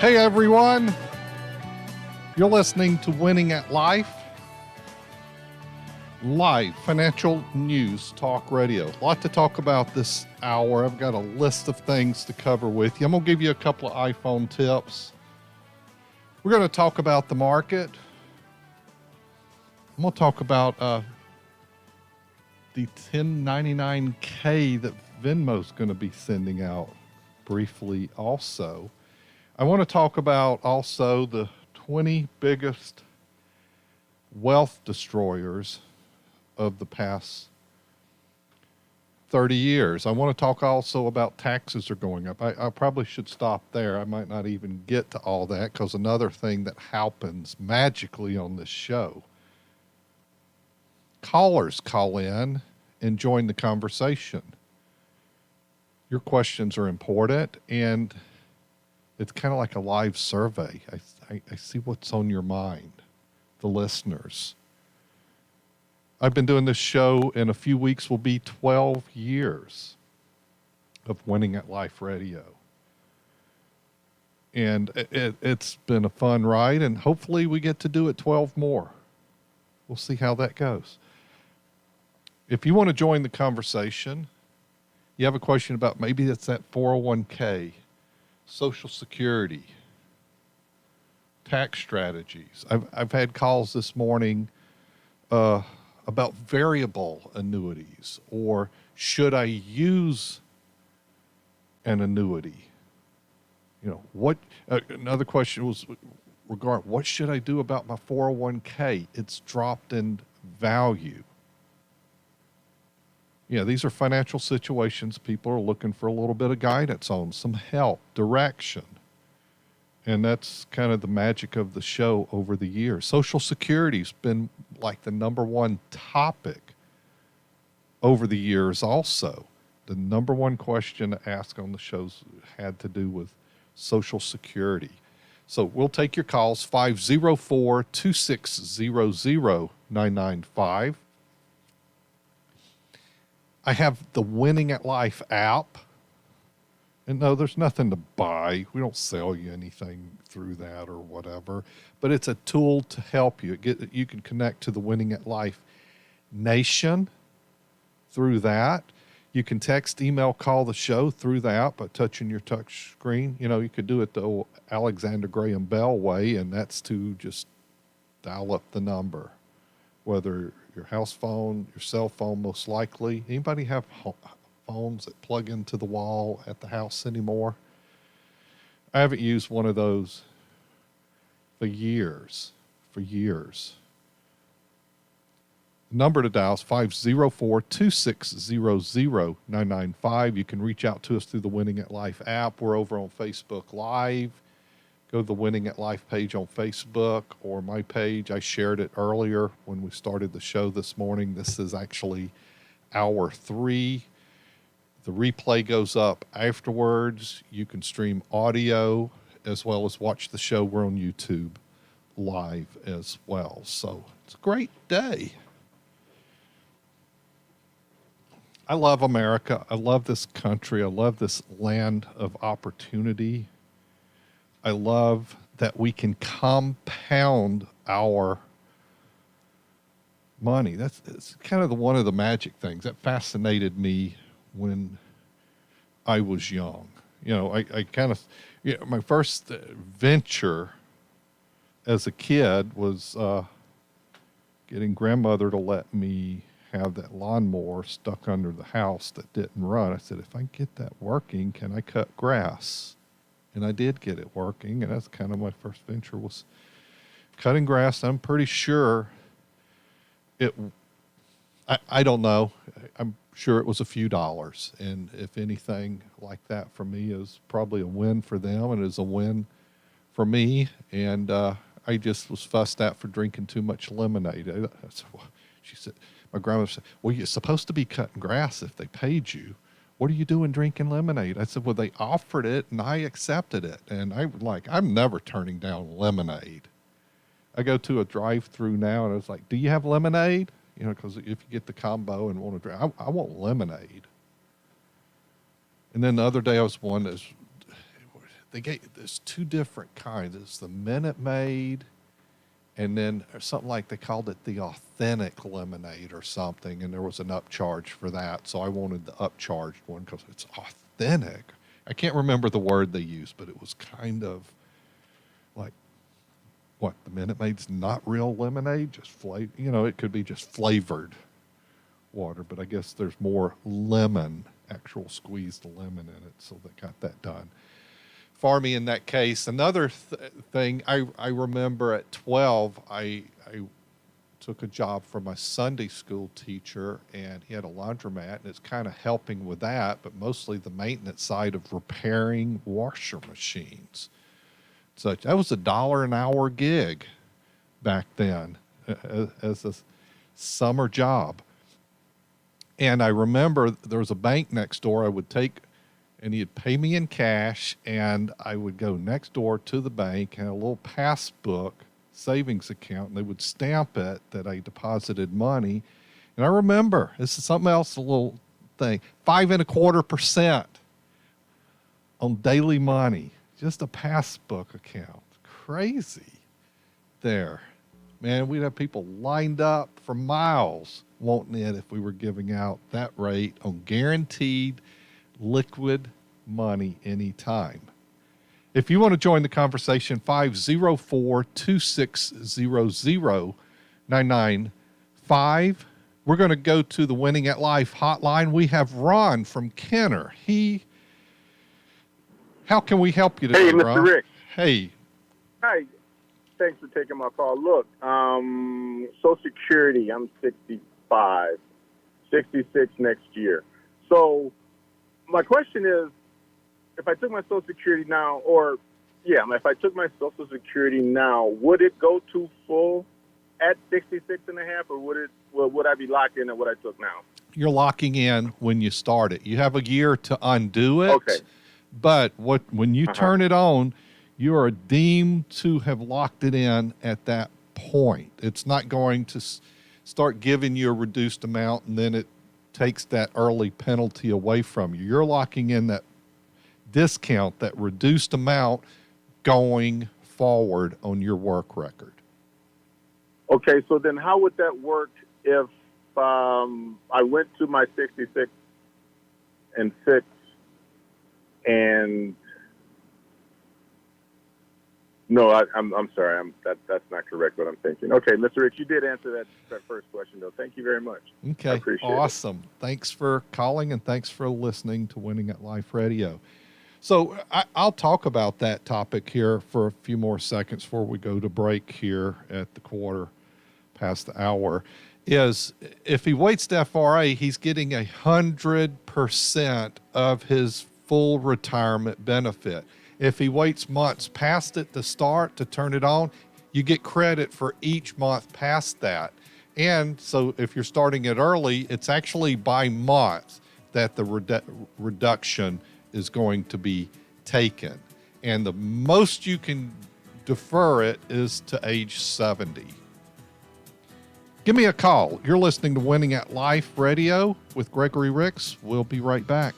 Hey everyone, you're listening to Winning at Life, live financial news talk radio. A lot to talk about this hour. I've got a list of things to cover with you. I'm going to give you a couple of iPhone tips. We're going to talk about the market. I'm going to talk about the 1099K that Venmo's going to be sending out briefly also. I want to talk about also the 20 biggest wealth destroyers of the past 30 years. I want to talk also about taxes are going up. I probably should stop there. I might not even get to all that because another thing that happens magically on this show, callers call in and join the conversation. Your questions are important, and it's kind of like a live survey. I see what's on your mind, the listeners. I've been doing this show, in a few weeks will be 12 years of Winning at Life Radio. And it's been a fun ride, and hopefully we get to do it 12 more. We'll see how that goes. If you want to join the conversation, you have a question about maybe it's that 401k, Social Security, tax strategies. I've had calls this morning about variable annuities, or should I use an annuity? You know, what another question was regarding what should I do about my 401k? It's dropped in value. You know, these are financial situations people are looking for a little bit of guidance on, some help, direction. And that's kind of the magic of the show over the years. Social Security's been like the number one topic over the years also. The number one question to ask on the shows had to do with Social Security. So we'll take your calls, 504-260-0995. I have the Winning at Life app. And no, there's nothing to buy. We don't sell you anything through that or whatever. But it's a tool to help you. You can connect to the Winning at Life Nation through that. You can text, email, call the show through the app by touching your touch screen. You know, you could do it the old Alexander Graham Bell way, and that's to just dial up the number. Whether your house phone, your cell phone, most likely. Anybody have phones that plug into the wall at the house anymore? I haven't used one of those for years. The number to dial is 504-260-0995. You can reach out to us through the Winning at Life app. We're over on Facebook Live. Go to the Winning at Life page on Facebook or my page. I shared it earlier when we started the show this morning. This is actually hour 3. The replay goes up afterwards. You can stream audio as well as watch the show. We're on YouTube live as well. So it's a great day. I love America. I love this country. I love this land of opportunity. I love that we can compound our money. It's kind of one of the magic things that fascinated me when I was young. You know, I kind of, my first venture as a kid was getting grandmother to let me have that lawnmower stuck under the house that didn't run. I said, if I get that working, can I cut grass? And I did get it working, and that's kind of my first venture was cutting grass, I'm pretty sure I don't know. I'm sure it was a few dollars. And if anything like that for me is probably a win for them and is a win for me. And I just was fussed at for drinking too much lemonade. She said, my grandmother said, well, you're supposed to be cutting grass if they paid you. What are you doing drinking lemonade? I said, well, they offered it and I accepted it. And I'm never turning down lemonade. I go to a drive-through now and I was like, do you have lemonade? You know, because if you get the combo and want to drink, I want lemonade. And then the other day I was there's two different kinds. It's the Minute Maid, and then something like they called it the authentic lemonade or something, and there was an upcharge for that. So I wanted the upcharged one because it's authentic. I can't remember the word they used, but it was kind of like, what, the Minute Maid's not real lemonade, just it could be just flavored water, but I guess there's more lemon, actual squeezed lemon in it, so they got that done for me in that case. Another thing, I remember at 12, I took a job for my Sunday school teacher, and he had a laundromat, and it's kind of helping with that, but mostly the maintenance side of repairing washer machines. So that was $1 an hour gig back then as a summer job. And I remember there was a bank next door I would take, and he'd pay me in cash, and I would go next door to the bank and a little passbook savings account, and they would stamp it that I deposited money. And I remember, this is something else, a little thing, 5.25% on daily money. Just a passbook account. Crazy there. Man, we'd have people lined up for miles wanting it if we were giving out that rate on guaranteed liquid money anytime. If you want to join the conversation, 504-2600-995. We're going to go to the Winning at Life hotline. We have Ron from Kenner. How can we help you today, Hey, Mr. Ron? Rick. Hey. Hi. Thanks for taking my call. Look, Social Security, I'm 65, 66 next year. So my question is, if I took my Social Security now, if I took my Social Security now, would it go to full at 66 and a half, or would I be locked in at what I took now? You're locking in when you start it. You have a year to undo it. Okay. But when you turn it on, you are deemed to have locked it in at that point. It's not going to start giving you a reduced amount and then it takes that early penalty away from you. You're locking in that discount, that reduced amount going forward on your work record. Okay, so then how would that work if I went to my 66 and 6 and no, I'm sorry, that's not correct what I'm thinking. Okay, Mr. Rich, you did answer that first question though. Thank you very much. Okay, I appreciate awesome. Thanks for calling and thanks for listening to Winning at Life Radio. So I'll talk about that topic here for a few more seconds before we go to break here at the 1:15 is if he waits to FRA, he's getting 100% of his full retirement benefit. If he waits months past it to turn it on, you get credit for each month past that. And so if you're starting it early, it's actually by month that the reduction is going to be taken. And the most you can defer it is to age 70. Give me a call. You're listening to Winning at Life Radio with Gregory Ricks. We'll be right back.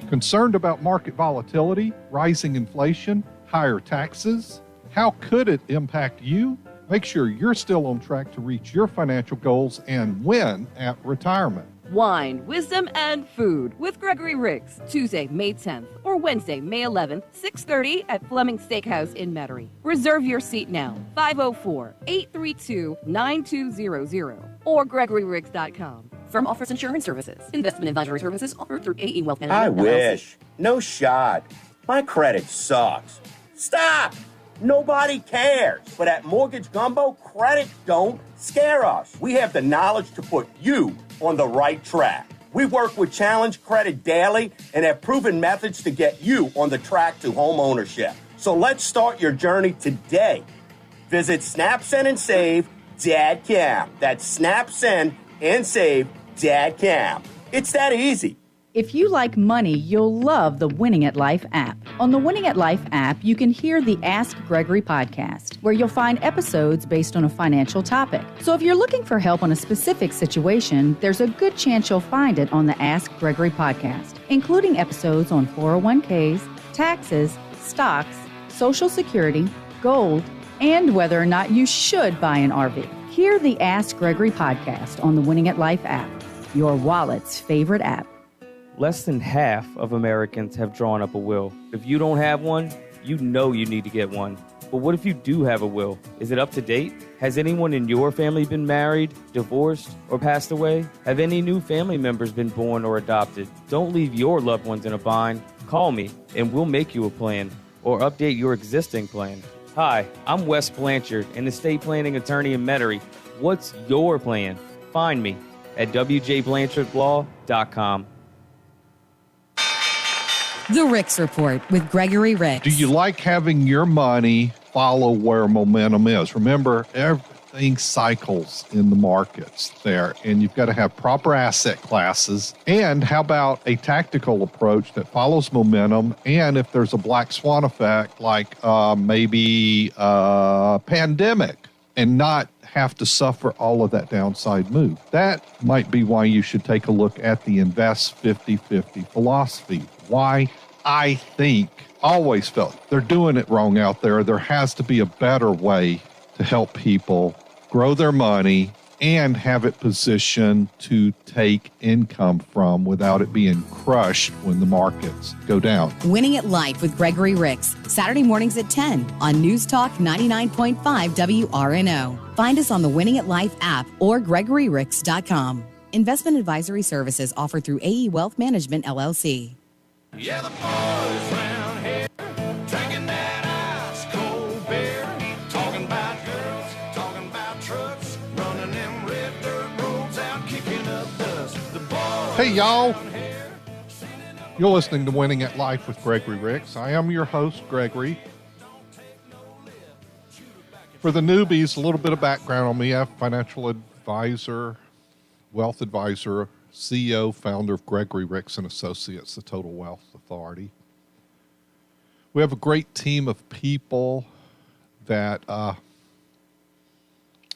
Concerned about market volatility, rising inflation, higher taxes? How could it impact you? Make sure you're still on track to reach your financial goals and win at retirement. Wine, Wisdom, and Food with Gregory Ricks, Tuesday, May 10th or Wednesday, May 11th, 6:30 at Fleming Steakhouse in Metairie. Reserve your seat now, 504-832-9200 or GregoryRicks.com. Firm offers insurance services. Investment advisory services offered through AE Wealth Management. I wish. No shot. My credit sucks. Stop! Nobody cares. But at Mortgage Gumbo, credit don't scare us. We have the knowledge to put you on the right track. We work with Challenge Credit daily and have proven methods to get you on the track to home ownership. So let's start your journey today. Visit SnapSend&Save.com. That's SnapSend&Save.com. It's that easy. If you like money, you'll love the Winning at Life app. On the Winning at Life app, you can hear the Ask Gregory podcast, where you'll find episodes based on a financial topic. So if you're looking for help on a specific situation, there's a good chance you'll find it on the Ask Gregory podcast, including episodes on 401ks, taxes, stocks, Social Security, gold, and whether or not you should buy an RV. Hear the Ask Gregory podcast on the Winning at Life app, your wallet's favorite app. Less than half of Americans have drawn up a will. If you don't have one, you know you need to get one. But what if you do have a will? Is it up to date? Has anyone in your family been married, divorced, or passed away? Have any new family members been born or adopted? Don't leave your loved ones in a bind. Call me and we'll make you a plan or update your existing plan. Hi, I'm Wes Blanchard, an estate planning attorney in Metairie. What's your plan? Find me at wjblanchardlaw.com. The Ricks Report with Gregory Ricks. Do you like having your money follow where momentum is? Remember, everything cycles in the markets there, and you've got to have proper asset classes. And how about a tactical approach that follows momentum? And if there's a black swan effect, like maybe a pandemic, and not have to suffer all of that downside move. That might be why you should take a look at the Invest 50-50 philosophy. Why? I think, always felt they're doing it wrong out there. There has to be a better way to help people grow their money and have it positioned to take income from without it being crushed when the markets go down. Winning at Life with Gregory Ricks, Saturday mornings at 10 on News Talk 99.5 WRNO. Find us on the Winning at Life app or GregoryRicks.com. Investment advisory services offered through AE Wealth Management, LLC. Yeah, the boys round here drinking that ice cold beer, talking about girls, talking about trucks, running them red dirt roads out, kicking up dust. The boys. Hey, y'all. You're listening to Winning at Life with Gregory Ricks. I am your host, Gregory. For the newbies, a little bit of background on me. I'm a financial advisor, wealth advisor, CEO, founder of Gregory Ricks & Associates, the Total Wealth Authority. We have a great team of people that are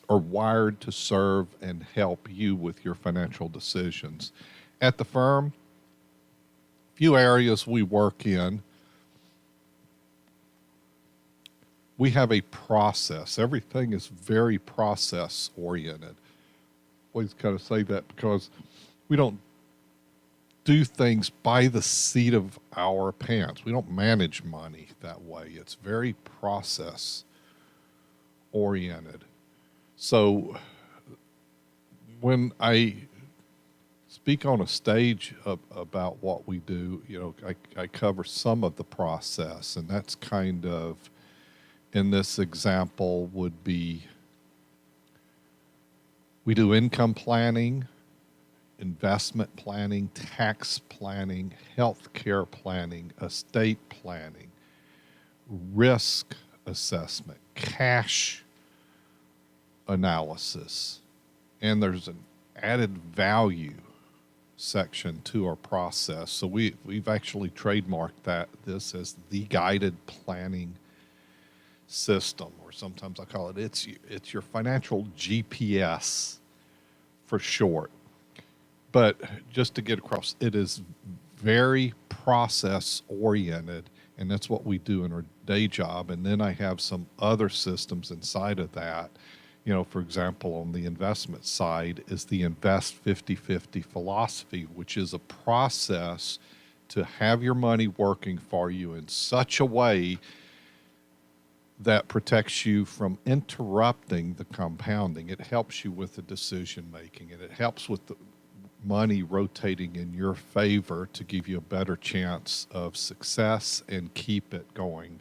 wired to serve and help you with your financial decisions. At the firm, few areas we work in, we have a process. Everything is very process-oriented. Always kind of say that because we don't do things by the seat of our pants. We don't manage money that way. It's very process-oriented. So when I speak on a stage about what we do, I cover some of the process, and that's kind of, in this example, would be we do income planning, investment planning, tax planning, health care planning, estate planning, risk assessment, cash analysis, and there's an added value section to our process. So we've actually trademarked this as the guided planning system, or sometimes I call it it's your financial GPS for short. But just to get across, it is very process oriented, and that's what we do in our day job. And then I have some other systems inside of that. For example, on the investment side is the Invest 50-50 philosophy, which is a process to have your money working for you in such a way that protects you from interrupting the compounding. It helps you with the decision making, and it helps with the money rotating in your favor to give you a better chance of success and keep it going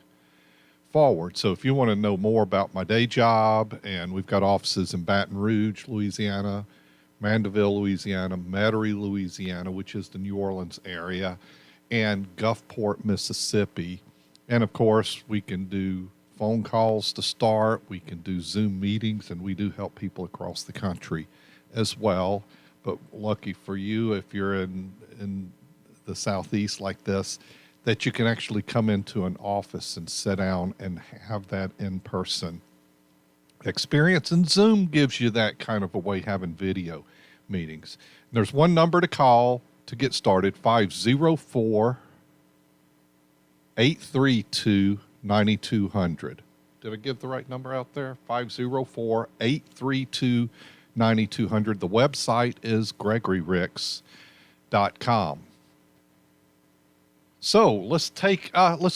forward. So if you want to know more about my day job, and we've got offices in Baton Rouge, Louisiana, Mandeville, Louisiana, Metairie, Louisiana, which is the New Orleans area, and Gulfport, Mississippi. And of course, we can do phone calls to start. We can do Zoom meetings, and we do help people across the country as well. But lucky for you, if you're in the Southeast like this, that you can actually come into an office and sit down and have that in-person experience. And Zoom gives you that kind of a way, having video meetings. And there's one number to call to get started, 504-832-9200. Did I give the right number out there? 504-832-9200. The website is GregoryRicks.com. So let's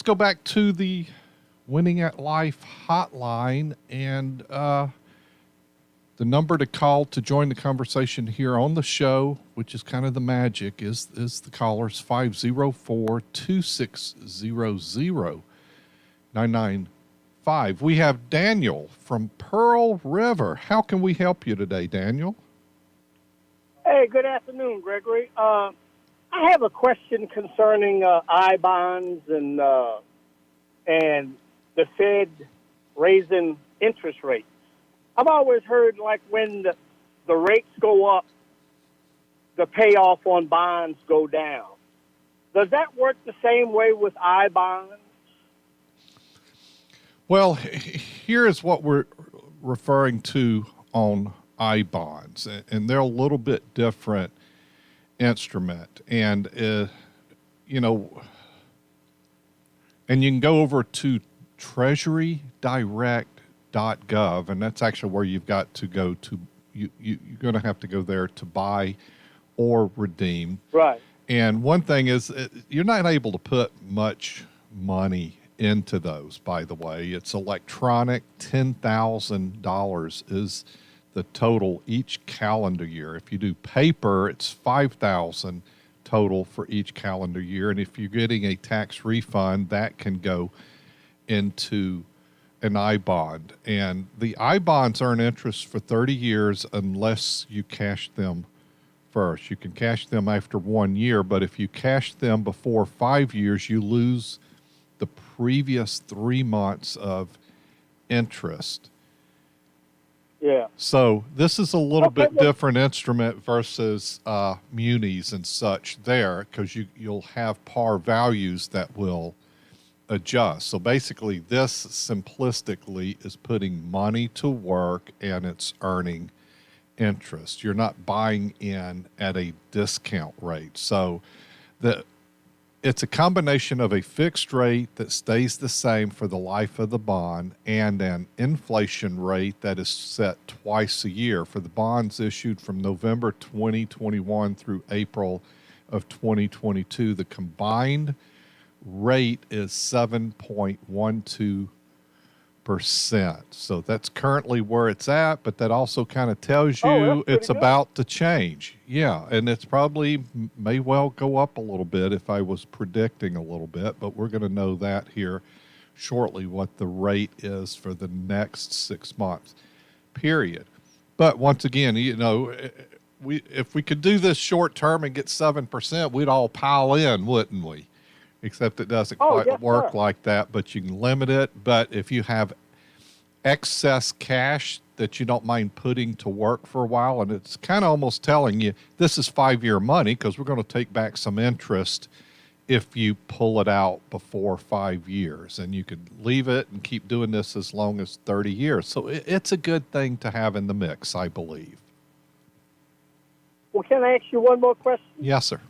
go back to the Winning at Life hotline, and the number to call to join the conversation here on the show, which is kind of the magic, is the caller's 504-2600-995. We have Daniel from Pearl River. How can we help you today, Daniel? Hey, good afternoon, Gregory. I have a question concerning I-bonds and the Fed raising interest rates. I've always heard, like, when the rates go up, the payoff on bonds go down. Does that work the same way with I-bonds? Well, here is what we're referring to on I-bonds, and they're a little bit different instrument. And, and you can go over to treasurydirect.gov, and that's actually where you've got to go to. You're going to have to go there to buy or redeem. Right. And one thing is, you're not able to put much money into those, by the way. It's electronic. $10,000 is the total each calendar year. If you do paper, it's $5,000 total for each calendar year. And if you're getting a tax refund, that can go into an I-bond. And the I-bonds earn interest for 30 years unless you cash them first. You can cash them after 1 year, but if you cash them before 5 years, you lose the previous 3 months of interest. Yeah. So this is a little bit different instrument versus munis and such there, because you'll have par values that will adjust. So basically this simplistically is putting money to work and it's earning interest. You're not buying in at a discount rate. So it's a combination of a fixed rate that stays the same for the life of the bond and an inflation rate that is set twice a year. For the bonds issued from November 2021 through April of 2022, the combined rate is 7.12%. So that's currently where it's at, but that also kind of tells you it's about to change. Yeah, and it's probably may well go up a little bit if I was predicting a little bit, but we're going to know that here shortly, what the rate is for the next 6 months period. But once again, if we could do this short term and get 7%, we'd all pile in, wouldn't we? Except it doesn't quite work like that, but you can limit it. But if you have excess cash that you don't mind putting to work for a while, and it's kind of almost telling you this is 5-year money because we're going to take back some interest if you pull it out before 5 years, and you could leave it and keep doing this as long as 30 years. So it's a good thing to have in the mix, I believe. Well, can I ask you one more question? Yes, sir.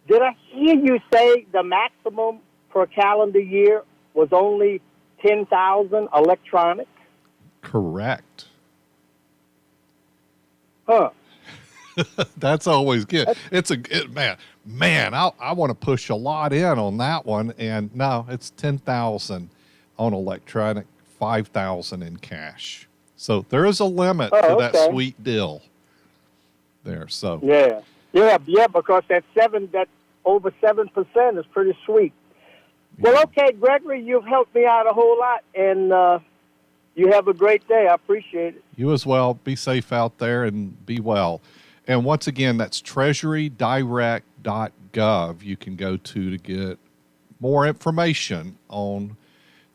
Did I hear you say the maximum per calendar year was only 10,000 electronic? Correct. Huh. That's always good. Man, I want to push a lot in on that one. And no, it's 10,000 on electronic, 5,000 in cash. So there is a limit to that sweet deal there. So yeah, because that over 7% is pretty sweet. Well, okay, Gregory, you've helped me out a whole lot, and you have a great day. I appreciate it. You as well. Be safe out there and be well. And once again, that's treasurydirect.gov. You can go to get more information on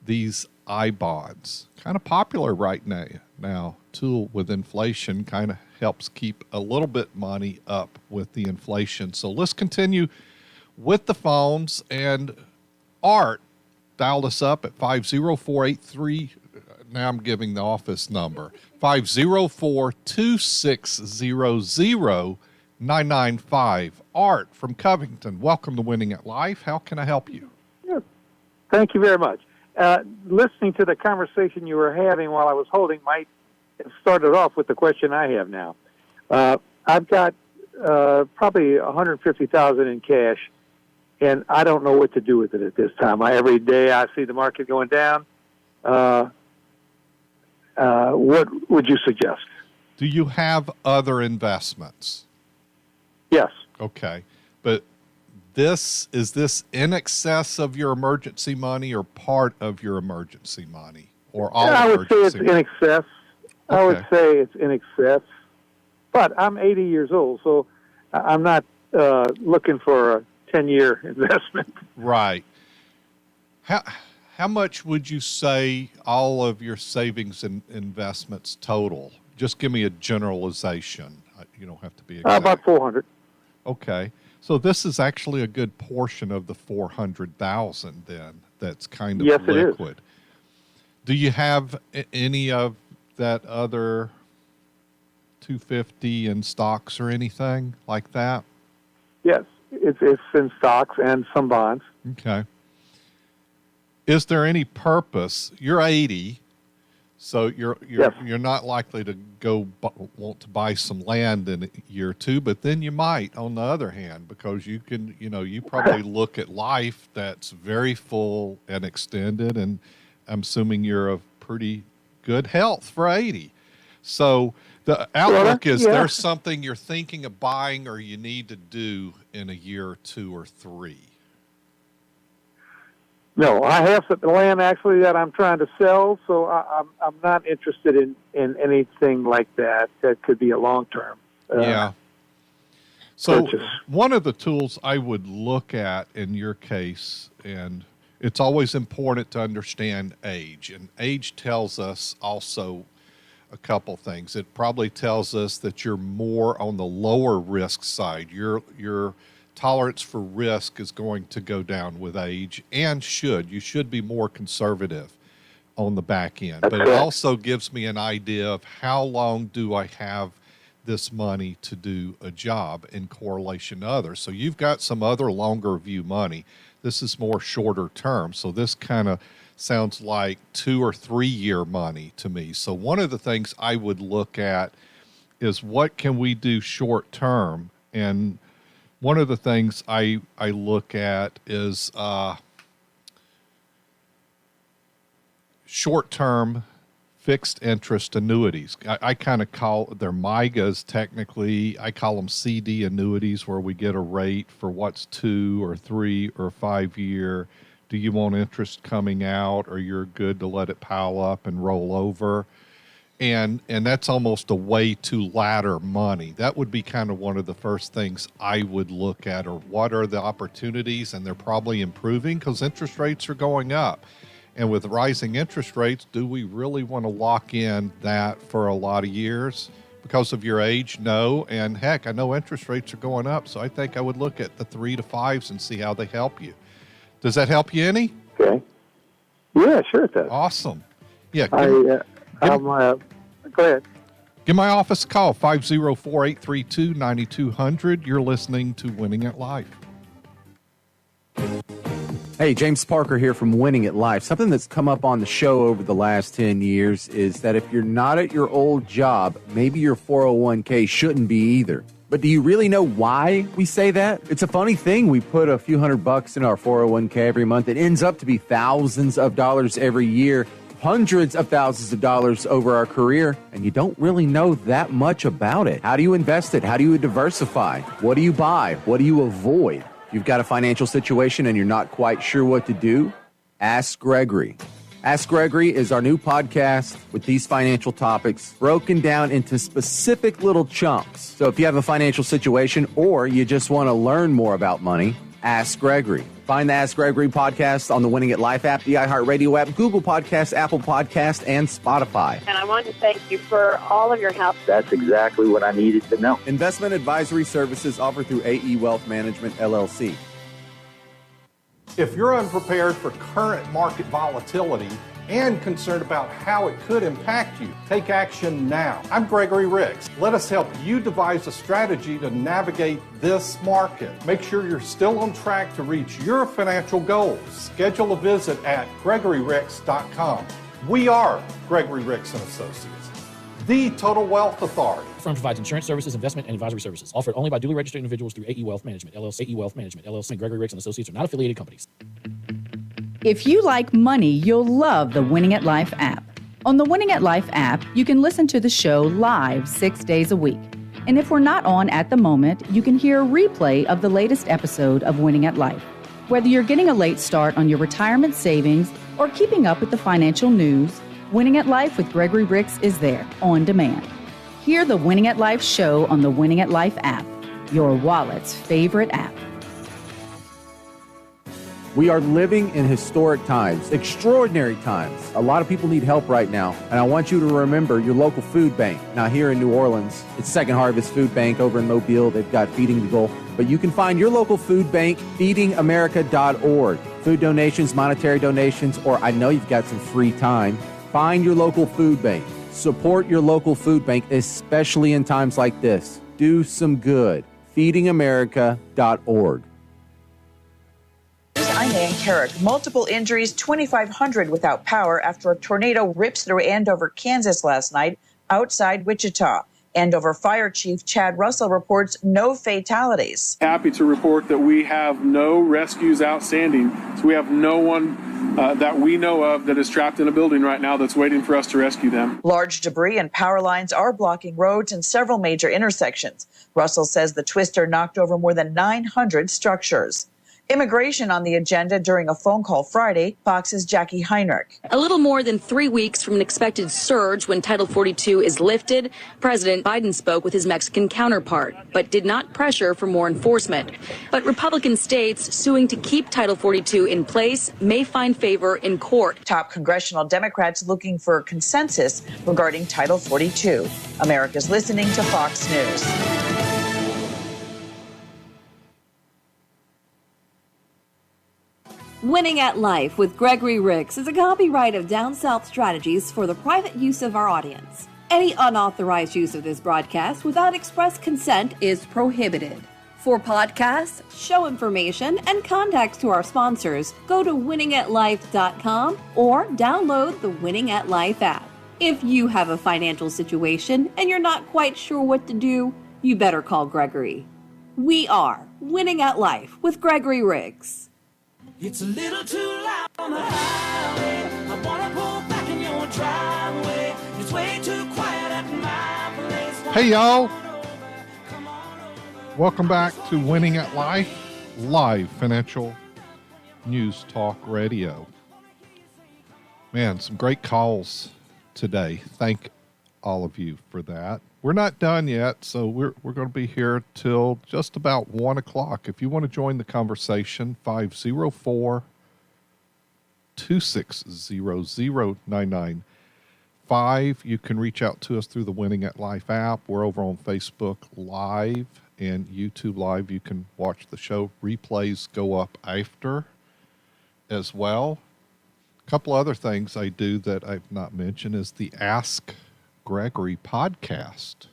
these I-bonds. Kind of popular right now. Tool with inflation kind of helps keep a little bit money up with the inflation. So let's continue with the phones. And Art dialed us up at 50483. Now I'm giving the office number, 504-2600-995. Art from Covington, welcome to Winning at Life. How can I help you? Yes. Thank you very much. Listening to the conversation you were having while I was holding might have started off with the question I have now. I've got probably $150,000 in cash, and I don't know what to do with it at this time. Every day I see the market going down. What would you suggest? Do you have other investments? Yes. Okay. But is this in excess of your emergency money or part of your emergency money? Or all I would say it's emergency in excess. I would say it's in excess. But I'm 80 years old, so I'm not looking for a 10-year investment. Right. How much would you say all of your savings and investments total? Just give me a generalization. You don't have to be exact. About 400. Okay. So this is actually a good portion of the 400,000 then that's kind of Yes, it is. liquid. Do you have any of that other 250 in stocks or anything like that? Yes, it's in stocks and some bonds. Okay. Is there any purpose? You're 80, so you're not likely to want to buy some land in a year or two, but then you might, on the other hand, because you can, you probably look at life that's very full and extended, and I'm assuming you're of pretty good health for 80. So the outlook is there's something you're thinking of buying or you need to do in a year or two or three. No, I have some land actually that I'm trying to sell, so I'm not interested in anything like that. That could be a long term. Yeah. So purchase. One of the tools I would look at in your case, and it's always important to understand age, and age tells us also a couple things. It probably tells us that you're more on the lower risk side. Your tolerance for risk is going to go down with age, and you should be more conservative on the back end. But it also gives me an idea of how long do I have this money to do a job in correlation to others. So you've got some other longer view money. This is more shorter term. So this kind of sounds like 2 or 3 year money to me. So one of the things I would look at is what can we do short term? And one of the things I look at is short-term fixed interest annuities. I kind of call they're MIGAs technically. I call them CD annuities where we get a rate for what's 2 or 3 or 5 year. Do you want interest coming out, or you're good to let it pile up and roll over? And that's almost a way to ladder money. That would be kind of one of the first things I would look at, or what are the opportunities, and they're probably improving because interest rates are going up. And with rising interest rates, do we really want to lock in that for a lot of years? Because of your age, no. And heck, I know interest rates are going up, so I think I would look at the 3 to 5s and see how they help you. Does that help you any? Okay. Yeah, sure it does. Awesome. Yeah. Go ahead. Give my office a call, 504-832-9200. You're listening to Winning at Life. Hey, James Parker here from Winning at Life. Something that's come up on the show over the last 10 years is that if you're not at your old job, maybe your 401k shouldn't be either. But do you really know why we say that? It's a funny thing. We put a few $100 in our 401k every month. It ends up to be thousands of dollars every year, hundreds of thousands of dollars over our career, and you don't really know that much about it. How do you invest it? How do you diversify? What do you buy? What do you avoid? You've got a financial situation and you're not quite sure what to do? Ask Gregory. Ask Gregory is our new podcast with these financial topics broken down into specific little chunks. So if you have a financial situation or you just want to learn more about money, Ask Gregory. Find the Ask Gregory podcast on the Winning at Life app, the iHeartRadio app, Google Podcasts, Apple Podcasts, and Spotify. And I want to thank you for all of your help. That's exactly what I needed to know. Investment advisory services offered through AE Wealth Management, LLC. If you're unprepared for current market volatility and concerned about how it could impact you, take action now. I'm Gregory Ricks. Let us help you devise a strategy to navigate this market. Make sure you're still on track to reach your financial goals. Schedule a visit at gregoryricks.com. We are Gregory Ricks & Associates, the Total Wealth Authority. The firm provides insurance services, investment, and advisory services offered only by duly registered individuals through AE Wealth Management, LLC. AE Wealth Management, LLC, and Gregory Ricks & Associates are not affiliated companies. If you like money, you'll love the Winning at Life app. On the Winning at Life app, you can listen to the show live 6 days a week. And if we're not on at the moment, you can hear a replay of the latest episode of Winning at Life. Whether you're getting a late start on your retirement savings or keeping up with the financial news, Winning at Life with Gregory Ricks is there on demand. Hear the Winning at Life show on the Winning at Life app, your wallet's favorite app. We are living in historic times, extraordinary times. A lot of people need help right now, and I want you to remember your local food bank. Now here in New Orleans, it's Second Harvest Food Bank. Over in Mobile, they've got Feeding the Goal. But you can find your local food bank, feedingamerica.org. Food donations, monetary donations, or I know you've got some free time. Find your local food bank. Support your local food bank, especially in times like this. Do some good. feedingamerica.org. I'm Ann Carrick. Multiple injuries, 2,500 without power after a tornado rips through Andover, Kansas last night outside Wichita. Andover Fire Chief Chad Russell reports no fatalities. Happy to report that we have no rescues outstanding. So we have no one that we know of that is trapped in a building right now that's waiting for us to rescue them. Large debris and power lines are blocking roads in several major intersections. Russell says the twister knocked over more than 900 structures. Immigration on the agenda during a phone call Friday, Fox's Jackie Heinrich. A little more than 3 weeks from an expected surge when Title 42 is lifted, President Biden spoke with his Mexican counterpart, but did not pressure for more enforcement. But Republican states suing to keep Title 42 in place may find favor in court. Top congressional Democrats looking for consensus regarding Title 42. America's listening to Fox News. Winning at Life with Gregory Ricks is a copyright of Down South Strategies for the private use of our audience. Any unauthorized use of this broadcast without express consent is prohibited. For podcasts, show information, and contacts to our sponsors, go to winningatlife.com or download the Winning at Life app. If you have a financial situation and you're not quite sure what to do, you better call Gregory. We are Winning at Life with Gregory Ricks. It's a little too loud on the highway. I wanna pull back in your driveway. It's way too quiet at my place. Hey, y'all. Welcome back to Winning at Life, live financial news talk radio. Man, some great calls today. Thank all of you for that. We're not done yet, so we're going to be here till just about 1 o'clock. If you want to join the conversation, 504-260-0995. You can reach out to us through the Winning at Life app. We're over on Facebook Live and YouTube Live. You can watch the show. Replays go up after as well. A couple other things I do that I've not mentioned is the Ask Gregory podcast,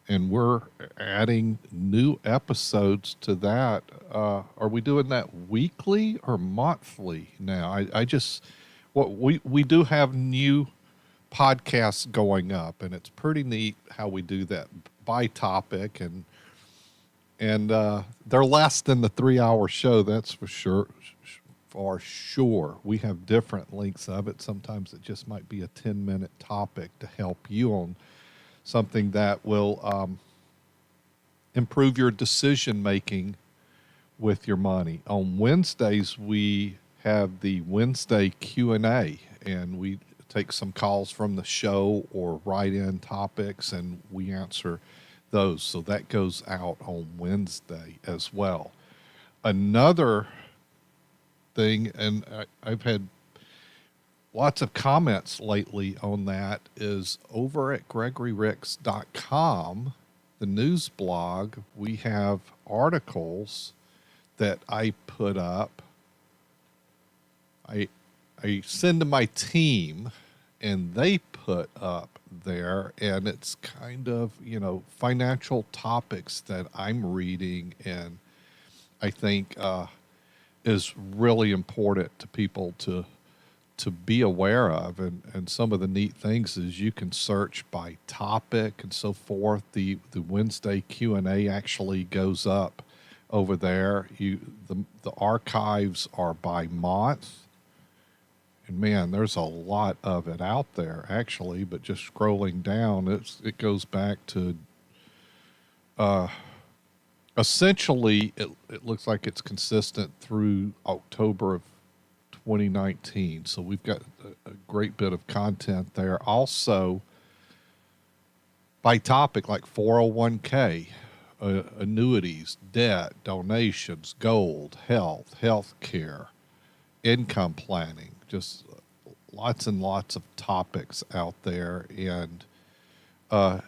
and we're adding new episodes to that. Are we doing that weekly or monthly now? We do have new podcasts going up, and it's pretty neat how we do that by topic, and they're less than the 3-hour show, that's for sure. We have different lengths of it. Sometimes it just might be a 10-minute topic to help you on something that will improve your decision making with your money. On Wednesdays, we have the Wednesday Q&A, and we take some calls from the show or write in topics, and we answer those. So that goes out on Wednesday as well. Another thing, and I've had lots of comments lately on that, is over at GregoryRicks.com, the news blog, we have articles that I put up. I send to my team, and they put up there, and it's kind of, financial topics that I'm reading and I think is really important to people to be aware of. And some of the neat things is you can search by topic and so forth. The Wednesday Q&A actually goes up over there. The archives are by month. And man, there's a lot of it out there actually, but just scrolling down, it goes back to essentially it looks like it's consistent through October of 2019. So we've got a great bit of content there. Also by topic, like 401k, annuities, debt, donations, gold, health care, income planning, just lots and lots of topics out there. And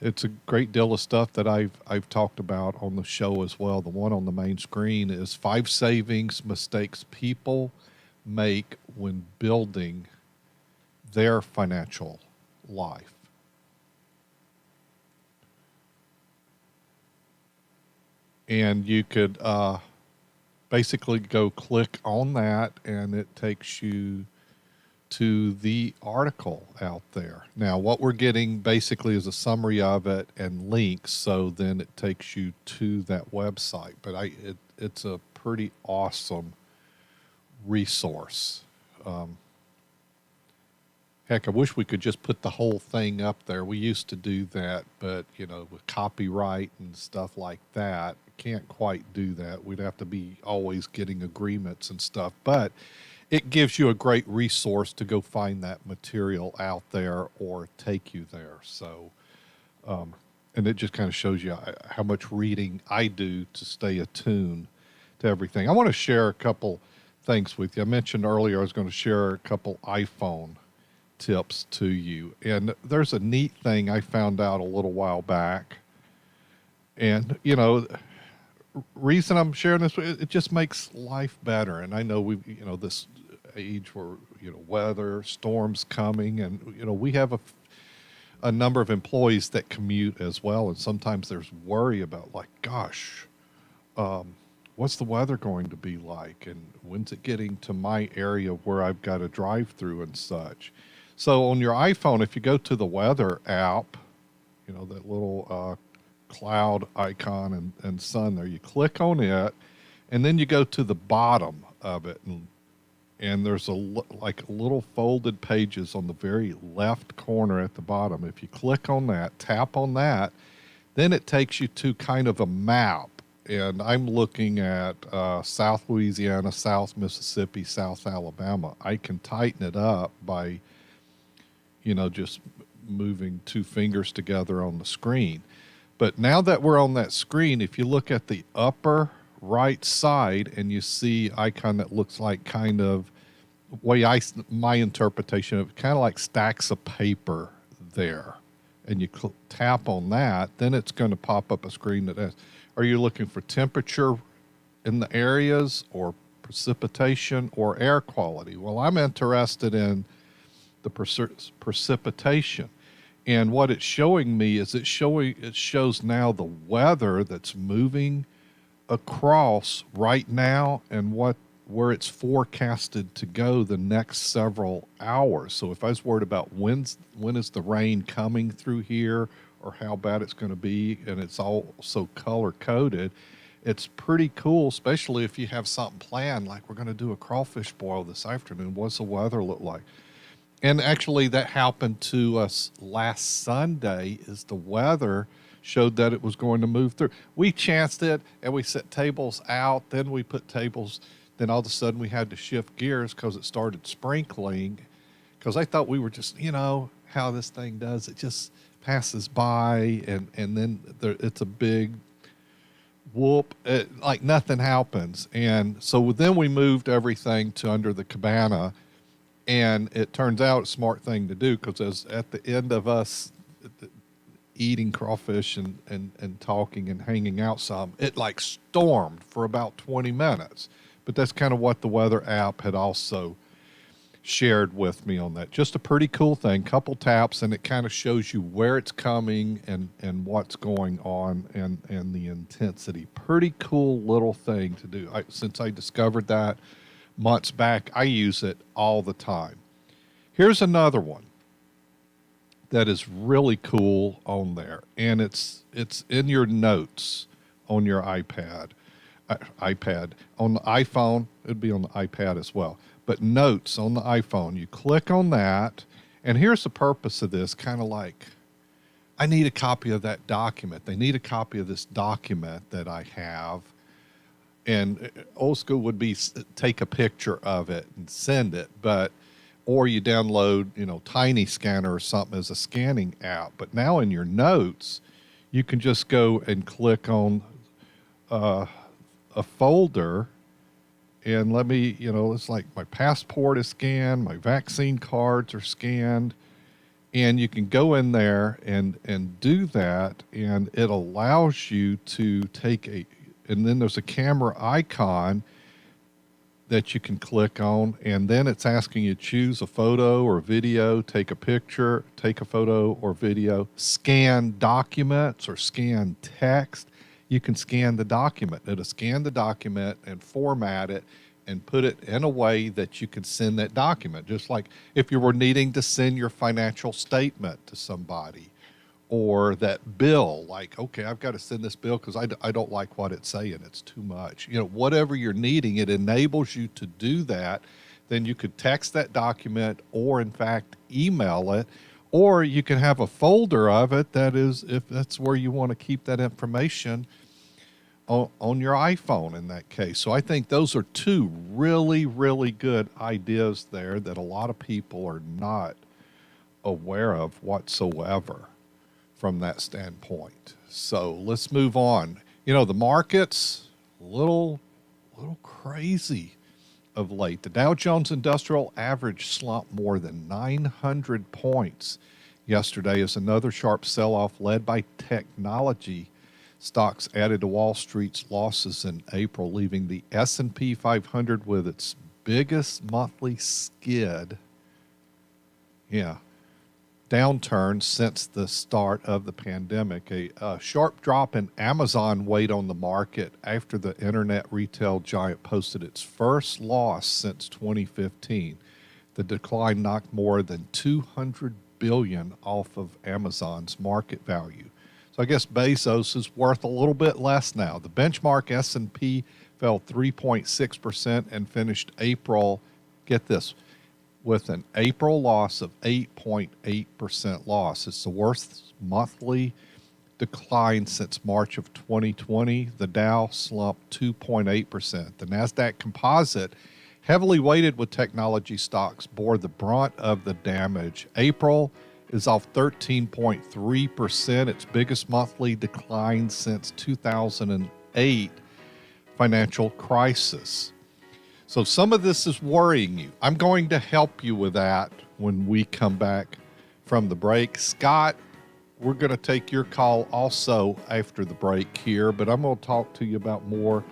it's a great deal of stuff that I've talked about on the show as well. The one on the main screen is 5 savings mistakes people make when building their financial life. And you could basically go click on that, and it takes you to the article out there. Now, what we're getting basically is a summary of it and links, so then it takes you to that website. But it's a pretty awesome resource. Heck, I wish we could just put the whole thing up there. We used to do that, but with copyright and stuff like that, can't quite do that. We'd have to be always getting agreements and stuff, but it gives you a great resource to go find that material out there or take you there. So, and it just kind of shows you how much reading I do to stay attuned to everything. I want to share a couple things with you. I mentioned earlier I was going to share a couple iPhone tips to you. And there's a neat thing I found out a little while back. And, reason I'm sharing this, it just makes life better. And I know this age where, weather, storms coming, and, we have a number of employees that commute as well. And sometimes there's worry about gosh, what's the weather going to be like? And when's it getting to my area where I've got to drive through and such? So on your iPhone, if you go to the weather app, that little cloud icon and sun there, you click on it, and then you go to the bottom of it, and there's little folded pages on the very left corner at the bottom. If you click on that, tap on that, then it takes you to kind of a map. And I'm looking at South Louisiana, South Mississippi, South Alabama. I can tighten it up by just moving 2 fingers together on the screen. But now that we're on that screen, if you look at the upper right side and you see icon that looks like kind of my interpretation of it, kind of like stacks of paper there, and you tap on that, then it's going to pop up a screen that asks, are you looking for temperature in the areas or precipitation or air quality? Well, I'm interested in the precipitation. And what it's showing me is it shows now the weather that's moving across right now and where it's forecasted to go the next several hours. So if I was worried about when is the rain coming through here or how bad it's going to be, and it's all so color coded, it's pretty cool, especially if you have something planned, like we're going to do a crawfish boil this afternoon. What's the weather look like? And actually that happened to us last Sunday, is the weather showed that it was going to move through. We chanced it, and we set tables out. Then we put tables. Then all of a sudden we had to shift gears because it started sprinkling, because I thought we were just, how this thing does. It just passes by, and then it's a big whoop, like nothing happens. And so then we moved everything to under the cabana, and it turns out a smart thing to do, because at the end of us eating crawfish and talking and hanging out some, it like stormed for about 20 minutes. But that's kind of what the weather app had also shared with me on that. Just a pretty cool thing, couple taps, and it kind of shows you where it's coming and what's going on and the intensity. Pretty cool little thing to do. Since I discovered that months back, I use it all the time. Here's another one that is really cool on there, and it's in your notes on your iPad. On the iPhone, it'd be on the iPad as well. But notes on the iPhone, you click on that, and here's the purpose of this, kind of like, I need a copy of that document. They need a copy of this document that I have. And old school would be take a picture of it and send it, or you download, Tiny Scanner or something as a scanning app. But now in your notes, you can just go and click on a folder, and let me, it's like my passport is scanned, my vaccine cards are scanned, and you can go in there and do that, and it allows you to take and then there's a camera icon that you can click on, and then it's asking you to choose a photo or video, take a picture, take a photo or video, scan documents or scan text. You can scan the document. It'll scan the document and format it and put it in a way that you can send that document. Just like if you were needing to send your financial statement to somebody, or that bill, like, okay, I've got to send this bill because I don't like what it's saying. It's too much. Whatever you're needing, it enables you to do that. Then you could text that document, or in fact, email it, or you can have a folder of it that is, if that's where you want to keep that information, on your iPhone in that case. So I think those are two really, really good ideas there that a lot of people are not aware of whatsoever from that standpoint. So let's move on. The market's a little crazy of late. The Dow Jones Industrial Average slumped more than 900 points yesterday as another sharp sell-off led by technology stocks added to Wall Street's losses in April, leaving the S&P 500 with its biggest monthly skid. Downturn since the start of the pandemic. A sharp drop in Amazon weighed on the market after the internet retail giant posted its first loss since 2015. The decline knocked more than $200 billion off of Amazon's market value. So I guess Bezos is worth a little bit less now. The benchmark S&P fell 3.6% and finished April, get this, with an April loss of 8.8% loss. It's the worst monthly decline since March of 2020. The Dow slumped 2.8%. The NASDAQ Composite, heavily weighted with technology stocks, bore the brunt of the damage. April is off 13.3%, its biggest monthly decline since 2008 financial crisis. So some of this is worrying you. I'm going to help you with that when we come back from the break. Scott, we're going to take your call also after the break here, but I'm going to talk to you about more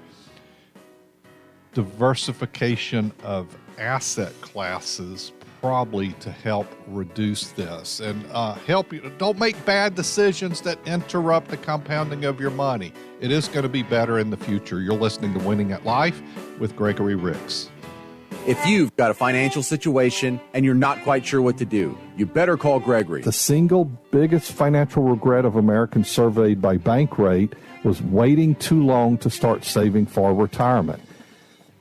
diversification of asset classes, probably to help reduce this and help you. Don't make bad decisions that interrupt the compounding of your money. It is going to be better in the future. You're listening to Winning at Life with Gregory Ricks. If you've got a financial situation and you're not quite sure what to do, you better call Gregory. The single biggest financial regret of Americans surveyed by Bankrate was waiting too long to start saving for retirement.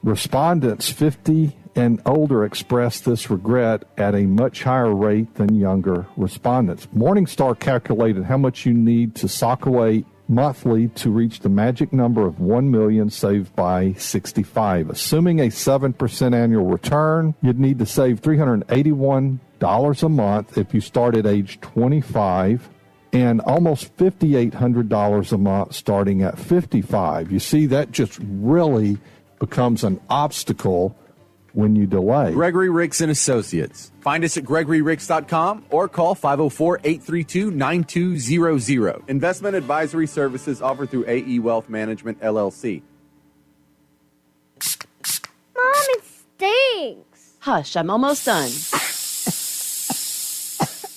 Respondents 50 and older expressed this regret at a much higher rate than younger respondents. Morningstar calculated how much you need to sock away monthly to reach the magic number of 1 million saved by 65. Assuming a 7% annual return, you'd need to save $381 a month if you start at age 25 and almost $5,800 a month starting at 55. You see, that just really becomes an obstacle when you delay. Gregory Ricks and Associates. Find us at GregoryRicks.com or call 504-832-9200. Investment advisory services offered through AE Wealth Management, LLC. Mom, it stinks. Hush, I'm almost done.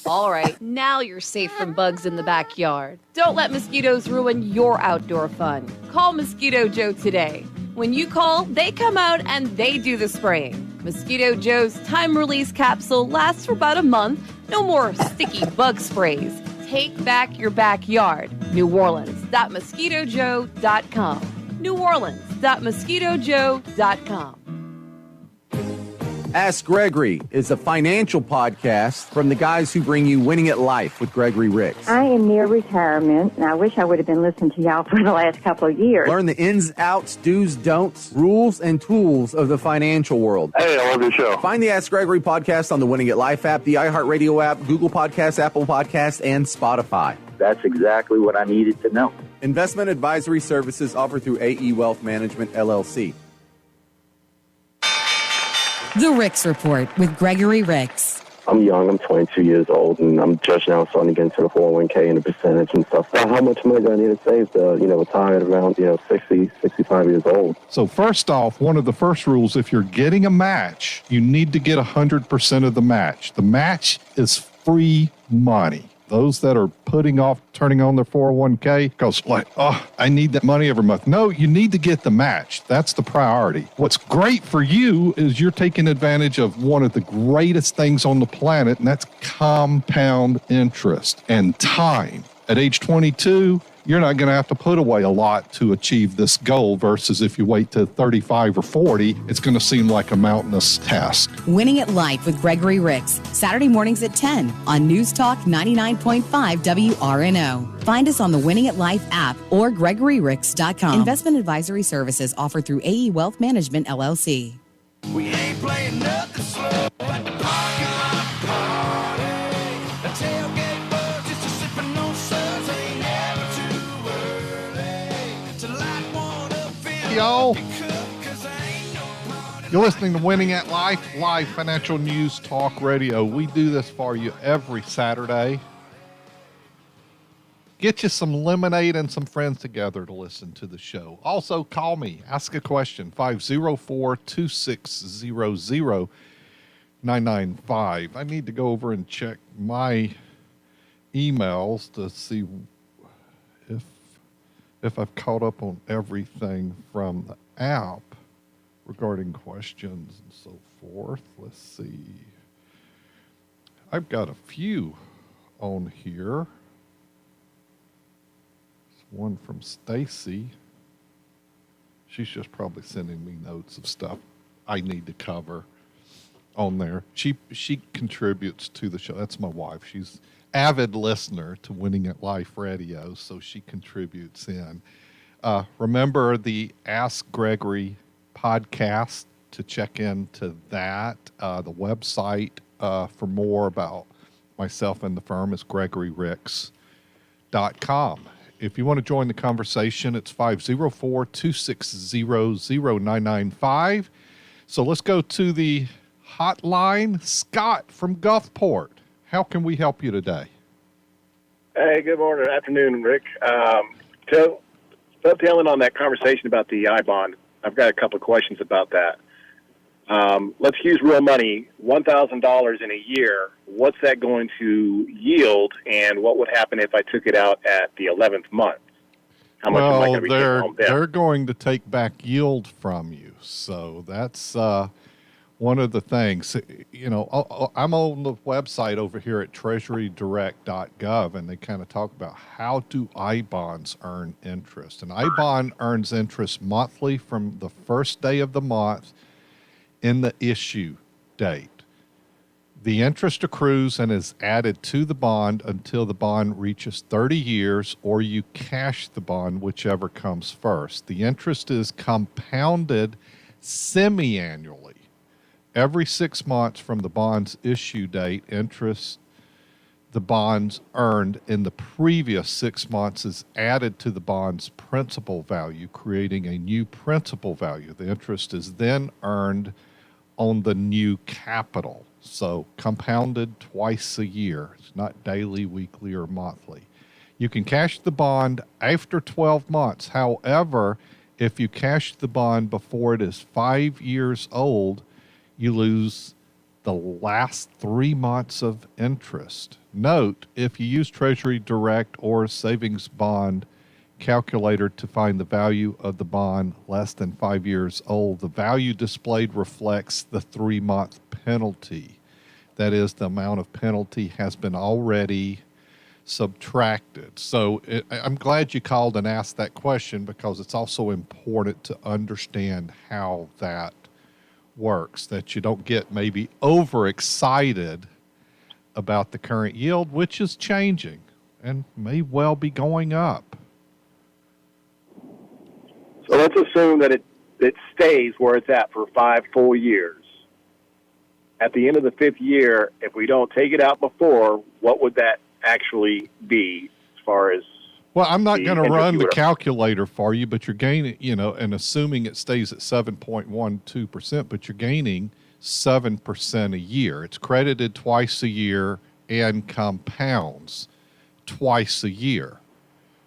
All right, now you're safe from bugs in the backyard. Don't let mosquitoes ruin your outdoor fun. Call Mosquito Joe today. When you call, they come out and they do the spraying. Mosquito Joe's time-release capsule lasts for about a month. No more sticky bug sprays. Take back your backyard. NewOrleans.MosquitoJoe.com. NewOrleans.MosquitoJoe.com. Ask Gregory is a financial podcast from the guys who bring you Winning at Life with Gregory Ricks. I am near retirement, and I wish I would have been listening to y'all for the last couple of years. Learn the ins, outs, do's, don'ts, rules, and tools of the financial world. Hey, I love your show. Find the Ask Gregory podcast on the Winning at Life app, the iHeartRadio app, Google Podcasts, Apple Podcasts, and Spotify. That's exactly what I needed to know. Investment advisory services offered through AE Wealth Management, LLC. The Ricks Report with Gregory Ricks. I'm young. I'm 22 years old, and I'm just now starting to get into the 401k and the percentage and stuff. How much money do I need to save to, retire at around, 60, 65 years old? So first off, one of the first rules, if you're getting a match, you need to get 100% of the match. The match is free money. Those that are putting off turning on their 401k because I need that money every month. No, you need to get the match. That's the priority. What's great for you is you're taking advantage of one of the greatest things on the planet, and that's compound interest and time. At age 22, you're not going to have to put away a lot to achieve this goal versus if you wait to 35 or 40, it's going to seem like a mountainous task. Winning at Life with Gregory Ricks, Saturday mornings at 10 on News Talk 99.5 WRNO. Find us on the Winning at Life app or GregoryRicks.com. Investment advisory services offered through AE Wealth Management, LLC. We ain't playing nothing slow at the parking lot party. A tailgate buzz, just a sipping on suds. Ain't never too early to light one up in Y'all, you're listening to Winning at Life, live financial news talk radio. We do this for you every Saturday. Get you some lemonade and some friends together to listen to the show. Also, call me. Ask a question. 504-2600-995. I need to go over and check my emails to see if I've caught up on everything from the app regarding questions and so forth. Let's see. I've got a few on here. One from Stacy. She's just probably sending me notes of stuff I need to cover on there. She contributes to the show. That's my wife. She's avid listener to Winning at Life Radio, so she contributes in. Remember the Ask Gregory podcast to check into that. The website for more about myself and the firm is GregoryRicks.com. If you want to join the conversation, it's 504-260-0995. So let's go to the hotline. Scott from Gulfport. How can we help you today? Hey, good morning, afternoon, Rick. Dovetailing on that conversation about the I-bond, I've got a couple of questions about that. Let's use real money, $1,000 in a year. What's that going to yield, and what would happen if I took it out at the 11th month? How much am I going to be taking home then? They're going to take back yield from you. So that's one of the things. You know, I'm on the website over here at treasurydirect.gov, and they kind of talk about how do I-bonds earn interest. And I-bond earns interest monthly from the first day of the month in the issue date. The interest accrues and is added to the bond until the bond reaches 30 years, or you cash the bond, whichever comes first. The interest is compounded semi-annually. Every 6 months from the bond's issue date, interest the bonds earned in the previous 6 months is added to the bond's principal value, creating a new principal value. The interest is then earned on the new capital. So compounded twice a year. It's not daily, weekly, or monthly. You can cash the bond after 12 months. However, if you cash the bond before it is 5 years old, you lose the last 3 months of interest. Note, if you use Treasury Direct or Savings Bond calculator to find the value of the bond less than 5 years old, the value displayed reflects the 3-month penalty. That is, the amount of penalty has been already subtracted. So I'm glad you called and asked that question, because it's also important to understand how that works, that you don't get maybe overexcited about the current yield, which is changing and may well be going up. So let's assume that it stays where it's at for 5 full years. At the end of the 5th year, if we don't take it out before, what would that actually be as far as? Well, I'm not going to run the would- calculator for you, but you're gaining, and assuming it stays at 7.12%, but you're gaining 7% a year. It's credited twice a year and compounds twice a year.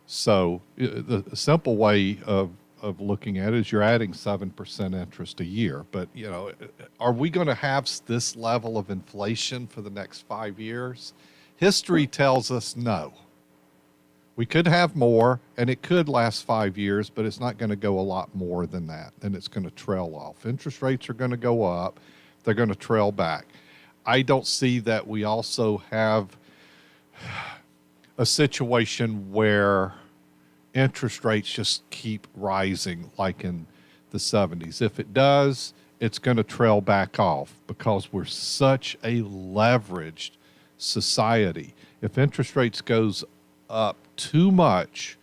So the simple way of looking at it is you're adding 7% interest a year. But, are we going to have this level of inflation for the next 5 years? History tells us no. We could have more, and it could last 5 years, but it's not going to go a lot more than that. And it's going to trail off. Interest rates are going to go up. They're going to trail back. I don't see that we also have a situation where interest rates just keep rising like in the 70s. If it does, it's going to trail back off, because we're such a leveraged society. If interest rates goes up too much,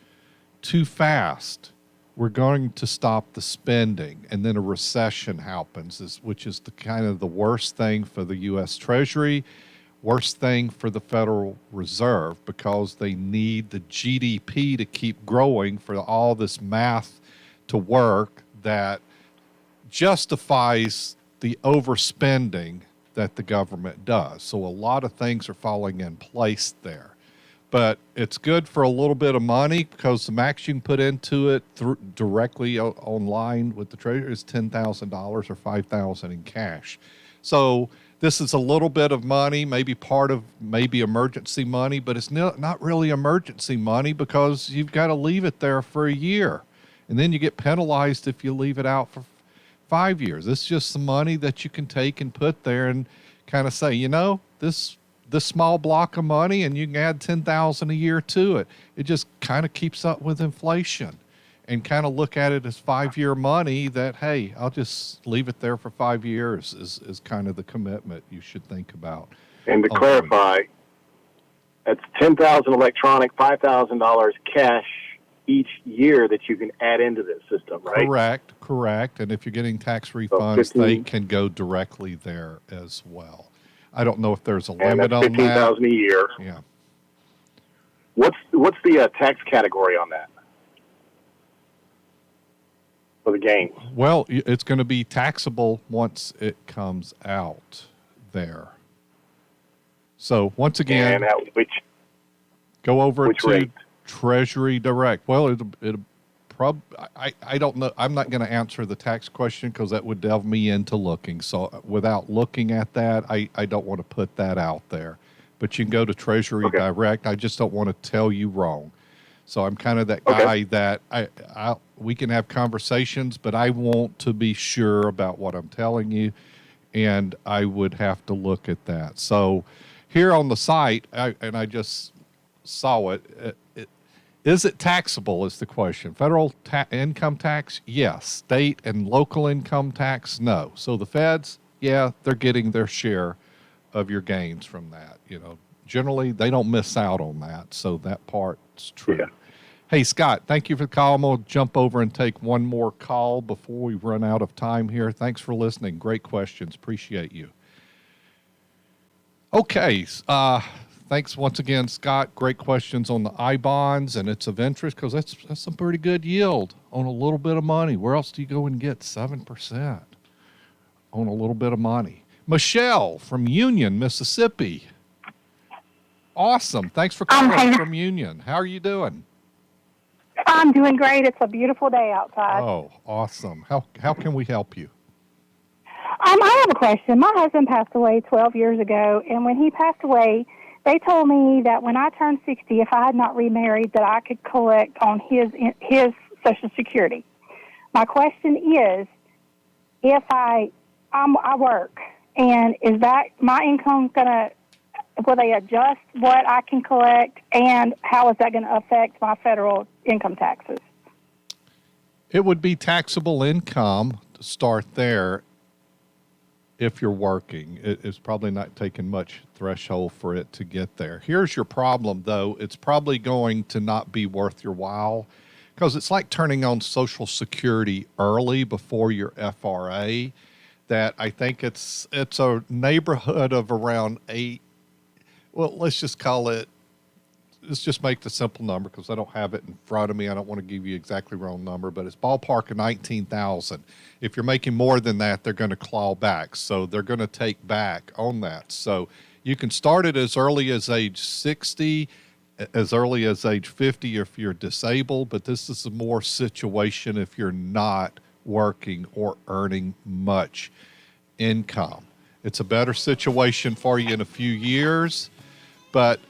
too fast, we're going to stop the spending, and then a recession happens, which is the kind of the worst thing for the U.S. Treasury, worst thing for the Federal Reserve, because they need the GDP to keep growing for all this math to work that justifies the overspending that the government does. So a lot of things are falling in place there. But it's good for a little bit of money, because the max you can put into it directly online with the Treasury is $10,000 or $5,000 in cash. So this is a little bit of money, maybe part of maybe emergency money, but it's not really emergency money, because you've got to leave it there for a year. And then you get penalized if you leave it out for 5 years. It's just some money that you can take and put there and kind of say, this small block of money, and you can add $10,000 a year to it. It just kind of keeps up with inflation, and kind of look at it as 5-year money that, hey, I'll just leave it there for 5 years is kind of the commitment you should think about. And to clarify, that's $10,000 electronic, $5,000 cash each year that you can add into this system, right? Correct. And if you're getting tax refunds, they can go directly there as well. I don't know if there's a limit on that. $15,000 a year. Yeah. What's the tax category on that for the gains? Well, it's going to be taxable once it comes out there. So once again, and at go over which to rate? Treasury Direct. Well, I don't know. I'm not going to answer the tax question, because that would delve me into looking. So without looking at that, I don't want to put that out there. But you can go to Treasury Direct. I just don't want to tell you wrong. So I'm kind of that guy that we can have conversations, but I want to be sure about what I'm telling you, and I would have to look at that. So here on the site, and I just saw it, Is it taxable is the question. Federal income tax, yes. State and local income tax, no. So the feds, yeah, they're getting their share of your gains from that. Generally, they don't miss out on that. So that part's true. Yeah. Hey, Scott, thank you for the call. I'm going to jump over and take one more call before we run out of time here. Thanks for listening. Great questions. Appreciate you. Okay. Thanks once again, Scott. Great questions on the I-bonds, and it's of interest because that's some pretty good yield on a little bit of money. Where else do you go and get 7% on a little bit of money? Michelle from Union, Mississippi. Awesome. Thanks for calling from Union. How are you doing? I'm doing great. It's a beautiful day outside. Oh, awesome. How can we help you? I have a question. My husband passed away 12 years ago, and when he passed away, they told me that when I turned 60, if I had not remarried, that I could collect on his Social Security. My question is, if I work, and is that my income will they adjust what I can collect, and how is that going to affect my federal income taxes? It would be taxable income to start there. If you're working, it's probably not taking much threshold for it to get there. Here's your problem, though. It's probably going to not be worth your while because it's like turning on Social Security early before your FRA. That I think it's a neighborhood of around 8. Well, let's just make the simple number because I don't have it in front of me. I don't want to give you exactly wrong number, but it's ballpark of $19,000. If you're making more than that, they're going to claw back. So they're going to take back on that. So you can start it as early as age 60, as early as age 50 if you're disabled, but this is a more situation if you're not working or earning much income. It's a better situation for you in a few years, but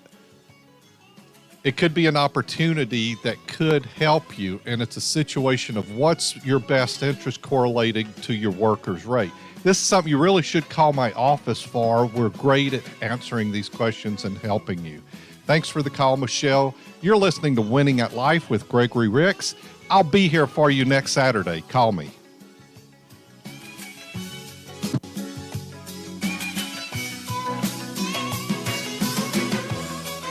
it could be an opportunity that could help you, and it's a situation of what's your best interest correlating to your worker's rate. This is something you really should call my office for. We're great at answering these questions and helping you. Thanks for the call, Michelle. You're listening to Winning at Life with Gregory Ricks. I'll be here for you next Saturday. Call me.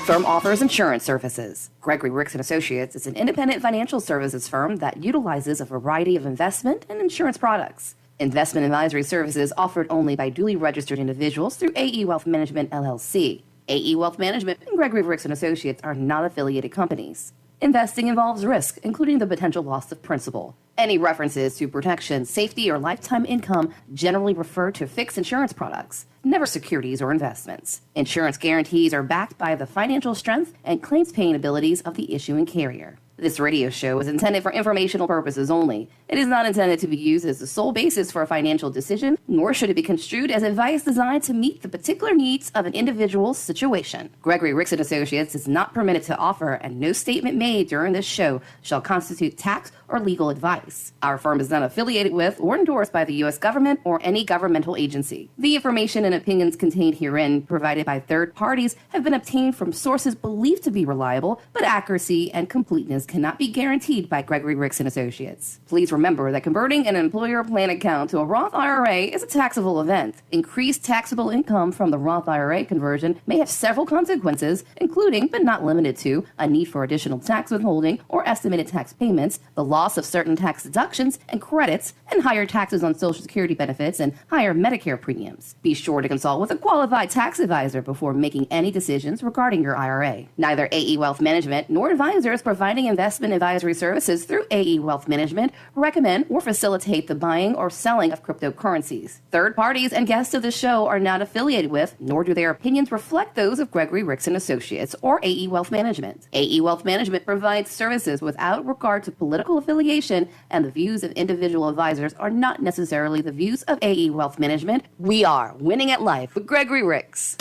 Firm offers insurance services. Gregory Ricks & Associates is an independent financial services firm that utilizes a variety of investment and insurance products. Investment advisory services offered only by duly registered individuals through AE Wealth Management, LLC. AE Wealth Management and Gregory Ricks & Associates are not affiliated companies. Investing involves risk, including the potential loss of principal. Any references to protection, safety, or lifetime income generally refer to fixed insurance products, never securities or investments. Insurance guarantees are backed by the financial strength and claims-paying abilities of the issuing carrier. This radio show is intended for informational purposes only. It is not intended to be used as the sole basis for a financial decision, nor should it be construed as advice designed to meet the particular needs of an individual's situation. Gregory Ricks & Associates is not permitted to offer, and no statement made during this show shall constitute tax or legal advice. Our firm is not affiliated with or endorsed by the U.S. government or any governmental agency. The information and opinions contained herein provided by third parties have been obtained from sources believed to be reliable, but accuracy and completeness cannot be guaranteed by Gregory Ricks & Associates. Please remember that converting an employer plan account to a Roth IRA is a taxable event. Increased taxable income from the Roth IRA conversion may have several consequences, including, but not limited to, a need for additional tax withholding or estimated tax payments, the loss of certain tax deductions and credits, and higher taxes on Social Security benefits and higher Medicare premiums. Be sure to consult with a qualified tax advisor before making any decisions regarding your IRA. Neither AE Wealth Management nor advisors providing investment advisory services through AE Wealth Management recommend or facilitate the buying or selling of cryptocurrencies. Third parties and guests of the show are not affiliated with, nor do their opinions reflect those of Gregory Ricks & Associates or AE Wealth Management. AE Wealth Management provides services without regard to political affiliation, and the views of individual advisors are not necessarily the views of AE Wealth Management. We are Winning at Life with Gregory Ricks.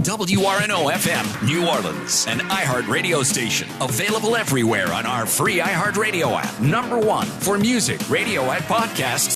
WRNO FM, New Orleans, an iHeart radio station. Available everywhere on our free iHeart radio app. #1 for music, radio, and podcasts.